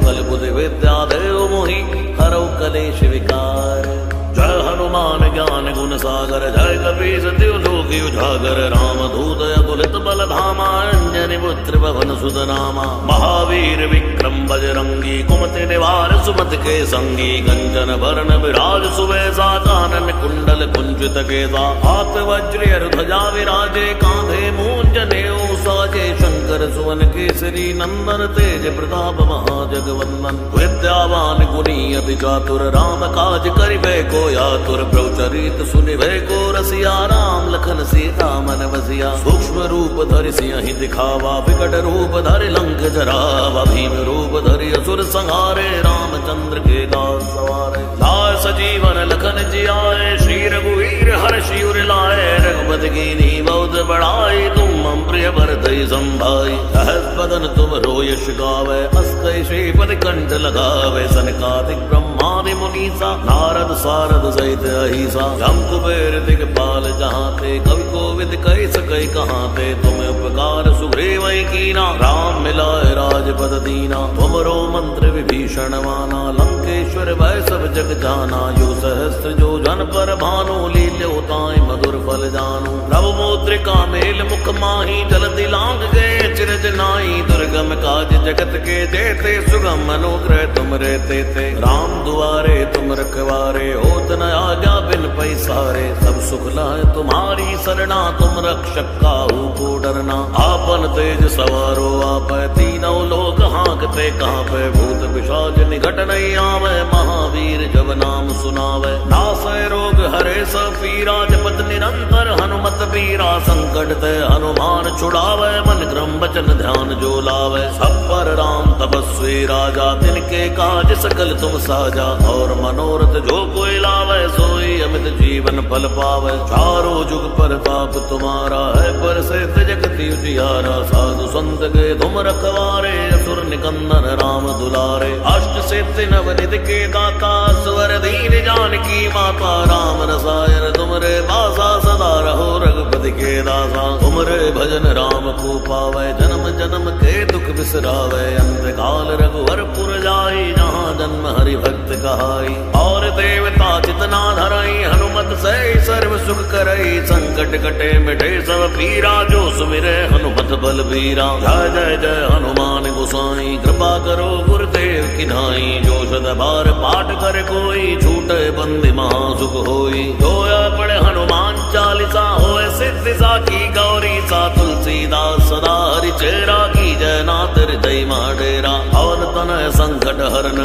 बल बुद्धि विद्या देव मोहि, हरौ कलेश विकार। जय हनुमान ज्ञान गुण सागर, जय कपीस तिहुँ लोक उजागर। रामदूत अतुलित बल धामा, अंजनी पुत्र पवन सुत नामा। महावीर विक्रम बजरंगी, कुमति निवार सुमति के संगी। कंचन बरन विराज सुबेसा, कानन कुंडल कुंचित केसा। हाथ वज्र ध्वजा विराजे, कांधे मूंज नेऊ साजे। शंकर सुवन केसरी नंदन, तेज प्रताप महाजगवंदन। विद्यावान गुणी अति चातुर, राम काज करिबे को आतुर। प्रभु चरित सुनिबे को रसिया, राम लखन सीता मन बसिया। सूक्ष्म रूप धरि सियहि दिखावा, विकट रूप धरि लंक जरावा। भीम रूप धरि असुर संहारे, रामचंद्र के दास सवारे। लाए सजीवन लखन जियाए, श्री रघुवीर हर्षि उर लाए। रघुपति कीन्ही बहुत बड़ाई, तुम मम प्रिय भरतहि संभाई। सहस बदन तुम रोयस गावै, अस कहि श्रीपति कंठ लगावे। सनकादिक ब्रह्मादि मुनीसा, नारद सारद सहित अहिसा। जम कुबेर दिगपाल जहाँ ते, कवि कोविद कहि सकै कहाँ ते। तुम उपकार सुग्रीव कीना, राम मिलाए राजपद दीना। तुमरो मंत्र विभीषण माना, लंकेश्वर भय सब जग जाना। यो सहस्त्र जो जन पर भानु, लील्यो ताहि मधुर फल जानू। प्रभु मुद्रिका मेल मुख माही, जलधि लांघ गए चिरज नाई। दुर्गम काज जगत के जेते, सुगम अनुग्रह तुम रे तेते। राम दुआरे तुम रखवारे, होत न आज्ञा बिन पैसारे। सब सुख लाए तुम्हारी सरना, तुम रक्षक काहू को डरना। आपन तेज सवारो आपै, तीनों लोक हाँकते कांपै। भूत पिशाच निकट नहीं आवे, महावीर जब नाम सुनावे। नासै रोग हरे सब पीरा, जपत निरंतर हनुमत पीरा। संकट ते हनुमान छुड़ावे, मन क्रम वचन ध्यान जो लावे। सब पर राम तपस्वी राजा, तिनके काज सकल तुम साजा। और मनोरथ जो कोई लावे, सोई अमित जीवन फल पावे। चारों जुग प्रताप तुम्हारा है, पर से जगति उजियारा। साधु संत के तुम रखवारे, असुर निकंदन राम दुलारे। अष्ट सिद्धि नवनिधि के दाता, स्वर दीन जानकी माता। राम रसायन तुमरे बासा, सदा रहो रघुपति के दासा। तुमरे भजन राम को पावे, जन्म जन्म के दुख बिसरावे। अंत काल रघुवर पुर जाई, जहाँ जन्म हरि भक्त कहाई। और देवता चितना धरई, हनुमत से सर्व सुख करई। संकट कटे मिटे सब पीरा, जो सुमिरे हनुमत बलबीरा। जय जय जय हनुमान गोसाई, कृपा करो गुरुदेव की नाई। जो सद बार पाठ कर कोई, छूटे बंदी महासुख होई। जोया पढ़े हनुमान चालीसा, होए सिद्धि साखी गौरी सा। तुलसीदास सदा हरि चेरा, की जय नाथ हृदय माडेरा। और तनय संकट हरन,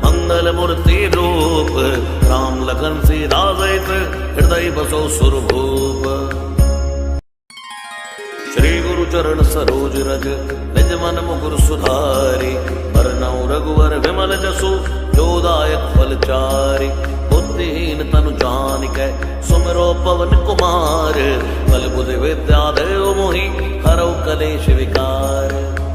मंगल मूर्ति रूप। राम लखन सीता सहित, हृदय बसो सुरभूप। श्री गुरु चरण सरोज रज, निज मन मुकुर सुधारी। बरनउँ रघुवर विमल जसु, जो दायक फल चारि। बुद्धिहीन तनु जानिकै, सुमिरो पवन कुमार। बल बुद्धि विद्या देव मोहि, हरौ कलेश विकार।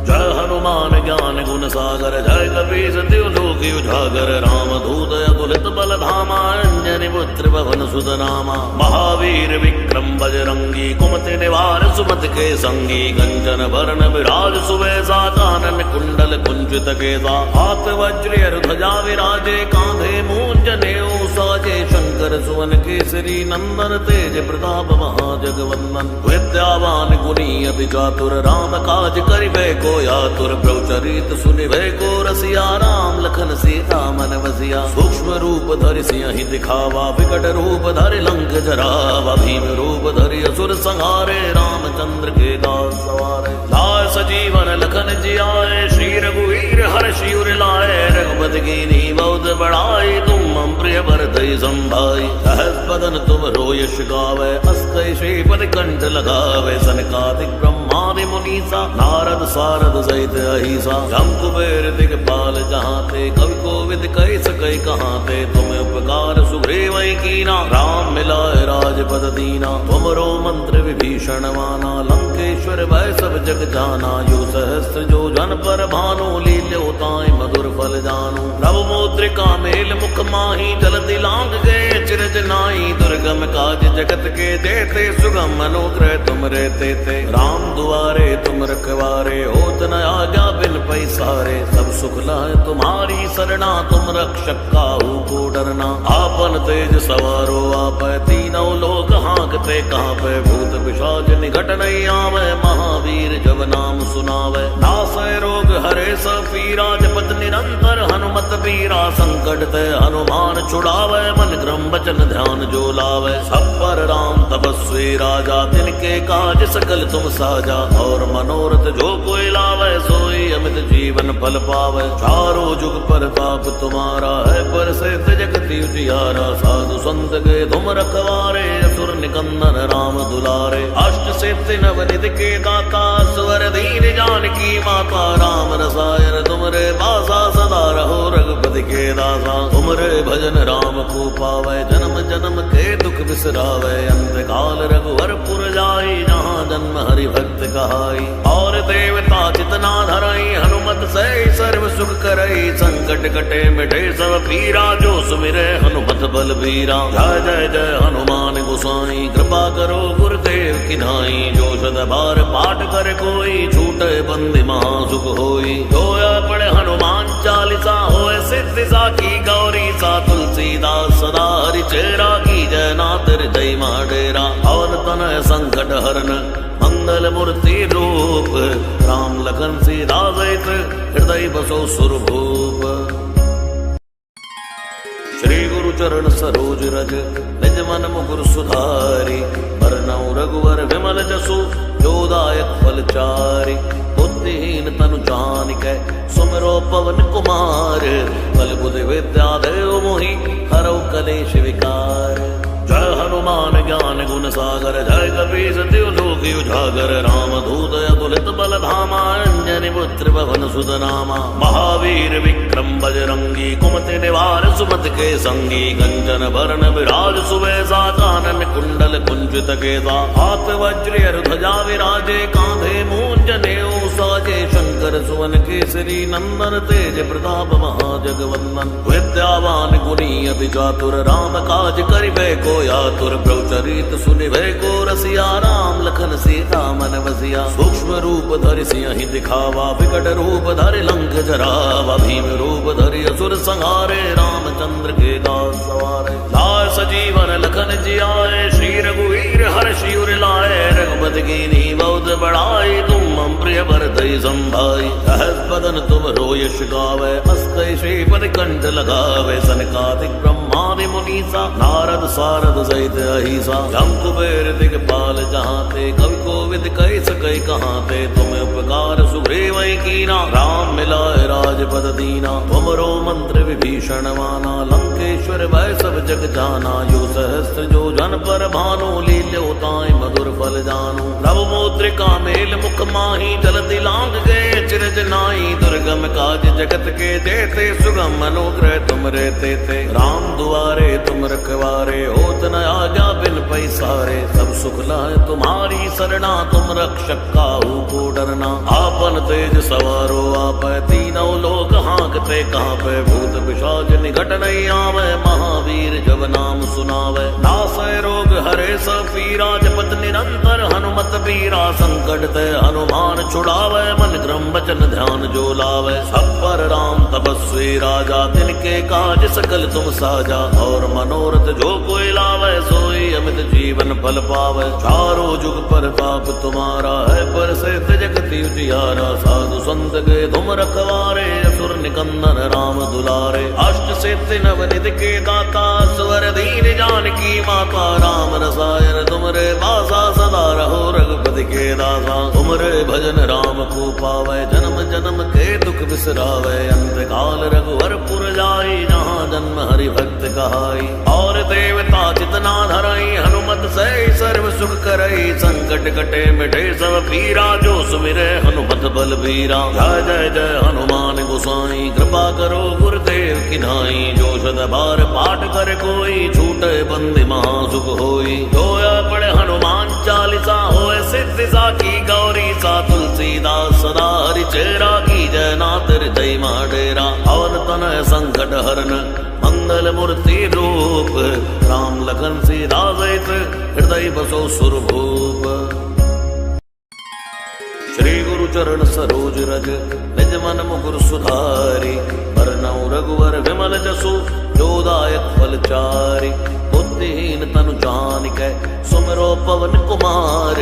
जय हनुमान ज्ञान गुण सागर, जय कपीस तिहु लोक उजागर। राम दूत अतुलित बल धामा, अंजनी पुत्र पवन सुत नामा। महावीर विक्रम बजरंगी, कुमति निवार सुमति के संगी। कंचन वरण विराज सुवेशा, कानन कुंडल कुंचित केसा। हाथ वज्र ध्वजा विराजे, कांधे मूंज नेऊ साजे। शंकर सुवन केसरी नंदन, तेज प्रताप महाजगवंदन। विद्यावान गुणी अति चातुर, राम काज करिबे को आतुर। प्रभु चरित सुनिबे को रसिया, राम लखन सीता मन बसिया। सूक्ष्म रूप धरि सिंहि दिखावा, विकट रूप धरि लंक जरावा। भीम रूप धरि असुर संहारे, रामचंद्र के दास सवारे। लाय सजीवन लखन जियाए, श्री रघुवीर हर्षि उर लाए। रघुपति कीन्ही बहुत बड़ाई, तुम मम प्रिय भरतहि संभाई। सहस बदन तुम रोयस गावै, अस कहि श्रीपति कंठ लगावे। सनकादिक ब्रह्मादि मुनीसा, नारद सारद सहित अहिसा। जम कुबेर दिगपाल जहांते, कवि कोविद कहि सकै कहांते। तुम उपकार सुग्रीवहि कीना, राम मिलाए राजपद दीना। तुमरो मंत्र विभीषण माना, लंकेश्वर भय सब जग जाना। यो सहस्त्र जो जन पर भानु, लील्यो ताहि मधुर फल जानू। प्रभु मुद्रिका मेल मुख माही, जलधि लांघ गए चिरज नाई। दुर्गम काज जगत के जेते, सुगम अनुग्रह तुम रे तेते। राम दुआरे तुम रखवारे, होत न आज्ञा बिन पैसारे। सब सुख लहै तुम्हारी सरना, तुम रक्षक काहू को डरना। आपन तेज सवारो आपै, तीनों लोक हांकते कांपै। भूत पिशाच निकट नहीं आवे, महावीर जब नाम सुनावे। नासै रोग हरे सब पीरा, जपत निरंतर हनुमत बीरा। संकट ते हनुमान छुड़ावे, मन क्रम वचन ध्यान जो लावे। सब पर राम तपस्वी राजा, तिनके काज सकल तुम साजा। और मनोरथ जो कोई लावे, सोई अमित जीवन फल पावे। चारों जुग परताप तुम्हारा है, प्रसिद्ध जगति उजियारा। साधु संत के तुम रखवारे, असुर निकंदन राम दुलारे। अष्ट सिद्धि नवनिधि के दाता, स्वर दीन जानकी माता। राम रसायन तुमरे बासा, सदा रहो रघुपति के दासा। तुमरे भजन राम को पावे, जन्म जन्म के दुख बिसरावे। अंत काल रघुवर पुर जाई, जहाँ जन्म हरि भक्त कहाई। और देवता चितना धरई, हनुमत से सर्व सुख करई। संकट कटे मिटे सब पीरा, जो सुमिरे हनुमत बल बीरा। जय जय जय हनुमान गोसाई, कृपा करो गुरुदेव की नाई। जो सद बार पाठ कर कोई, छूटे बंदी महासुख होई। जो पढ़े हनुमान चालीसा, होए सिद्धि साखी गौरी सा। तुलसीदास सदा हरि चेरा, की जय नाथ हृदय डेरा। पवन तनय संकट हरन, मंगल मूर्ति रूप। राम लखन सीता सहित, हृदय बसो सुरभूप। श्री गुरु चरण सरोज रज, निज मन मुकुर सुधारी। बरनउँ रघुवर विमल जसु, जो दायक फल चारि। बुद्धिहीन तनु जानिकै, सुमिरो पवन कुमार। बल बुद्धि विद्या देव मोहि, हरौ कलेश विकार। जय हनुमान ज्ञान गुण सागर, जय कपीस तिहु लोक उजागर। राम दूत अतुलित बल धामा, अंजनी पुत्र पवन सुत नामा। महावीर विक्रम बजरंगी, कुमति निवार सुमति के संगी। कंचन वरण विराज सुवेशा, कानन कुंडल कुंचित केसा। हाथ वज्र ध्वजा विराजे, कांधे मूंज नेऊ साजे। शंकर सुवन केसरी नंदन, तेज प्रताप महाजगवंदन। विद्यावान गुणी अति चातुर, राम काज करिबे को आतुर। प्रभु चरित सुनिबे को रसिया, राम लखन सीता मन बसिया। सूक्ष्म रूप धरि सिंहि दिखावा, विकट रूप धरि लंक जरावा। भीम रूप धरि असुर संहारे, रामचंद्र के दास सवारे। लाय सजीवन लखन जियाए, श्री रघुवीर हर्षि उर लाए। रघुपति कीन्ही बहुत बड़ाई, तुम मम प्रिय भरतहि संभाई। सहस बदन तुम रोयस गावै, अस कहि श्रीपति कंठ लगावे। सनकादिक ब्रह्मादि मुनीसा, नारद सारद सहित अहिसा। जम कुबेर दिगपाल जहांते, कवि कोविद कहि सकै कहांते। तुम उपकार सुग्रीवहि कीना, राम मिलाए राजपद दीना। तुमरो मंत्र विभीषण माना, लंकेश लंकेश्वर भय सब जग जाना। यो सहस्त्र जो जन पर भानु, लील्यो ताई मधुर फल जानु। नव मुद्रिका मेल मुख माही, जलधि लांग गए चिरज नाई। दुर्गम काज जगत के जेते, सुगम अनुग्रह तुम रहते थे। राम दुआरे तुम रखवारे, होत न आज्ञा बिन पैसारे। सब सुख लाए तुम्हारी सरना, तुम रक्षक काहू को डरना। आपन तेज सवारो आप, तीनों लोक हाँकते कांपे। भूत पिशाच निकट नहीं आवे, महावीर जब नाम सुनावे। नासै रोग हरे सब पीरा, जपत निरंतर हनुमत बीरा। संकट ते हनुमान छुड़ावे, मन क्रम वचन ध्यान जो लावे। सब पर राम तपस्वी राजा, तिनके काज सकल तुम साजा। और मनोरथ जो कोई लावे, सोई अमित जीवन फल पावे। चारों जुग प्रताप तुम्हारा है, पर से जगति उजियारा। साधु संत के तुम रखवारे, असुर निकंदन राम दुलारे। अष्ट सिद्धि नव निधि के दाता, स्वर दीन जानकी माता। राम रसायन तुमरे बासा, सदा रहो रघुपति के दासा। तुमरे भजन राम को पावे, जन्म जन्म के दुख बिसरावे। अंत काल रघुवर पुर जाई, जहाँ जन्म हरि भक्त कहाई। और देवता चितना धरई, हनुमत से सर्व सुख करई। संकट कटे मिटे सब पीरा, जो सुमिरे हनुमत बल बीरा। जय जय जय हनुमान गोसाई, कृपा करो गुरुदेव की नाई। जो सद बार पाठ कर कोई, छूटे बंदी महासुख होई। जोया पढ़े हनुमान चालीसा, होए सिद्धि साखी गौरी सा। तुलसीदास सदा हरि चेरा, की जय नाथ हृदय डेरा। और तनय संकट हरन, मंगल मूर्ति रूप। राम लखन सीता सहित, हृदय बसो सुरभूप। श्री गुरु चरण सरोज रज, निज मन मुकुर सुधारी। बरनउँ रघुवर विमल जसु, जो दायक फल चारि। बुद्धिहीन तनु जानिकै, सुमिरो पवन कुमार।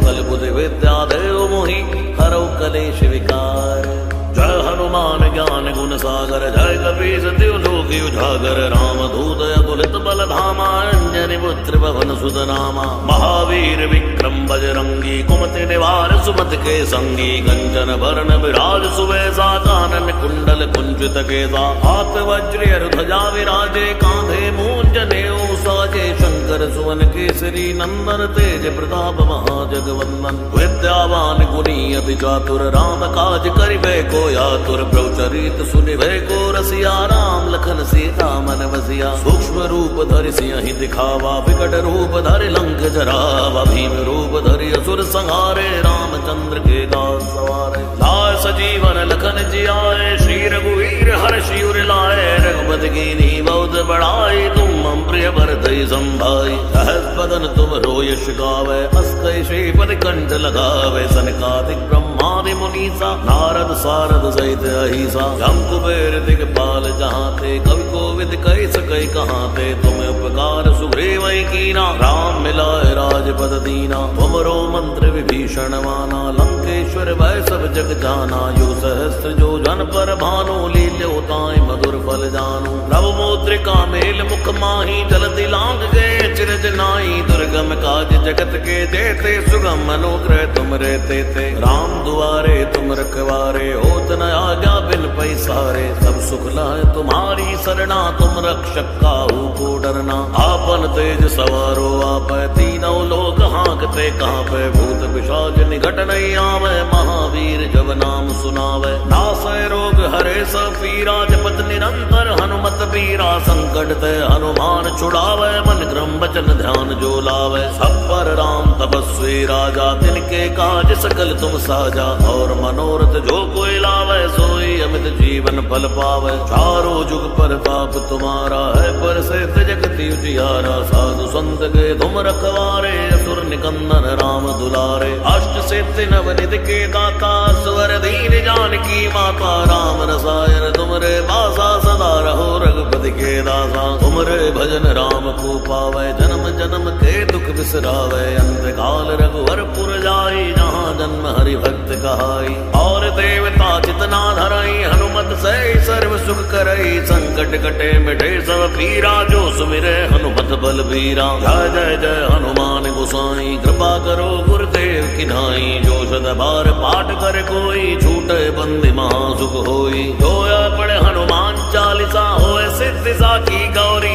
बल बुद्धि विद्या देव मोहि, हरौ कलेश विकार। जय हनुमान ज्ञान गुण सागर, जय कपीस तिहु लोक उजागर। रामदूत अतुलित बल धामा, अंजनी पुत्र पवन सुत नामा। महावीर विक्रम बजरंगी, कुमति निवार सुमति के संगी। कंचन बरन विराज सुवेशा, कानन कुंडल कुंचित केसा। हाथ वज्र ध्वजा विराजे, कांधे मूंज नेऊ साजे। शंकर सुवन केसरी नंदन, तेज प्रताप महाजगवंदन। विद्यावान गुणी अति चातुर, राम काज करिबे को आतुर। प्रभु चरित सुनिबे को रसिया, राम लखन सीता मन बसिया। सूक्ष्म रूप धरि सियहि दिखावा, विकट रूप धरि लंक जरावा। भीम रूप धरि असुर संहारे, रामचंद्र के दास सवारे। लाए सजीवन लखन जियाए, श्री रघुवीर हर्षि उर लाए। रघुपति कीन्ही बहुत बड़ाई, तुम मम प्रिय भरतहि संभाई। सहस बदन तुम रोयस गावै, अस कहि श्रीपति कंठ लगावे। सनकादिक ब्रह्मादि मुनीसा, नारद सारद सहित अहिसा। जम कुबेर दिगपाल जहाँ ते, कवि कोविद कहि सकै कहाँ ते। तुम उपकार सुग्रीव कीना, राम मिलाए राजपद दीना। तुमरो मंत्र विभीषण माना, लंकेश्वर भय सब जग जाना। यो सहस्त्र जो जन पर भानु, लील्यो ताई मधुर फल जानु। नव मुद्रिका मेल मुख माही, जलधि लांग गए चिरज नाई। दुर्गम काज जगत के जेते, सुगम अनुग्रह तुम रहते थे। राम दुआरे तुम रखवारे, होत न आज्ञा बिन पैसारे। सब सुख लाए तुम्हारी सरना, तुम रक्षक काहू को डरना। आपन तेज सवारो आप, तीनों लोक हाँकते कांपे। भूत पिशाच निकट नहीं आवे, महावीर जब नाम सुनावे। नासै रोग हरे सब पीरा, जपत निरंतर हनुमत बीरा। संकट ते हनुमान छुड़ावे, मन क्रम वचन ध्यान जो लावे। सब पर राम तपस्वी राजा, तिनके काज सकल तुम साजा। और मनोरथ जो कोई लावे, सोई अमित जीवन फल पावे। चारों जुग प्रताप तुम्हारा है, पर से जगति उजियारा। साधु संत के तुम रखवारे, असुर निकंदन राम दुलारे। अष्ट सिद्धि नव निधि के दाता, स्वर दीन जानकी माता। राम रसायन तुमरे बासा, सदा रहो रघुपति के दासा। तुमरे भजन राम को पावे, जन्म जन्म के दुख बिसरावे। अंत काल रघुवर पुर जाई, जहाँ जन्म हरि भक्त कहाई। और देवता चितना धरई, हनुमत से सर्व सुख करई। संकट कटे मिटे सब पीरा, जो सुमिरे हनुमत बल बीरा। जय जय जय हनुमान गोसाई, कृपा करो गुरुदेव की नाई। जो सद बार पाठ कर कोई, छूटे बंदी महासुख होई। जोया पढ़े हनुमान चालीसा, होए सिद्धि साखी गौरी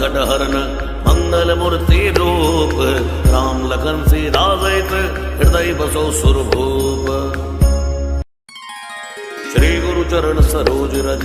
संकट हरन मंगल मूर्ति रूप, राम लखन सीता सहित हृदय बसो सुरभूप। श्री गुरु चरण सरोज रज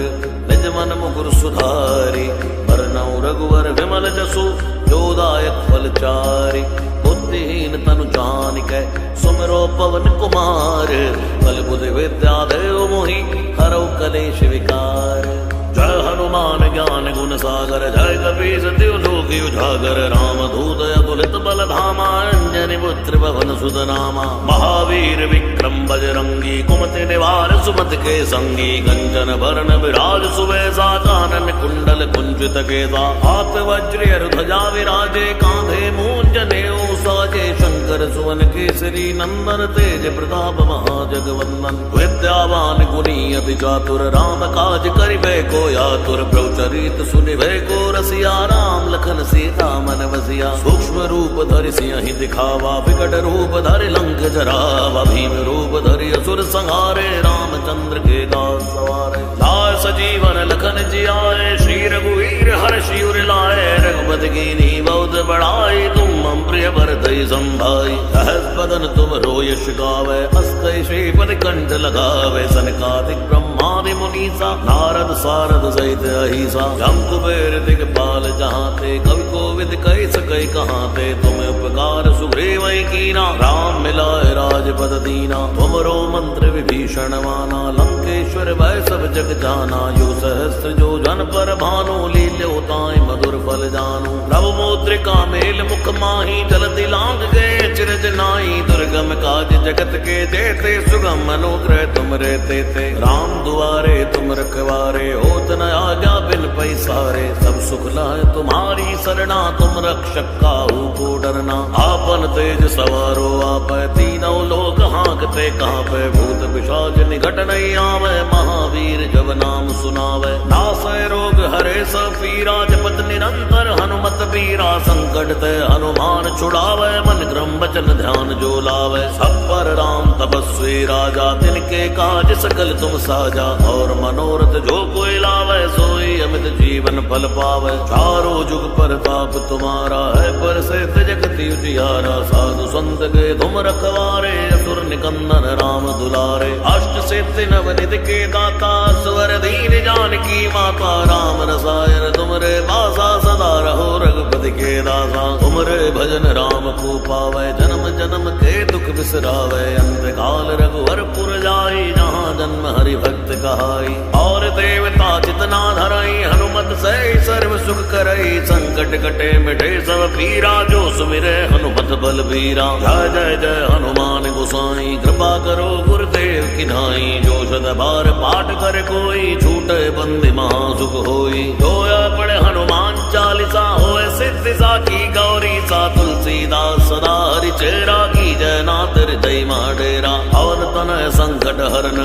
निज मन मुकुर सुधारी, बरनउँ रघुवर विमल जसु जोदायक फलचारि। बुद्धिहीन तनु जानिकै सुमिरो पवन कुमार, बल बुद्धि विद्या देव मोहि हरौ कलेश विकार। जय हनुमान ज्ञान गुण सागर, जय कपीस तिहुँ लोक उजागर। रामदूत अतुलित बल धामा, अंजनी पुत्र पवन सुत नामा। महावीर विक्रम बजरंगी, कुमति निवार सुमति के संगी। कंचन बरन विराज सुबेसा, कानन कुंडल कुंचित केसा। हाथ वज्र ध्वजा विराजे, कांधे मूंज नेऊ साजे। शंकर सुवन केसरी नंदन, तेज प्रताप महाजगवंदन। विद्यावान गुणी अति चातुर, राम काज करिबे को आतुर। प्रभु चरित सुनिबे को रसिया, राम लखन सीता मन बसिया। सूक्ष्म रूप धरि सियहि दिखावा, विकट रूप धरि लंक जरावा। भीम रूप धरि असुर संहारे, रामचंद्र के दास सवारे। लाए सजीवन लखन जियाए, श्री रघुवीर हर्षि उर लाए। रघुपति कीन्ही बहुत बड़ाई, तुम मम प्रिय भरतहि संभाई। सहस बदन तुम रोयस गावै, अस कहि श्रीपति कंठ लगावै। सनकादिक ब्रह्मादि मुनीसा, नारद सारद सहित अहिसा। जम कुबेर दिगपाल जहांते, कवि कोविद कहि सकै कहांते। तुम उपकार सुग्रीव कीना, राम मिलाए राजपद दीना। तुमरो मंत्र विभीषण माना, लंकेश्वर भय सब जग जाना। यो सहस्त्र जो जन पर भानु, लील्यो ताहि मधुर फल जानू। प्रभु मुद्रिका मेल मुख माही, जलधि लांघ गए चिरज नाई। दुर्गम काज जगत के जेते, सुगम अनुग्रह तुम रे तेते। राम दुआरे तुम रखवारे, होत न आज्ञा बिन पैसारे। सब सुख लाए तुम्हारी सरना, तुम रक्षक काहू को डरना। आपन तेज सवारो आपै, तीनों लोक हांकते कांपै। भूत पिशाच निकट नहीं आवे, महावीर जब नाम सुनावे। नासै रोग हरे सब पीरा, जपत निरंतर हनुमत बीरा। संकट ते हनुमान छुड़ावे, मन क्रम वचन ध्यान जो लावे। सब पर राम तपस्वी राजा, तिनके काज सकल तुम साजा। और मनोरथ जो कोई लावे, सोई अमित जीवन फल पावे। चारों जुग परताप तुम्हारा है, परसिद्ध जगत उजियारा। साधु संत के तुम रखवारे, असुर निकंदन राम दुलारे। अष्ट सिद्धि नवनिधि के दाता, स्वर दीन जानकी माता। राम रसायन तुमरे बासा, सदा रहो रघुपति के दासा। तुमरे भजन राम को पावे, जन्म जन्म के दुख बिसरावे। अंत काल रघुवर पुर जाई, जहाँ जन्म हरि भक्त कहाई। और देवता चितना धरई, हनुमत से सर्व सुख करई। संकट कटे मिटे सब पीरा, जो सुमिरे हनुमत बलबीरा। जय जय जय हनुमान गोसाई, कृपा करो गुरुदेव की नाई। जो सद बार पाठ कर कोई, छूटे बंदी महासुख होई। जोया पढ़े हनुमान चालीसा, होए सिद्धि साखी गौरी सा। तुलसीदास सदा हरि चेरा, की जय नाथ हृदय डेरा। पवन तनय संकट हरन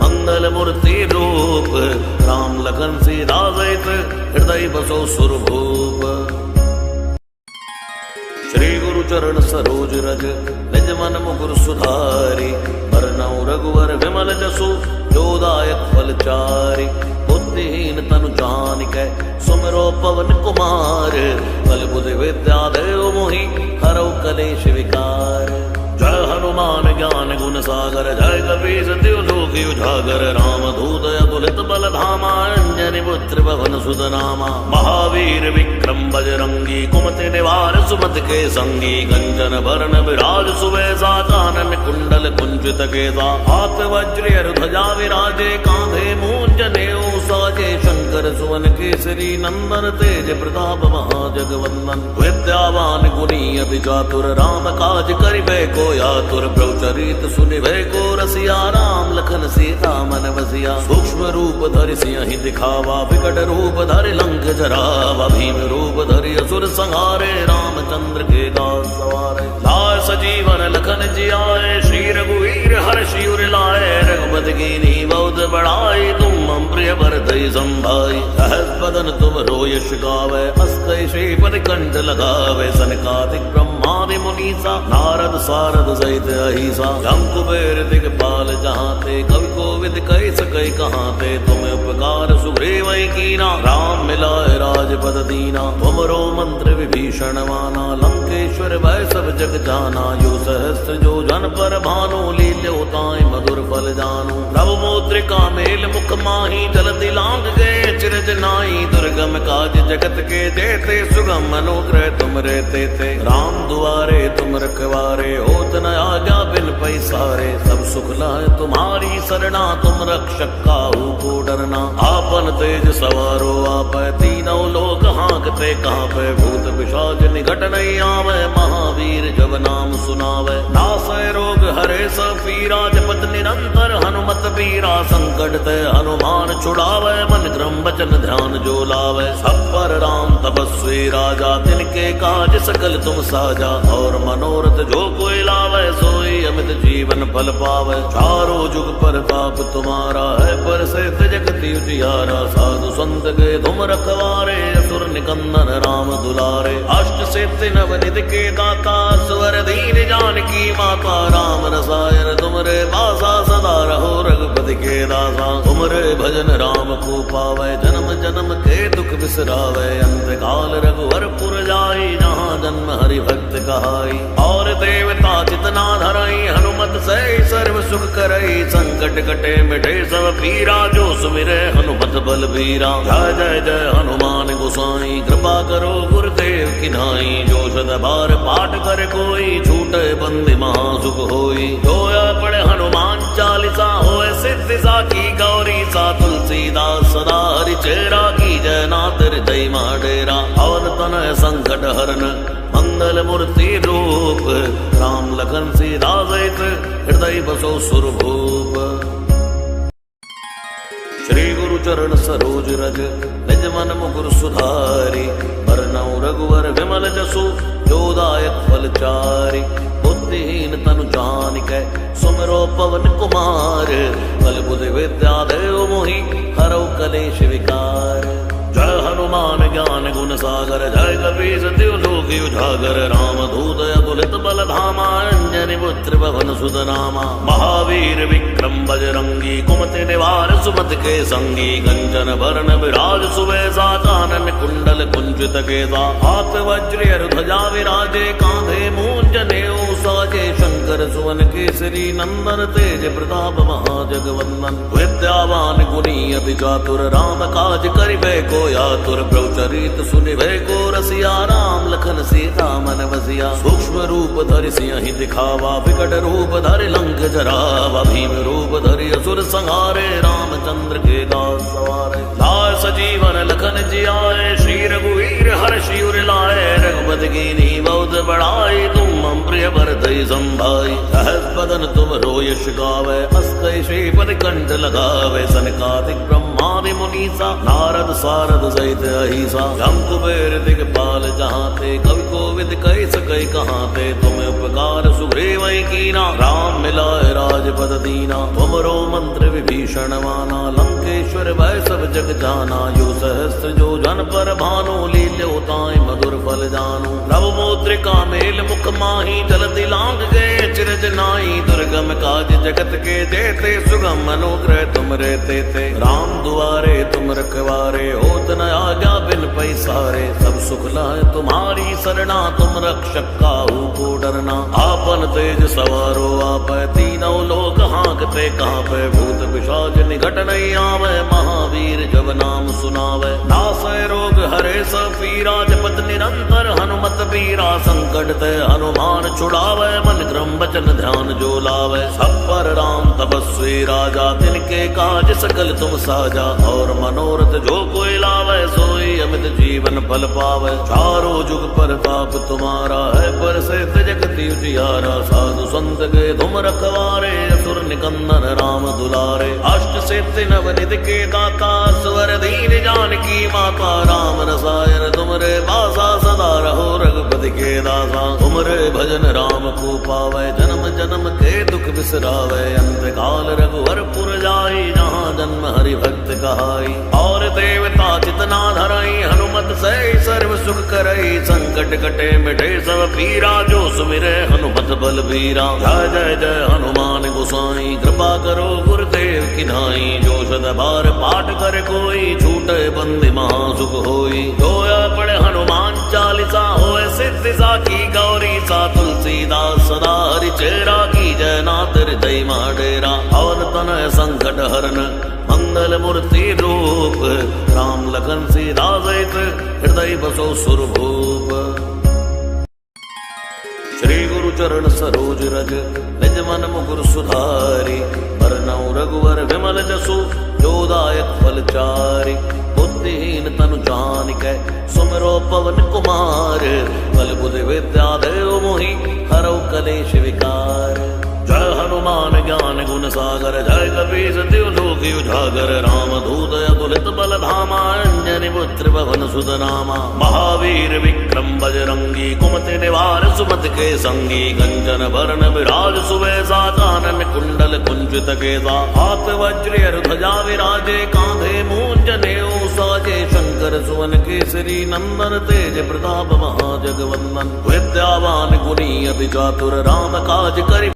मंगल मूर्ति रूप, राम लखन सीता सहित हृदय बसो सुरभूप। श्री गुरु चरण सरोज रज निज मन मुकुर सुधारी। बरनउँ रघुवर विमल जसु जोदायक फलचारि। बुद्धिहीन तनु जानिकै सुमिरो पवन कुमार। बल बुद्धि विद्या देव मोहि हरौ कलेश विकार। जय हनुमान ज्ञान गुण सागर, जय कपीस तिहुँ लोक उजागर। रामदूत अतुलित बल धामा, अंजनी पुत्र पवन सुत नामा। महावीर विक्रम बजरंगी, कुमति निवार सुमति के संगी। कंचन बरन विराज सुबेसा, कानन कुंडल कुंचित केसा। हाथ वज्र ध्वजा विराजे, कांधे मूंज नेऊ साजे। शंकर सुवन केसरी नंदन, तेज प्रताप महाजगवंदन। विद्यावान गुणी अति चातुर, राम काज करिबे को आतुर। प्रभु चरित सुनिबे को रसिया, राम लखन सीता मन बसिया। सूक्ष्म रूप धरि सियहि दिखावा, विकट रूप धरि लंक जरावा। भीम रूप धरि असुर संहारे, रामचंद्र के दास सवारे। लाए सजीवन लखन जियाए, श्री रघुवीर हर्षि उर लाए। रघुपति कीन्ही बहुत बड़ाई, तुम मम प्रिय भरतहि संभाई। सहस बदन तुम रोयस गावै, अस कहि श्रीपति कंठ लगावै। सनकादिक ब्रह्मादि मुनीसा, नारद सारद सहित अहिसा। जम कुबेर दिगपाल जहांते, कवि कोविद कहि सकै कहांते। तुम उपकार सुग्रीव कीना, राम मिलाए राज पद दीना। तुमरो मंत्र विभीषण माना, लंकेश्वर भय सब जग जाना। यो सहस्त्र जो जन पर भानु, लील्यो ताहि मधुर फल जानू। प्रभु मुद्रिका मेल मुख माही, जलति लांग गए चिरज नाई। दुर्गम काज जगत के देते, सुगम अनुग्रह तुम रहते थे। राम दुआरे तुम रखवारे, होत न आज्ञा बिन पैसारे। सब सुख लाए तुम्हारी सरना, तुम रक्षक काहू को डरना। आपन तेज सवारो आपै, तीनों लोक हाँकते कांपै। भूत पिशाच निकट नहीं आवे, महावीर जब नाम सुनावे। नासै रोग हरे सब पीरा, जपत निरंतर हनुमत बीरा। संकट ते हनुमान छुड़ावे, मन क्रम वचन ध्यान जो लावे। सब पर राम तपस्वी राजा, तिनके काज सकल तुम साजा। और मनोरथ जो कोई लावे, सोई अमित जीवन फल पावे। चारों जुग प्रताप तुम्हारा है, पर से जगति उजियारा। साधु संत के तुम रखवारे, असुर निकंदन राम दुलारे। अष्ट सिद्धि नवनिधि के दाता, स्वर दीन जानकी माता। राम रसायन तुमरे बासा, सदा रहो रघुपति के दासा। तुमरे भजन राम को पावे, जन्म जन्म के दुख बिसरावे। अंत काल रघुवर पुर जाई, जहाँ जन्म हरि भक्त कहाई। और देवता चितना धरई, हनुमत से सर्व सुख करई। संकट कटे मिटे सब पीरा, जो सुमिरे हनुमत बल बीरा। जय जय जय हनुमान गोसाई, कृपा करो गुरुदेव की नाई। जो सद बार पाठ कर कोई, छूटे बंदी महासुख होई। जो पढ़े हनुमान चालीसा, होए सिद्धि साखी गौरी सा। तुलसीदास सदा हरि चेरा, की जय नाथ हृदय डेरा। और तनय संकट हरन, मंगल मूर्ति रूप। राम लखन सीता सहित, हृदय बसो सुरभूप। श्री गुरु चरण सरोज रज, निज मन मुकुर सुधारी। बरनउँ रघुवर विमल जसु, जो दायक फल चारि। बुद्धिहीन तनु जानिकै, सुमिरो पवन कुमार। बल बुद्धि विद्या देव मोहि, हरौ कलेश विकार। जय हनुमान ज्ञान गुण सागर, जय कपीस तिहुँ लोक उजागर। राम दूत अतुलित बल धामा, अंजनी पुत्र पवन सुत नामा। महावीर विक्रम बजरंगी, कुमति निवार सुमति के संगी। कंचन बरन विराज सुबेसा, कानन कुंडल कुंचित केसा। हाथ वज्र ध्वजा विराजे, कांधे मूंज जनेऊ साजे। शंकर सुवन केसरी नंदन, तेज प्रताप महाजगवंदन। विद्यावान गुणी अति चातुर, राम काज करिबे को आतुर। प्रभु चरित सुनिबे को रसिया, राम लखन सीता मन बसिया। सूक्ष्म रूप धरि सिंहि दिखावा, विकट रूप धरि लंक जरावा। भीम रूप धरि असुर संहारे, रामचंद्र के दास सवारे। लाय सजीवन लखन जियाए, श्री रघुवीर हर्षि उर लाए। रघुपति कीन्ही बहुत बड़ाई, तुम मम प्रिय भरतहि संभाई। सहस बदन तुम यश गावे, अस कहि श्रीपति कंठ लगावे। सनकादिक ब्रह्मादि मुनीसा, नारद सारद सहित अहिसा। जम कुबेर दिगपाल जहाँते, कवि कोविद कहि सकै कहाँते। तुम उपकार सुग्रीव कीना, राम मिलाए राजपद दीना। तुमरो मंत्र विभीषण माना, लंकेश्वर भय सब जग जाना। यो सहस्त्र जो जन पर भानु, लील्यो ताहि मधुर फल जानू। प्रभु मुद्रिका मेल मुख माही, जलति लांग गए चिरज नाई। दुर्गम काज जगत के देते, सुगम अनुग्रह तुम रहते थे। राम दुआरे तुम रखवारे, होत न आज्ञा बिन पैसारे। सब सुख लाए तुम्हारी सरना, तुम रक्षक काहू को डरना। आपन तेज सवारो आपै, तीनों लोक हाँकते कांपै। भूत पिशाच निकट नहीं आवे, महावीर जब नाम सुनावे। नासै रोग हरे सब पीरा, जपत निरंतर हनुमत बीरा। संकट ते हनुमान छुड़ावे, मन क्रम वचन ध्यान जो लावे। सब पर राम तपस्वी राजा, तिनके काज सकल तुम साजा। और मनोरथ जो कोई लावे, सोई अमित जीवन फल पावे। चारों जुग प्रताप तुम्हारा है, पर से जगति उजियारा। साधु संत के तुम रखवारे, असुर निकंदन राम दुलारे। अष्ट सिद्धि नवनिधि के दाता, स्वर दीन जानकी माता। राम रसायन तुमरे बासा, सदा रहो रघुपति के दासा। तुमरे भजन राम को पावे, जन्म जन्म के दुख बिसरावे। अंत काल रघुवर पुर जाई, जहाँ जन्म हरि भक्त कहाई। और देवता चितना धरई, हनुमत से सर्व सुख करई। संकट कटे मिटे सब पीरा, जो सुमिरे हनुमत बल बीरा। जय जय जय हनुमान गोसाई, कृपा करो गुरुदेव की धाई। जो सद बार पाठ कर कोई, छूटे बंदी महासुख होई। होया पढ़े हनुमान चालीसा, होए सिद्धि साखी गौरी सा। तुलसीदास सदा हरि चेरा, की जय नाथ हृदय माडेरा। और तन संकट हरन मंगल मूर्ति रूप, राम लखन सीता सहित हृदय बसो सुरभूप। श्री गुरु चरण सरोज रज, निज मन मुकुर सुधारी। बरनउँ रघुवर विमल जसु, जो दायक फल चारि। बुद्धिहीन तनु जानिकै, सुमिरो पवन कुमार। बल बुद्धि विद्या देव मोहि, हरौ कलेश विकार। जय हनुमान ज्ञान गुण सागर, जय कपीस तिहुँ लोक उजागर। रामदूत अतुलित बल धामा, अंजनी पुत्र पवन सुत नामा। महावीर विक्रम बजरंगी, कुमति निवार सुमति के संगी। कंचन बरन विराज सुबेसा, कानन कुंडल कुंचित केसा। हाथ वज्र ध्वजा विराजे, कांधे मूंज जनेऊ साजे। शंकर सुवन केसरी नंदन, तेज प्रताप महाजगवंदन। विद्यावान गुणी अति चातुर, राम काज करि